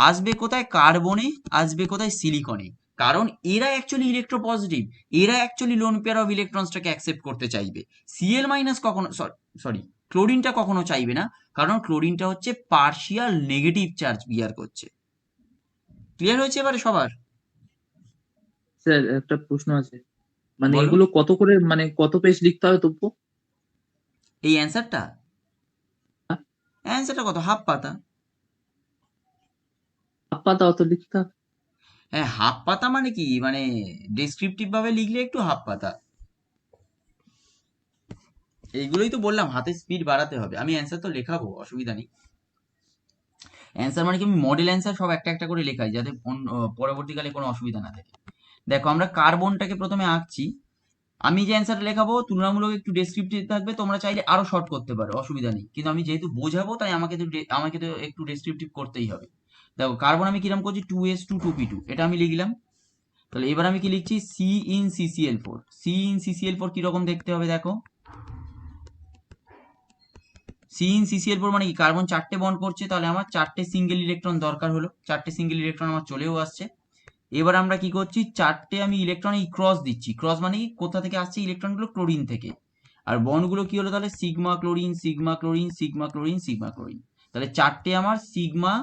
আসবে কোথায়, কার্বনে, আসবে কোথায়, সিলিকনে। কারণ এরা অ্যাকচুয়ালি ইলেকট্রোপজিটিভ, এরা অ্যাকচুয়ালি লোন পেয়ার অফ ইলেকট্রনসটাকে অ্যাকসেপ্ট করতে চাইবে। Cl মাইনাস কখনো, সরি ক্লোরিনটা কখনো চাইবে না, কারণ ক্লোরিনটা হচ্ছে পার্শিয়াল নেগেটিভ চার্জ বিয়ার করছে। ক্লিয়ার হয়েছে এবারে সবার? স্যার একটা প্রশ্ন আছে, মানে বলো। এগুলো কত করে, মানে কত পেজ লিখতে হবে তবু? এই অ্যান্সারটা, অ্যান্সারটা কত, হাফ পাতা। হাফ পাতা অত লিখতে হবে? হ্যাঁ, হাফ পাতা মানে কি, মানে ডেসক্রিপটিভ ভাবে লিখলে একটু হাফ পাতা। এইগুলোই তো বললাম, হাতে স্পিড বাড়াতে হবে। আমি অ্যান্সার তো লেখাবো, অসুবিধা নেই। অ্যান্সার মানে কি, আমি মডেল অ্যান্সার সব একটা একটা করে লেখাই, যাতে পরবর্তীকালে কোনো অসুবিধা না থাকে। দেখো, আমরা কার্বনটাকে প্রথমে আঁকছি। আমি যে অ্যান্সারটা লেখাবো তুলনামূলক একটু ডেসক্রিপটিভ থাকবে, তোমরা চাইলে আরো শর্ট করতে পারো, অসুবিধা নেই, কিন্তু আমি যেহেতু বোঝাবো তাই আমাকে তো একটু ডেসক্রিপটিভ করতেই হবে। দেখো, কার্বন আমি কিরম করছি, 2s2 2p2, এটা আমি লিখলাম। তাহলে এবার আমি কি লিখছি, C in CCl4। C in CCl4 কিরকম দেখতে হবে দেখো, C in CCl4 মানে কি, কার্বন 4টে বন্ড করছে, তাহলে আমার 4টে সিঙ্গেল ইলেকট্রন দরকার হলো, 4টে সিঙ্গেল ইলেকট্রন আমার চলেও আসছে। এবার আমরা কি করছি, 4টে আমি ইলেকট্রন এই ক্রস দিচ্ছি। ক্রস মানে কি, কোথা থেকে আসছে ইলেকট্রনগুলো, ক্লোরিন থেকে। আর বন্ডগুলো কি হলো তাহলে, sigma chlorine sigma chlorine sigma chlorine sigma chlorine. তাহলে 4টে আমার সিগমা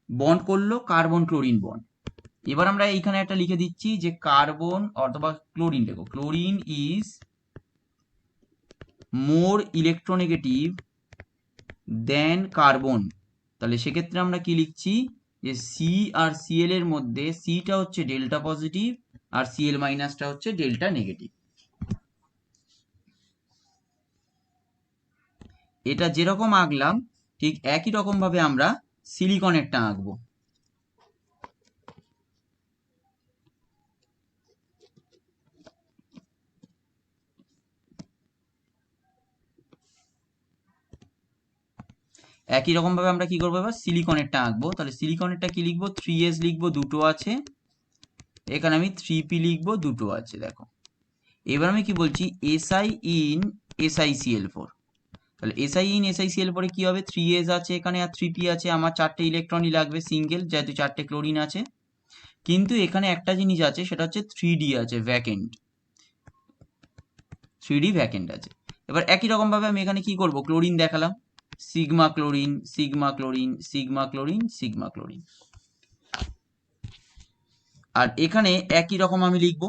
বন্ড করলো, কার্বন ক্লোরিন বন্ড। এবার আমরা এইখানে একটা লিখে দিচ্ছি যে কার্বন অথবা ক্লোরিন, দেখো chlorine is more electronegative than carbon. তাহলে সেক্ষেত্রে আমরা কি লিখছি, যে সি আর Cl এর মধ্যে সিটা হচ্ছে ডেল্টা পজিটিভ আর Cl মাইনাসটা হচ্ছে ডেল্টা নেগেটিভ। এটা যেরকম আঁকলাম ঠিক একই রকম ভাবে আমরা সিলিকনেরটা আঁকবো। একই রকম ভাবে আমরা কি করবো, এবার সিলিকনেরটা আঁকবো। তাহলে সিলিকনেরটা কি লিখবো, 3s লিখবো, দুটো আছে, এখানে আমি 3p লিখবো, দুটো আছে। দেখো, এবার আমি কি বলছি, SI in SiCl4। তাহলে SI ইন SiCl4 এ কি হবে, 3s আছে এখানে আর 3p আছে, আমার 4টে ইলেকট্রনই লাগবে সিঙ্গেল, যেহেতু 4টে ক্লোরিন আছে। কিন্তু এখানে একটা জিনিস আছে, সেটা হচ্ছে 3d আছে ভ্যাকেন্ট, 3d ভ্যাকেন্ট আছে। এবার একই রকম ভাবে আমি এখানে কি করব, ক্লোরিন দেখালাম, sigma chlorine sigma chlorine sigma chlorine sigma chlorine. আর এখানে একই রকম আমি লিখব,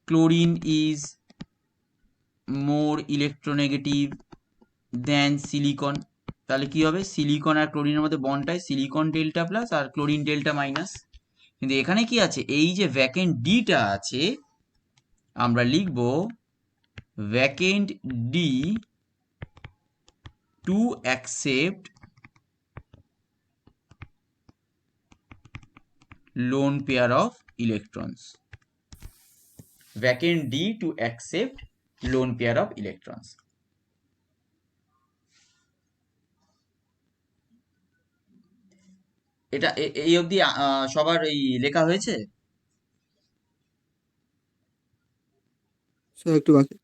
chlorine is more electronegative than silicon. তাহলে কি হবে, সিলিকন আর ক্লোরিনের মধ্যে বন্ডটায় সিলিকন ডেল্টা প্লাস আর ক্লোরিন ডেল্টা মাইনাস। কিন্তু এখানে কি আছে, এই যে ভ্যাকেন্ট ডিটা আছে, আমরা লিখব vacant D to accept lone pair of electrons. Vacant D to accept lone pair of electrons. এটা এই অবধি সবার এই লেখা হয়েছে? স্যার একটু বাকি।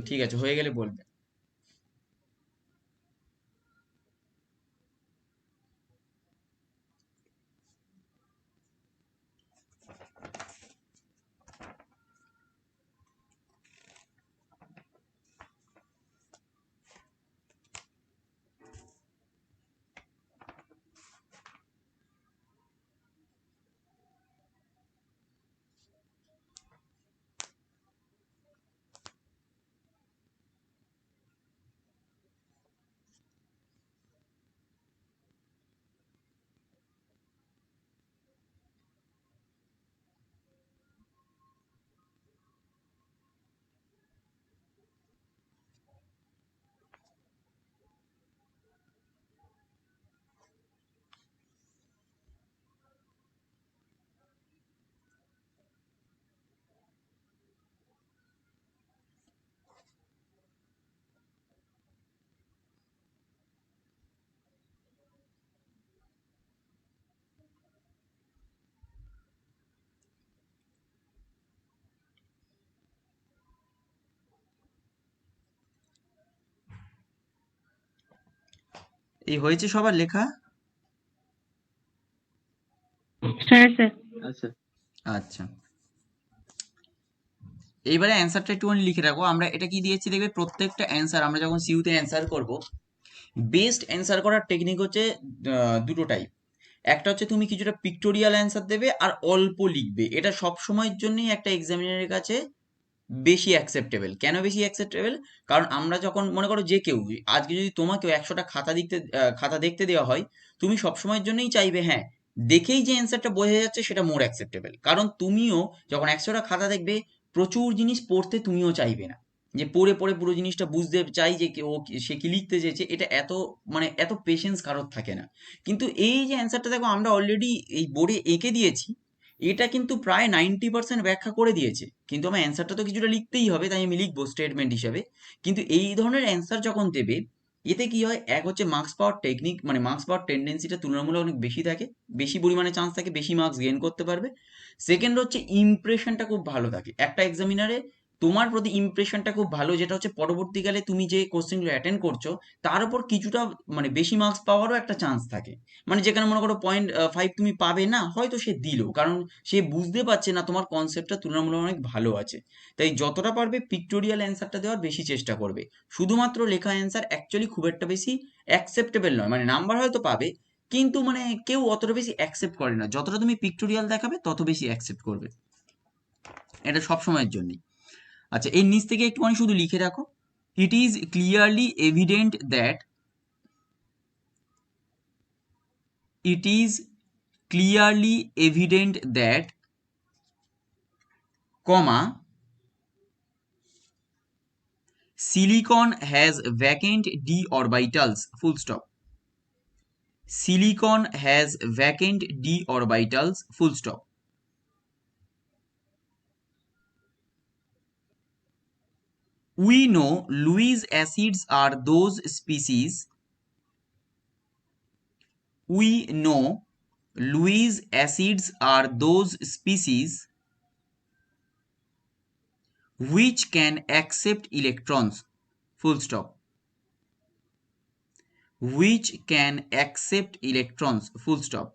ঠিক আছে, হয়ে গেলে বলবে। এই হয়েছে সবার লেখা? হ্যাঁ স্যার। আচ্ছা আচ্ছা, এইবারে অ্যান্সারটা একটুখানি লিখে রাখো। আমরা এটা কি দিয়েছি দেখবে, প্রত্যেকটা অ্যান্সার আমরা যখন সিইউতে অ্যান্সার করব, বেস্ট অ্যান্সার করার টেকনিক হচ্ছে দুটো টাইপ। একটা হচ্ছে তুমি কিছুটা পিক্টোরিয়াল অ্যান্সার দেবে আর অল্প লিখবে, এটা সব সময়ের জন্যই একটা এক্সামিনারের কাছে বেশি অ্যাকসেপ্টেবল। কেন বেশি অ্যাকসেপ্টেবল? কারণ আমরা যখন মনে করো যে কেউ আজকে যদি তোমাকেও 100টা খাতা দেখতে দেওয়া হয়, তুমি সব সময়ের জন্যই চাইবে হ্যাঁ, দেখেই যে অ্যান্সারটা বোঝা যাচ্ছে সেটা মোর অ্যাকসেপ্টেবল। কারণ তুমিও যখন 100টা খাতা দেখবে, প্রচুর জিনিস পড়তে তুমিও চাইবে না, যে পড়ে পড়ে পুরো জিনিসটা বুঝতে চাই যে সে কি লিখতে চেয়েছে, এটা এত মানে এত পেশেন্স কারোর থাকে না। কিন্তু এই যে অ্যান্সারটা দেখো আমরা অলরেডি এই বোর্ডে এঁকে দিয়েছি, এটা কিন্তু প্রায় 90% ব্যাখ্যা করে দিয়েছে, কিন্তু আমার অ্যান্সারটা তো কিছুটা লিখতেই হবে, তাই আমি লিখবো স্টেটমেন্ট হিসাবে। কিন্তু এই ধরনের অ্যান্সার যখন দেবে, এতে কি হয়, এক হচ্ছে মার্কস পাওয়ার টেকনিক মানে মার্কস পাওয়ার টেন্ডেন্সিটা তুলনামূলক অনেক বেশি থাকে, বেশি পরিমাণে চান্স থাকে, বেশি মার্কস গেইন করতে পারবে। সেকেন্ড হচ্ছে ইমপ্রেশনটা খুব ভালো থাকে একটা এক্সামিনারে, তোমার প্রতি ইমপ্রেশনটা খুব ভালো, যেটা হচ্ছে পরবর্তীকালে তুমি যে কোশ্চেনগুলো অ্যাটেন্ড করছো তার উপর কিছুটা মানে বেশি মার্কস পাওয়ারও একটা চান্স থাকে। মানে যেখানে মনে করো 0.5 তুমি পাবে না, হয়তো সে দিল, কারণ সে বুঝতে পারছে না তোমার কনসেপ্টটা তুলনামূলক অনেক ভালো আছে। তাই যতটা পারবে পিক্টোরিয়াল অ্যান্সারটা দেওয়ার বেশি চেষ্টা করবে। শুধুমাত্র লেখা অ্যান্সার অ্যাকচুয়ালি খুব একটা বেশি অ্যাকসেপ্টেবল নয়, মানে নাম্বার হয়তো পাবে কিন্তু মানে কেউ অতটা বেশি অ্যাকসেপ্ট করে না, যতটা তুমি পিক্টোরিয়াল দেখাবে তত বেশি অ্যাকসেপ্ট করবে, এটা সব সময়ের জন্যই। আচ্ছা, এর নিচ থেকে একটুখানি শুধু লিখে রাখো, it is clearly evident that, it is clearly evident that, comma, silicon has vacant d orbitals, full stop. Silicon has vacant d orbitals, full stop. We know Lewis acids are those species. We know Lewis acids are those species which can accept electrons. full stop. Which can accept electrons, full stop.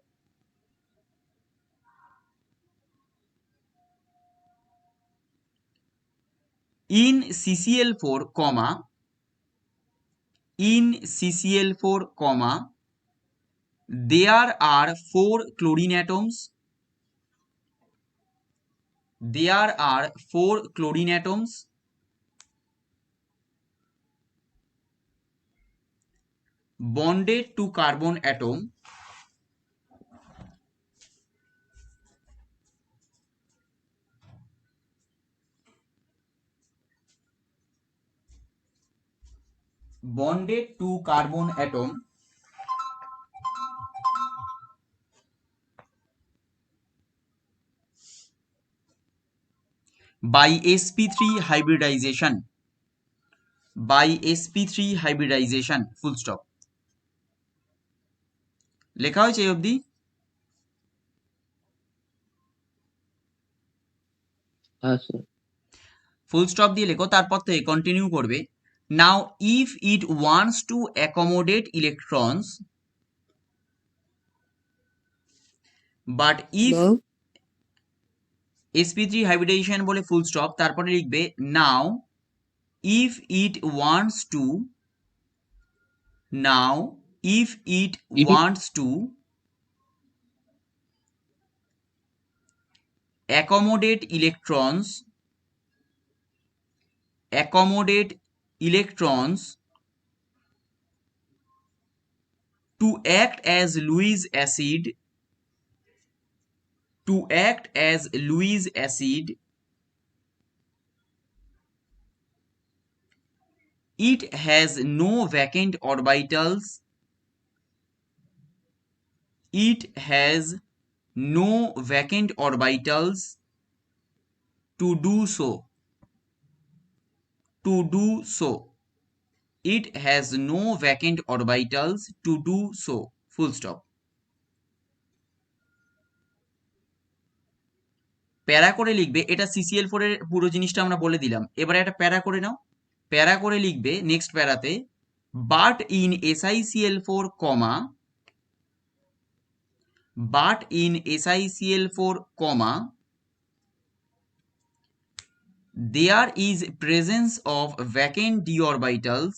In CCl4, there are 4 chlorine atoms. There are 4 chlorine atoms. Bonded to carbon atom. Bonded to carbon atom by sp3 hybridization. By sp3 hybridization, full stop. লেখা হয়েছে এই অবধি? হ্যাঁ স্যার। ফুল স্টপ দিয়ে লেখো, তারপর থেকে কন্টিনিউ করবে। নাও if it wants to accommodate electrons, but if Now, sp3 hybridization বলে ফুল স্টপ, তারপরে লিখবে নাও if it wants to, now if it wants to accommodate electrons to act as Lewis acid, it has no vacant orbitals. It has no vacant orbitals to do so. It has no vacant orbitals to do so, full stop. প্যারা করে লিখবে, এটা CCl4 এর পুরো জিনিসটা আমরা বলে দিলাম, এবারে একটা প্যারা করে নাও। প্যারা করে লিখবে নেক্সট প্যারাতে, but in SiCl4, there is presence of vacant d orbitals.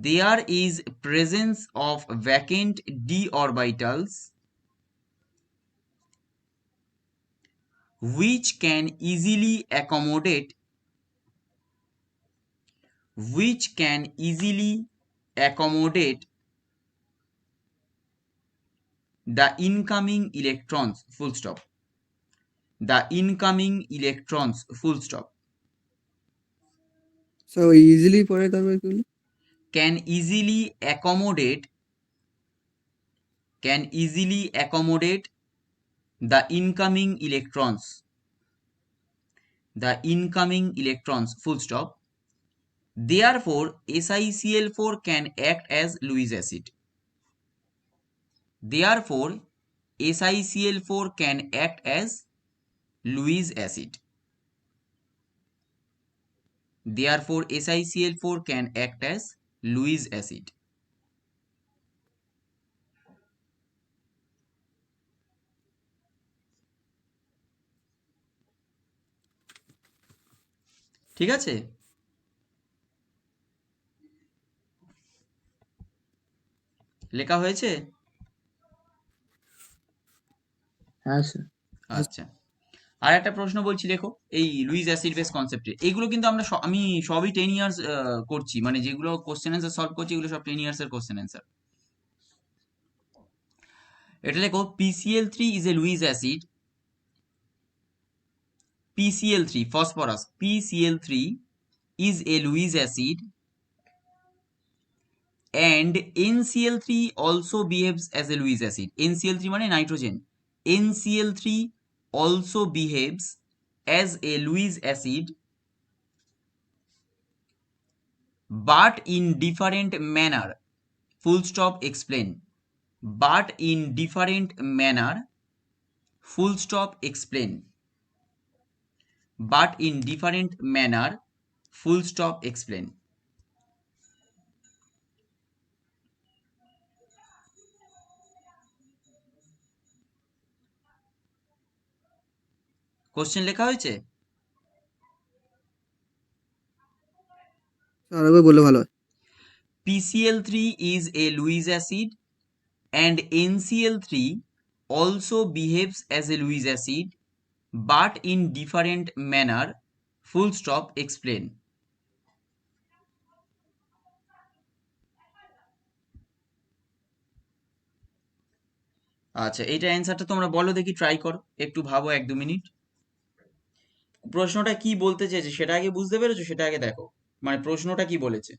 There is presence of vacant d orbitals which can easily accommodate the incoming electrons, full stop. The incoming electrons, full stop. so easily পরে তারপরে কি হলো? Can easily accommodate the incoming electrons, full stop. Therefore SiCl4 can act as Lewis acid. Therefore SiCl4 can act as Lewis acid. Therefore SiCl4 can act as Lewis acid. ঠিক আছে? লেখা হয়েছে? হ্যাঁ স্যার। আচ্ছা, আর একটা প্রশ্ন বলছি দেখো, এই লুইস অ্যাসিড বেস কনসেপ্টে, এগুলো কিন্তু আমি সবই 10 ইয়ার্স করছি, মানে যেগুলো কোশ্চেন অ্যান্সার সলভ করছি এগুলো সব 10 ইয়ার্স এর কোশ্চেন অ্যান্সার। এটা লেখো, PCl3 is a Lewis acid. PCl3, phosphorus, PCl3 is a Lewis acid and NCl3 also behaves as a Lewis acid. NCl3 মানে nitrogen, NCl3 also behaves as a Lewis acid but in different manner, full stop, explain. But in different manner, full stop, explain. But in different manner, full stop explain. Question লেখা হয়েছে? স্যার আরেকবার বললে ভালো হয়। PCl3 is a Lewis acid and NCl3 also behaves as a Lewis acid but in different manner. Full stop explain. আচ্ছা, এইটা অ্যান্সারটা তোমরা বলো দেখি, ট্রাই করো, একটু ভাবো 1-2 মিনিট। প্রশ্নটা কি বলতে চেয়েছে সেটা আগে বুঝতে পেরেছো? সেটা আগে দেখো, মানে প্রশ্নটা কি বলেছে।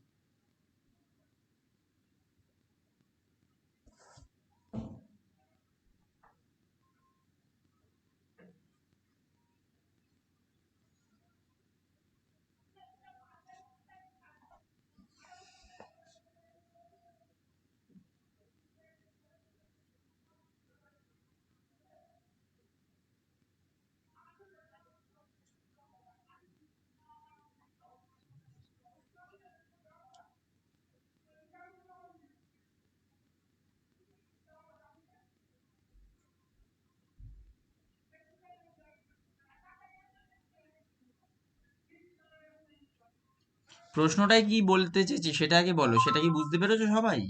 প্রশ্নটাই কি বলতে চেয়েছে সেটা আগে বলো, সেটা কি বুঝতে পেরেছো সবাই?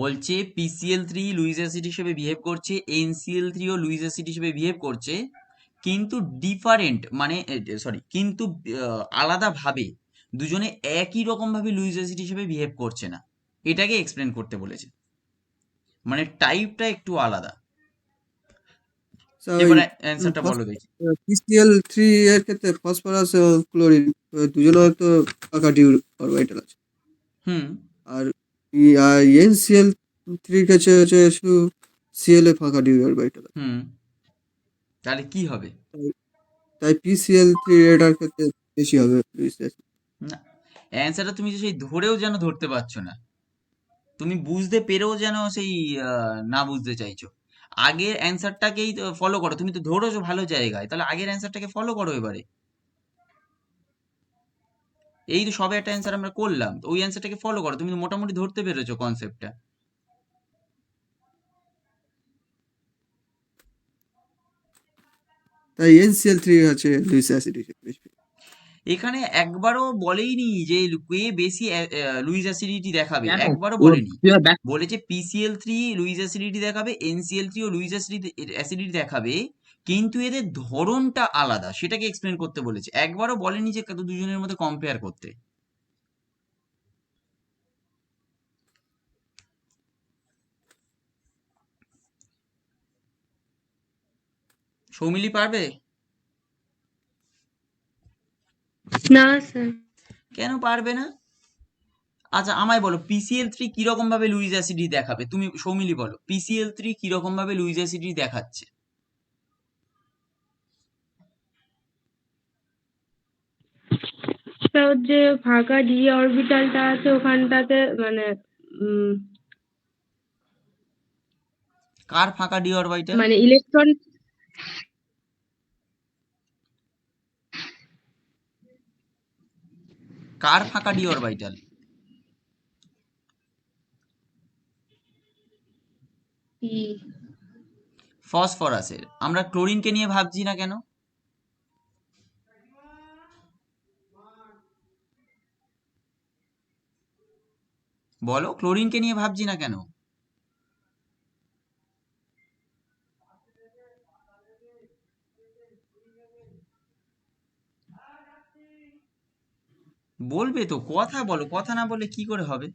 বলছে PCl3 লুইস অ্যাসিড হিসেবে বিহেভ করছে, NCl3 ও লুইস অ্যাসিড হিসেবে বিহেভ করছে, কিন্তু ডিফারেন্ট মানে কিন্তু আলাদাভাবে দুজনে একই রকম ভাবে লুইস অ্যাসিড হিসেবে বিহেভ করছে না, এটাকে এক্সপ্লেন করতে বলেছে, মানে টাইপটা একটু আলাদা। স্যার ওই এবারে অ্যান্সারটা বলো দেখি। PCl3 এর ক্ষেত্রে ফসফরাস ও ক্লোরিন দুজনে হয়তো ফাঁকা ডি অরবিটাল আছে। হুম আর NCl3 এর কাছে হচ্ছে শুধু Cl এ ফাঁকা ডি অরবিটাল আছে। হুম তাহলে কি হবে? তাই PCl3 এটার ক্ষেত্রে বেশি হবে লুইস অ্যাসিড। না, অ্যান্সারটা তুমি সেই ধরেও যেন ধরতে পারছো না, তুমি বুঝতে পেরেও যেন সেই না বুঝতে চাইছো। আগের অ্যান্সারটাকেই ফলো করো, তুমি তো ধরেছো ভালো জায়গায়, তাহলে আগের অ্যান্সারটাকে ফলো করো এবারে। এই তো সবে একটা অ্যান্সার আমরা করলাম, তো ওই অ্যান্সারটাকে ফলো করো, তুমি তো মোটামুটি ধরতে পেরেছো কনসেপ্টটা। তাই NCl3 হচ্ছে লুইস অ্যাসিড হিসেবে বেশি। এখানে একবারও বলেইনি যে কে বেশি লুইস অ্যাসিডিটি দেখাবে, কেন একবারও ও বলেনি। তুই আর back- বলেছে PCl3 লুইস অ্যাসিডিটি দেখাবে, NCl3 ও লুইস অ্যাসিডিটি দেখাবে, কিন্তু এদের ধরনটা আলাদা, সেটাকে এক্সপ্লেন করতে বলেছে, একবারও বলেনি যে দুজনের মধ্যে কম্পেয়ার করতে। সৌমিলি পারবে? না স্যার। কেন পারবে না? আচ্ছা আমায় বলো, PCl3 কিরকম ভাবে লুইস অ্যাসিডি দেখাবে, তুমি সৌমিলি বলো PCl3 কিরকম ভাবে লুইস অ্যাসিডি দেখাচ্ছে। স্যার ওর যে ফাঁকা ডি অরবিটালটা আছে ওখানটাতে মানে উম, কার ফাঁকা ডি অরবিটাল? মানে ইলেকট্রন কার ফাঁকা ডি অরবিটাল? ফসফরাসের। আমরা ক্লোরিনকে নিয়ে ভাবছি না কেন? বলো, ক্লোরিনকে নিয়ে ভাবছি না কেন? বলবে তো, কথা বলো, কথা না বললে কি করে হবে?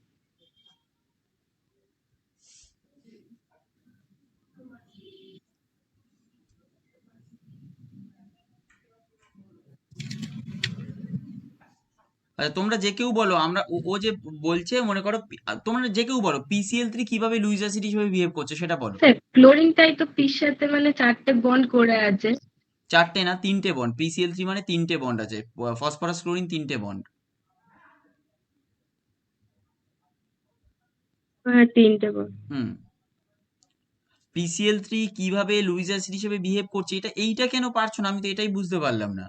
আচ্ছা তোমরা যে কেউ বলো, আমরা ও যে বলছে, মনে করো তোমরা যে কেউ বলো PCl3 কিভাবে লুইস অ্যাসিড হিসেবে বিহেভ করছে সেটা বলো। স্যার ক্লোরিনটাই তো পির সাথে মানে 4টে বন্ড করে আছে। 4টে না 3টে বন্ড, PCl3 মানে 3টে বন্ড আছে, ফসফরাস ক্লোরিন 3টে বন্ড। হ্যাঁ 3টে বন্ড। হুম PCl3 কিভাবে লুইস অ্যাসিড হিসেবে বিহেভ করছে, এইটা কেন পারছো না, আমি তো এটাই বুঝতে পারলাম না।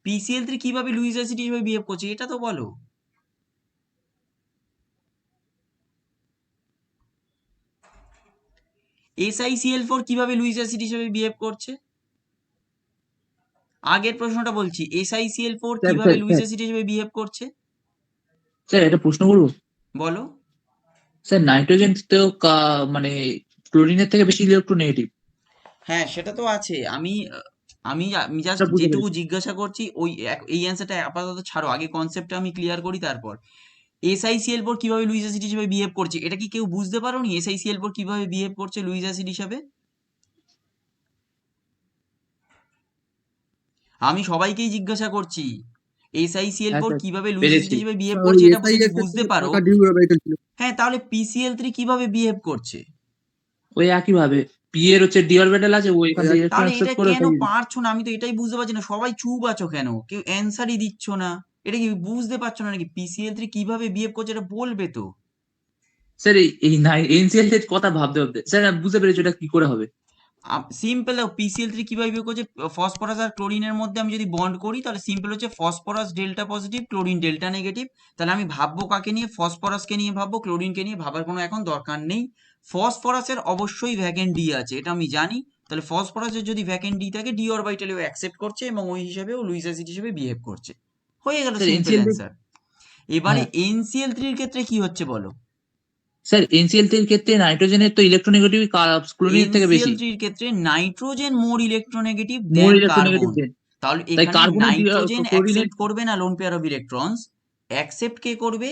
PCl3 কিভাবে লুইস অ্যাসিড হিসেবে বিহেভ করছে এটা তো বলো। SiCl4 কিভাবে লুইস অ্যাসিড হিসেবে বিহেভ করছে? আগের প্রশ্নটা বলছি, SiCl4 স্যার কিভাবে স্যার লুইস স্যার অ্যাসিড হিসেবে বিহেভ করছে স্যার একটা প্রশ্ন করবো? বলো। স্যার নাইট্রোজেন তো মানে ক্লোরিনের থেকে বেশি ইলেকট্রোনেগেটিভ। হ্যাঁ সেটা তো আছে। আমি আমি আমি জাস্ট স্যার বুঝতে যেটুকু পেরেছি। জিজ্ঞাসা করছি এই অ্যান্সারটা আপাতত ছাড়ো, আগে কনসেপ্টটা আমি ক্লিয়ার করি তারপর। SiCl4 কিভাবে লুইস অ্যাসিড হিসেবে বিহেভ করছে এটা কি কেউ বুঝতে পারোনি? SiCl4 কিভাবে বিহেভ করছে লুইস অ্যাসিড হিসাবে? আমি সবাইকেই জিজ্ঞাসা করছি হ্যাঁ SiCl4 স্যার কিভাবে লুইস পেরেছি। অ্যাসিড হিসেবে বিহেভ স্যার ওই করছে এটা এসআই যদি একটা বুঝতে ছিল, পারো। ফাঁকা ডিউ অরবিটাল ছিল। হ্যাঁ তাহলে PCl3 কিভাবে বিহেভ করছে? ওই একই ভাবে পি এর হচ্ছে ডি অরবিটাল আছে, ও এখান ওই থেকে একই। ইলেকট্রন তাহলে এটা অ্যাকসেপ্ট করে কেন তাই। পারছো না? আমি তো এটাই বুঝতে পারছি না, সবাই চুপ আছো কেন, কেউ অ্যান্সারই দিচ্ছ না। এটা কি বুঝতে পারছো না নাকি PCl3 কিভাবে বিহেভ করছে? এটা বলবে তো। স্যার এই এনসিএল এর কথা ভাবতে ভাবতে স্যার আমি বুঝতে পেরেছি ওটা কি করে হবে। সিম্পল PCl3 কিভাবে বিহেভ করছে, ফসফরাস আর ক্লোরিনের মধ্যে আমি যদি বন্ড করি তাহলে সিম্পল হচ্ছে phosphorus delta positive, chlorine delta negative. তাহলে আমি ভাববো কাকে নিয়ে? ফসফরাসকে নিয়ে ভাববো, ক্লোরিনকে নিয়ে ভাবার কোনো এখন দরকার নেই। ফসফরাসের অবশ্যই ভ্যাকেন্ট ডি আছে, এটা আমি জানি। তাহলে ফসফরাসের যদি ভ্যাকেন্ট ডি থাকে, ডি অরবিটালে ও অ্যাকসেপ্ট করছে এবং ওই হিসাবে ও লুইস অ্যাসিড হিসেবে বিহেভ করছে। হয়ে গেল, স্যার সিম্পল এনসিএল অ্যান্সার। এবারে হ্যাঁ NCl3 এর ক্ষেত্রে কি হচ্ছে বলো। স্যার এনসিএল এর ক্ষেত্রে নাইট্রোজেনের তো ইলেকট্রোনেগেটিভ ক্লোরিনের থেকে বেশি। NCl3 এর ক্ষেত্রে nitrogen more electronegative more than electronegative carbon. Than. তাহলে তাই এখানে কার্বনের নাইট্রোজেন ক্লোরিনের অ্যাকসেপ্ট করবে না lone pair of electrons, accept কে করবে?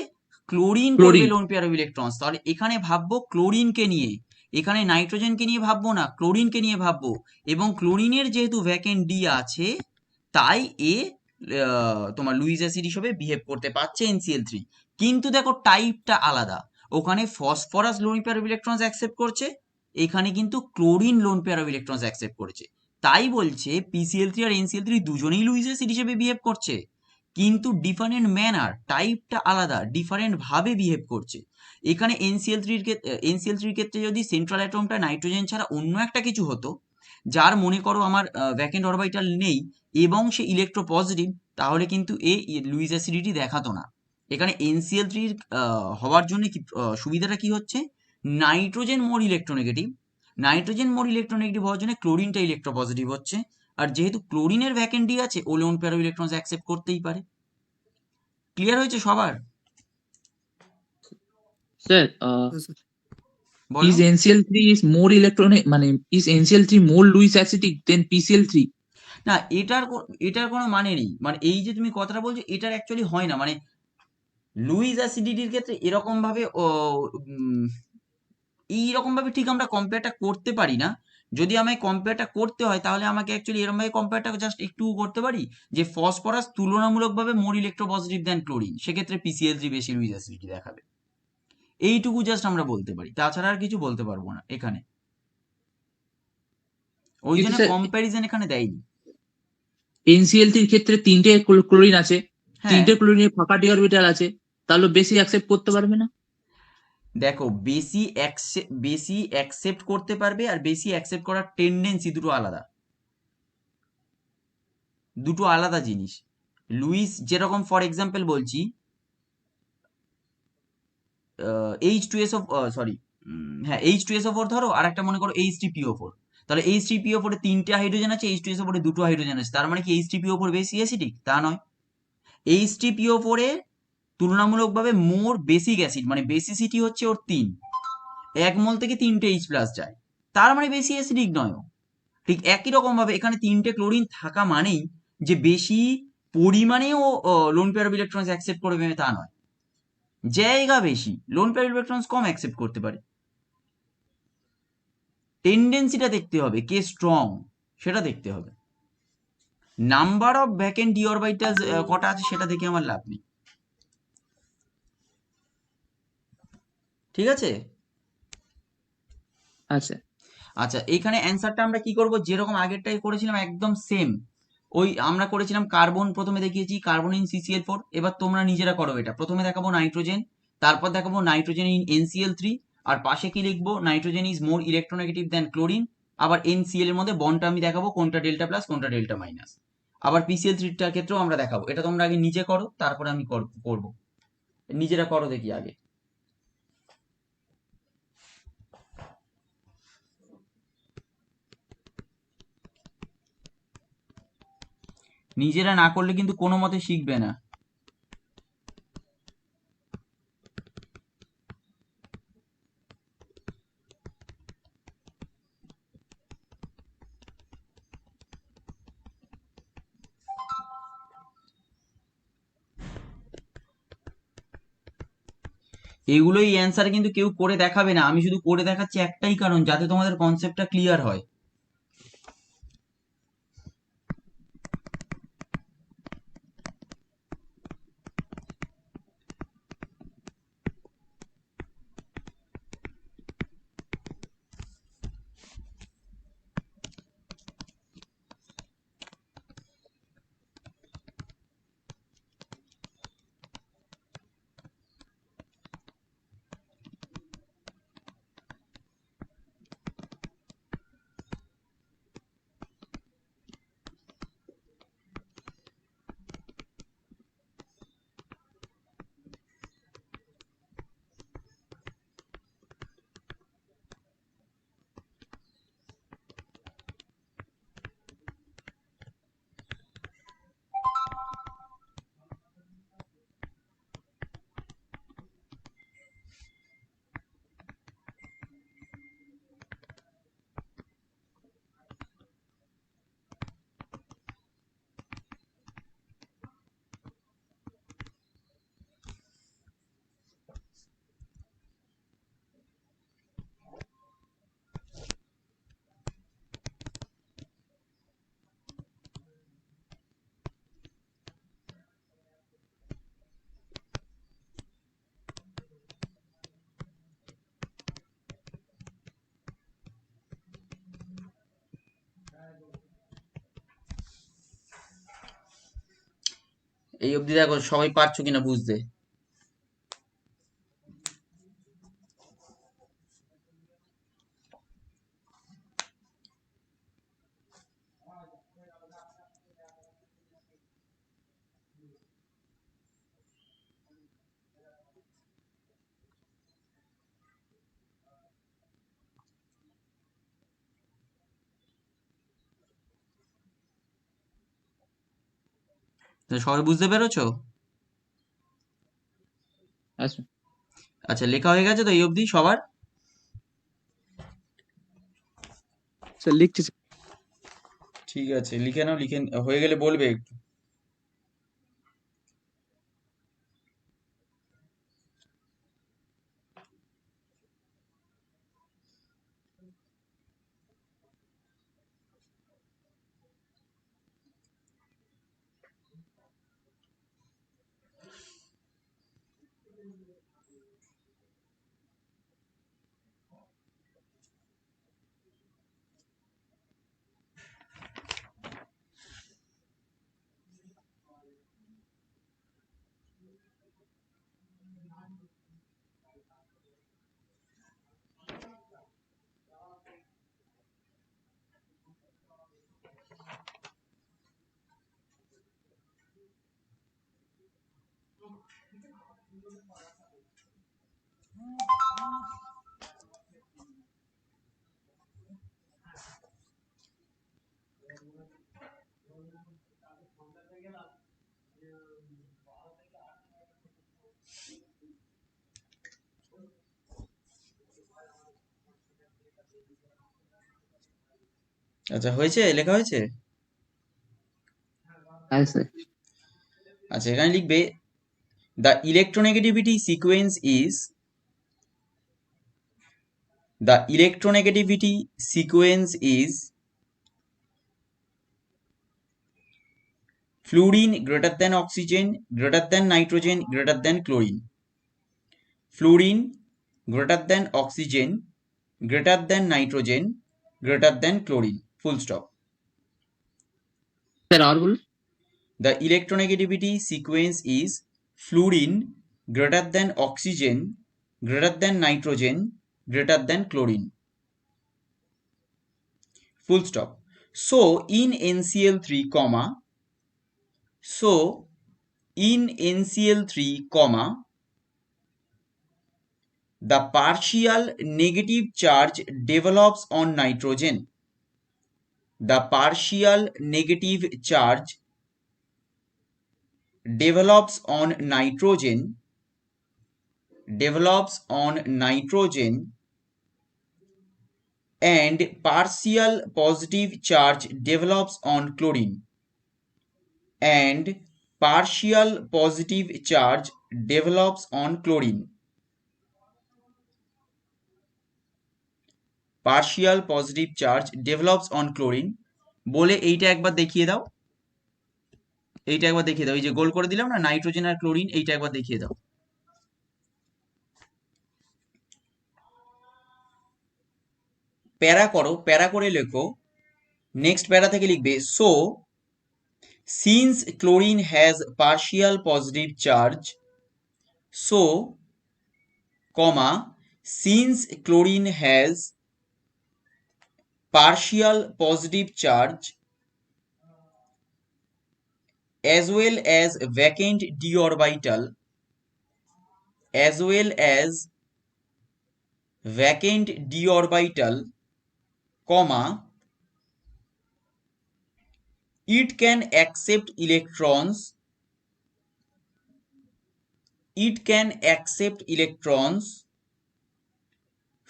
ক্লোরিন করবে chlorine. Lone pair of electrons. তাহলে এখানে ভাববো ক্লোরিনকে নিয়ে, এখানে নাইট্রোজেনকে নিয়ে ভাববো না, ক্লোরিনকে নিয়ে ভাববো। এবং ক্লোরিনের যেহেতু ভ্যাকেন্ট ডি আছে, তাই এ তোমার লুইস অ্যাসিড হিসেবে বিহেভ করতে পারছে NCl3। কিন্তু দেখো টাইপটা আলাদা, ওখানে phosphorus loan pair of electrons accept করছে, এখানে কিন্তু chlorine lone pair of electrons accept করেছে। তাই বলছে PCl3 আর NCl3 দুজনেই লুইস অ্যাসিড হিসেবে বিহেভ করছে, কিন্তু ডিফারেন্ট ম্যানার, টাইপটা আলাদা, ডিফারেন্ট ভাবে বিহেভ করছে। এখানে NCl3 ক্ষেত্রে যদি সেন্ট্রাল অ্যাটমটা নাইট্রোজেন ছাড়া অন্য একটা কিছু হতো, যার মনে করো আমার ভ্যাকেন্ট অরবিটাল নেই এবং সে ইলেকট্রো পজিটিভ, তাহলে কিন্তু লুইস অ্যাসিডিটি দেখাতো না। এখানে NCl3 হওয়ার জন্য কি সুবিধাটা কি হচ্ছে? Nitrogen more electronegative, nitrogen more electronegative হওয়ার জন্য ক্লোরিনটা ইলেকট্রো পজিটিভ হচ্ছে। আর যেহেতু ক্লোরিনের ভ্যাকেন্ট আছে, ও lone pair of electrons accept করতেই পারে। ক্লিয়ার হয়েছে সবার? স্যার বলো। is NCl3 is more electronic মানে is NCl3 more Lewis acidic than PCl3? না, এটার কোনো মানে নেই, মানে এই যে তুমি কথাটা বলছো এটার অ্যাকচুয়ালি হয় না। মানে লুইস অ্যাসিডিটির ক্ষেত্রে এরকম ভাবে এইরকম ভাবে ঠিক আমরা কম্পেয়ারটা করতে পারি না। যদি আমায় কম্পেয়ারটা করতে হয় তাহলে আমাকে অ্যাকচুয়ালি এরকম ভাবে কম্পেয়ারটা জাস্ট একটু করতে পারি যে ফসফরাস তুলনামূলকভাবে মোর ইলেকট্রো পজিটিভ দেন ক্লোরিন, সেক্ষেত্রে PCl3 বেশি লুইস অ্যাসিডিটি দেখাবে। এইটুকু জাস্ট আমরা বলতে পারি, তাছাড়া আর কিছু বলতে পারবো না এখানে। ওই কিন্তু জন্য স্যার কম্প্যারিজন এখানে দেয়নি। NCl3 এর ক্ষেত্রে তিনটে ক্লোরিন আছে, হ্যাঁ তিনটে ক্লোরিনের ফাঁকা ডি অরবিটাল আছে, তাহলে বেশি অ্যাকসেপ্ট করতে পারবে না? দেখো, বেশি অ্যাকসেপ্ট করতে পারবে আর বেশি অ্যাকসেপ্ট করার টেন্ডেন্সি দুটো আলাদা জিনিস। লুইস যেরকম ফর এক্সাম্পল বলছি, H2SO সরি হ্যাঁ H2SO4 ধরো, আর একটা মনে করো H3PO4। তাহলে H3PO4 এ 3টে হাইড্রোজেন আছে, H2SO4 এ 2টো হাইড্রোজেন আছে, তার মানে কি H3PO4 বেশি অ্যাসিডিক? তা নয়। H3PO4 এ তুলনামূলকভাবে মোর বেসিক অ্যাসিড, মানে বেসিসিটি হচ্ছে ওর 3, 1 মোল থেকে 3টে H+ যায়, তার মানে বেশি অ্যাসিডিক নয় ও। ঠিক একই রকম ভাবে এখানে 3টে ক্লোরিন থাকা মানেই যে বেশি পরিমাণে ও lone pair of electrons accept করবে তা নয়, জায়গা বেশি, লোন পেয়ার অফ ইলেকট্রনস কম অ্যাকসেপ্ট করতে পারে। টেন্ডেন্সিটা দেখতে হবে, কে স্ট্রং সেটা দেখতে হবে। Number of vacant D orbitals কটা আছে সেটা দেখে আমার লাভ নেই। ঠিক আছে? আচ্ছা আচ্ছা, এখানে অ্যান্সারটা আমরা কি করব, যেরকম আগেরটাই করেছিলাম একদম সেম। ওই আমরা করেছিলাম কার্বন, প্রথমে দেখিয়েছি কার্বন ইন CCl4। এবার তোমরা নিজেরা করো এটা, প্রথমে দেখাবো নাইট্রোজেন, তারপর দেখাবো নাইট্রোজেন ইন NCl3, আর পাশে কি লিখবো, nitrogen is more electronegative than chlorine. আবার NCl এর মধ্যে বন্ডটা আমি দেখাবো কোনটা ডেল্টা প্লাস কোনটা ডেল্টা মাইনাস। আবার PCl3টার ক্ষেত্রেও আমরা দেখাবো। এটা তোমরা আগে নিজে করো, তারপরে আমি করব। নিজেরা করো দেখি আগে। নিজেরা না করলে কিন্তু কোনো মতে শিখবে না। এগুলোই অ্যান্সার কিন্তু কেউ করে দেখাবে না, আমি শুধু করে দেখাচ্ছি একটাই কারণ, যাতে তোমাদের কনসেপ্টটা ক্লিয়ার হয়। এই অবধি দেখো সবাই পারছো কিনা বুঝতে। তো সবাই বুঝতে পেরেছো? আচ্ছা, আচ্ছা, লেখা হয়ে গেছে তো এই অবধি সবার? স্যার লিখছি স্যার। ঠিক আছে, লিখে নাও, লিখে হয়ে গেলে বলবে একটু। আচ্ছা, হয়েছে, লেখা হয়েছে? হ্যাঁ স্যার। আচ্ছা, এখানে লিখবে the electronegativity sequence is, the electronegativity sequence is fluorine greater than oxygen greater than nitrogen greater than chlorine. Fluorine greater than oxygen greater than nitrogen greater than chlorine. Full stop. Sir আর বলুন। The electronegativity sequence is fluorine greater than oxygen greater than nitrogen greater than chlorine. Full stop. So in NCl3, So in NCl3, comma, the partial negative charge develops on nitrogen. The partial negative charge develops on nitrogen and partial positive charge develops on chlorine, and partial positive charge develops on chlorine. Partial positive charge develops on chlorine বলে এইটা একবার দেখিয়ে দাও, এই যে গোল করে দিলাম না নাইট্রোজেন আর ক্লোরিন, এইটা একবার দেখিয়ে দাও। প্যারা করো, প্যারা করে লেখো, নেক্সট প্যারা থেকে লিখবে so since chlorine has partial positive charge, so comma since chlorine has partial positive charge as well as vacant d orbital, comma, it can accept electrons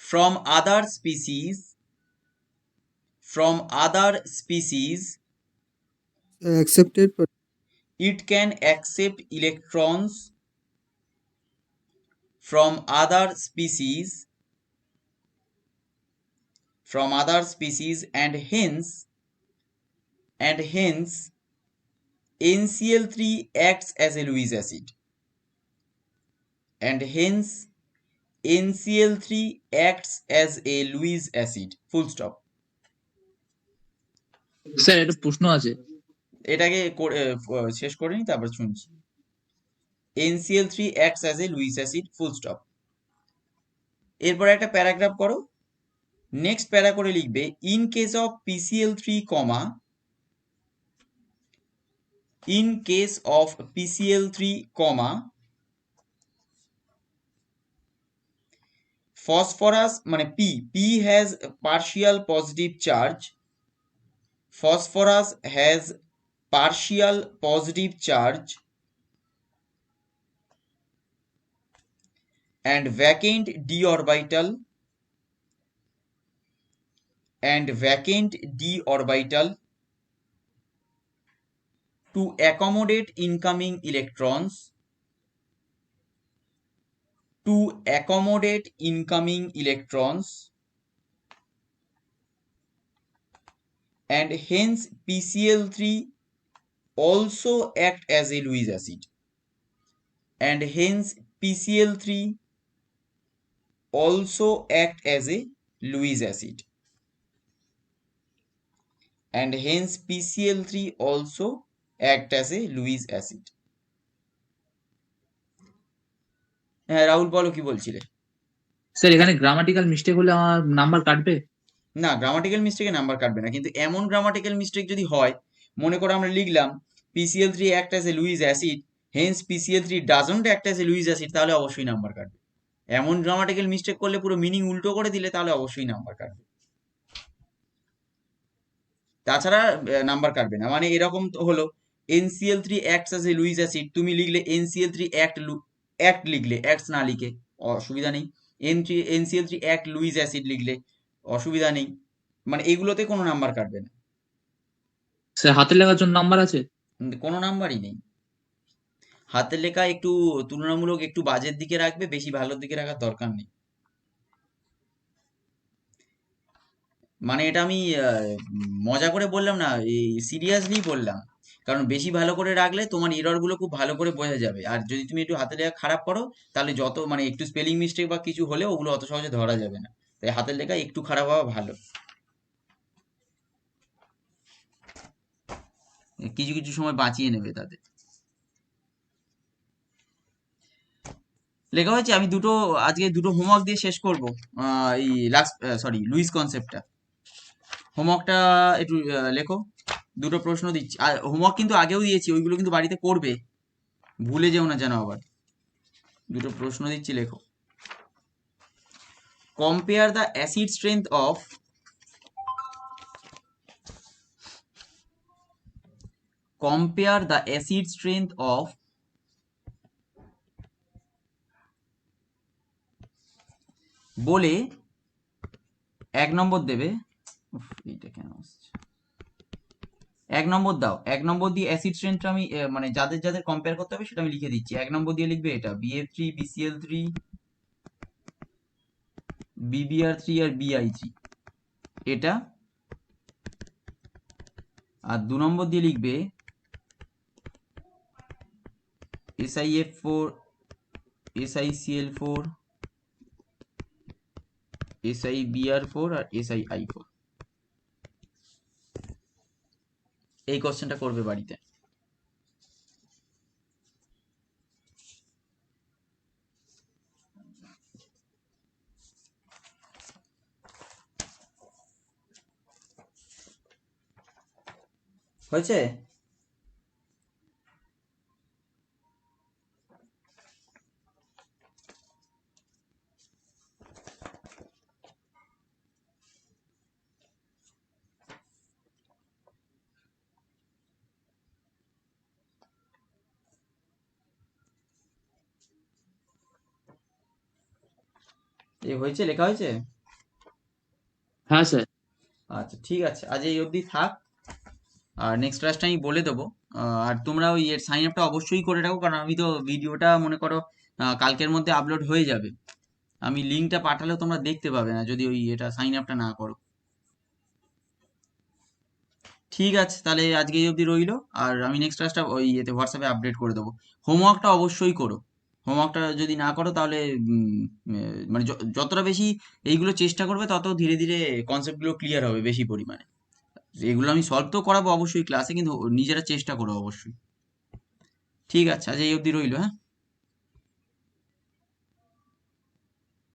from other species accepted, but it can accept electrons from other species and hence NCl3 acts as a Lewis acid, full stop. Sir একটা প্রশ্ন আছে। এটাকে শেষ করে নি তারপর শুনছি। NCl3 acts as a Lewis acid, full stop. এরপর একটা প্যারাগ্রাফ করো, নেক্সট প্যারা করে লিখবে in case of PCl3, phosphorus মানে P has partial positive charge, and vacant d orbital to accommodate incoming electrons, and hence PCl3 also act as a Lewis acid, হ্যাঁ রাহুল বলো কি বলছিলে? স্যার এখানে গ্রামাটিক্যাল মিস্টেক হলে আমার নাম্বার কাটবে? না, গ্রামাটিক্যাল মিস্টেকে নাম্বার কাটবে না, কিন্তু এমন গ্রামাটিক্যাল মিস্টেক যদি হয়, মনে করো আমরা লিখলাম PCl3 act as a Lewis acid, hence PCl3 doesn't act as a Lewis acid, তাহলে অবশ্যই নাম্বার কাটবে। এমন গ্রামাটিক্যাল মিস্টেক করলে পুরো মিনিং উল্টো করে দিলে তাহলে অবশ্যই নাম্বার কাটবে, তাছাড়া নাম্বার কাটবে না। মানে এরকম হলো NCl3 acts as a Lewis acid, তুমি লিখলে NCl3 act লিখলে, acts না লিখে অসুবিধা নেই, NCl3 act Lewis acid লিখলে অসুবিধা নেই, মানে এগুলোতে কোনো নাম্বার কাটবে না। স্যার হাতের লেখার জন্য নাম্বার আছে? কোনো নাম্বারই নেই। হাতের লেখা একটু তুলনামূলক একটু বাজের দিকে রাখবে, বেশি ভালোর দিকে রাখার দরকার নেই। মানে এটা আমি মজা করে বললাম না, সিরিয়াসলি বললাম, কারণ বেশি ভালো করে রাখলে তোমার এরর গুলো খুব ভালো করে বোঝা যাবে, আর যদি তুমি একটু হাতের লেখা খারাপ করো তাহলে যত মানে একটু স্পেলিং মিস্টেক বা কিছু হলে ওগুলো অত সহজে ধরা যাবে না, তাই হাতের লেখা একটু খারাপ হওয়া ভালো। কিছু কিছু সময় বাঁচিয়ে নেবে তাদের। লেখা হয়েছে, আমি আজকে দুটো হোমওয়ার্ক দিয়ে শেষ করবো, এই লুইস কনসেপ্টটা। হোমওয়ার্কটা একটু লেখো, দুটো প্রশ্ন দিচ্ছি, আর হোমওয়ার্ক কিন্তু আগেও দিয়েছি, ওইগুলো কিন্তু বাড়িতে করবে, ভুলে যেও না যেন আবার। দুটো প্রশ্ন দিচ্ছি, লেখো। Compare the acid strength of বলে 1 নম্বর দেবে। এইটা কেন আসছে? 1 নম্বর দাও, 1 নম্বর দিয়ে অ্যাসিড স্ট্রেংথটা আমি মানে যাদের যাদের কম্পেয়ার করতে হবে সেটা আমি লিখে দিচ্ছি। 1 নম্বর দিয়ে লিখবে এটা BF3, BCl3, BBr3 আর BI3 এটা। আর 2 নম্বর দিয়ে লিখবে SiF4, SiCl4, SiBr4 আর SiI4। এই কোশ্চেনটা করবে বাড়িতে। হয়েছে? হয়েছে, লেখা হয়েছে? হ্যাঁ স্যার। আচ্ছা ঠিক আছে, আজ এই অবধি থাক, আর নেক্সট ক্লাসটা আমি বলে দেবো। আর তোমরা ওই এর সাইন আপটা অবশ্যই করে রাখো, কারণ আমি তো ভিডিওটা মনে করো কালকের মধ্যে আপলোড হয়ে যাবে, আমি লিঙ্কটা পাঠালেও তোমরা দেখতে পাবে না যদি ওই এটা সাইন আপটা না করো। ঠিক আছে, তাহলে আজকে এই অবধি রইলো, আর আমি নেক্সট ক্লাসটা ওই এতে হোয়াটসঅ্যাপে আপডেট করে দেবো। হোমওয়ার্কটা অবশ্যই করো, হোমওয়ার্কটা যদি না করো তাহলে মানে যতটা বেশি এইগুলো চেষ্টা করবে তত ধীরে ধীরে কনসেপ্টগুলো ক্লিয়ার হবে বেশি পরিমাণে। এগুলো আমি সলভ তো করাবো অবশ্যই ক্লাসে, কিন্তু নিজেরা চেষ্টা করো অবশ্যই। ঠিক আছে, আজ এই অবধি রইলো, হ্যাঁ।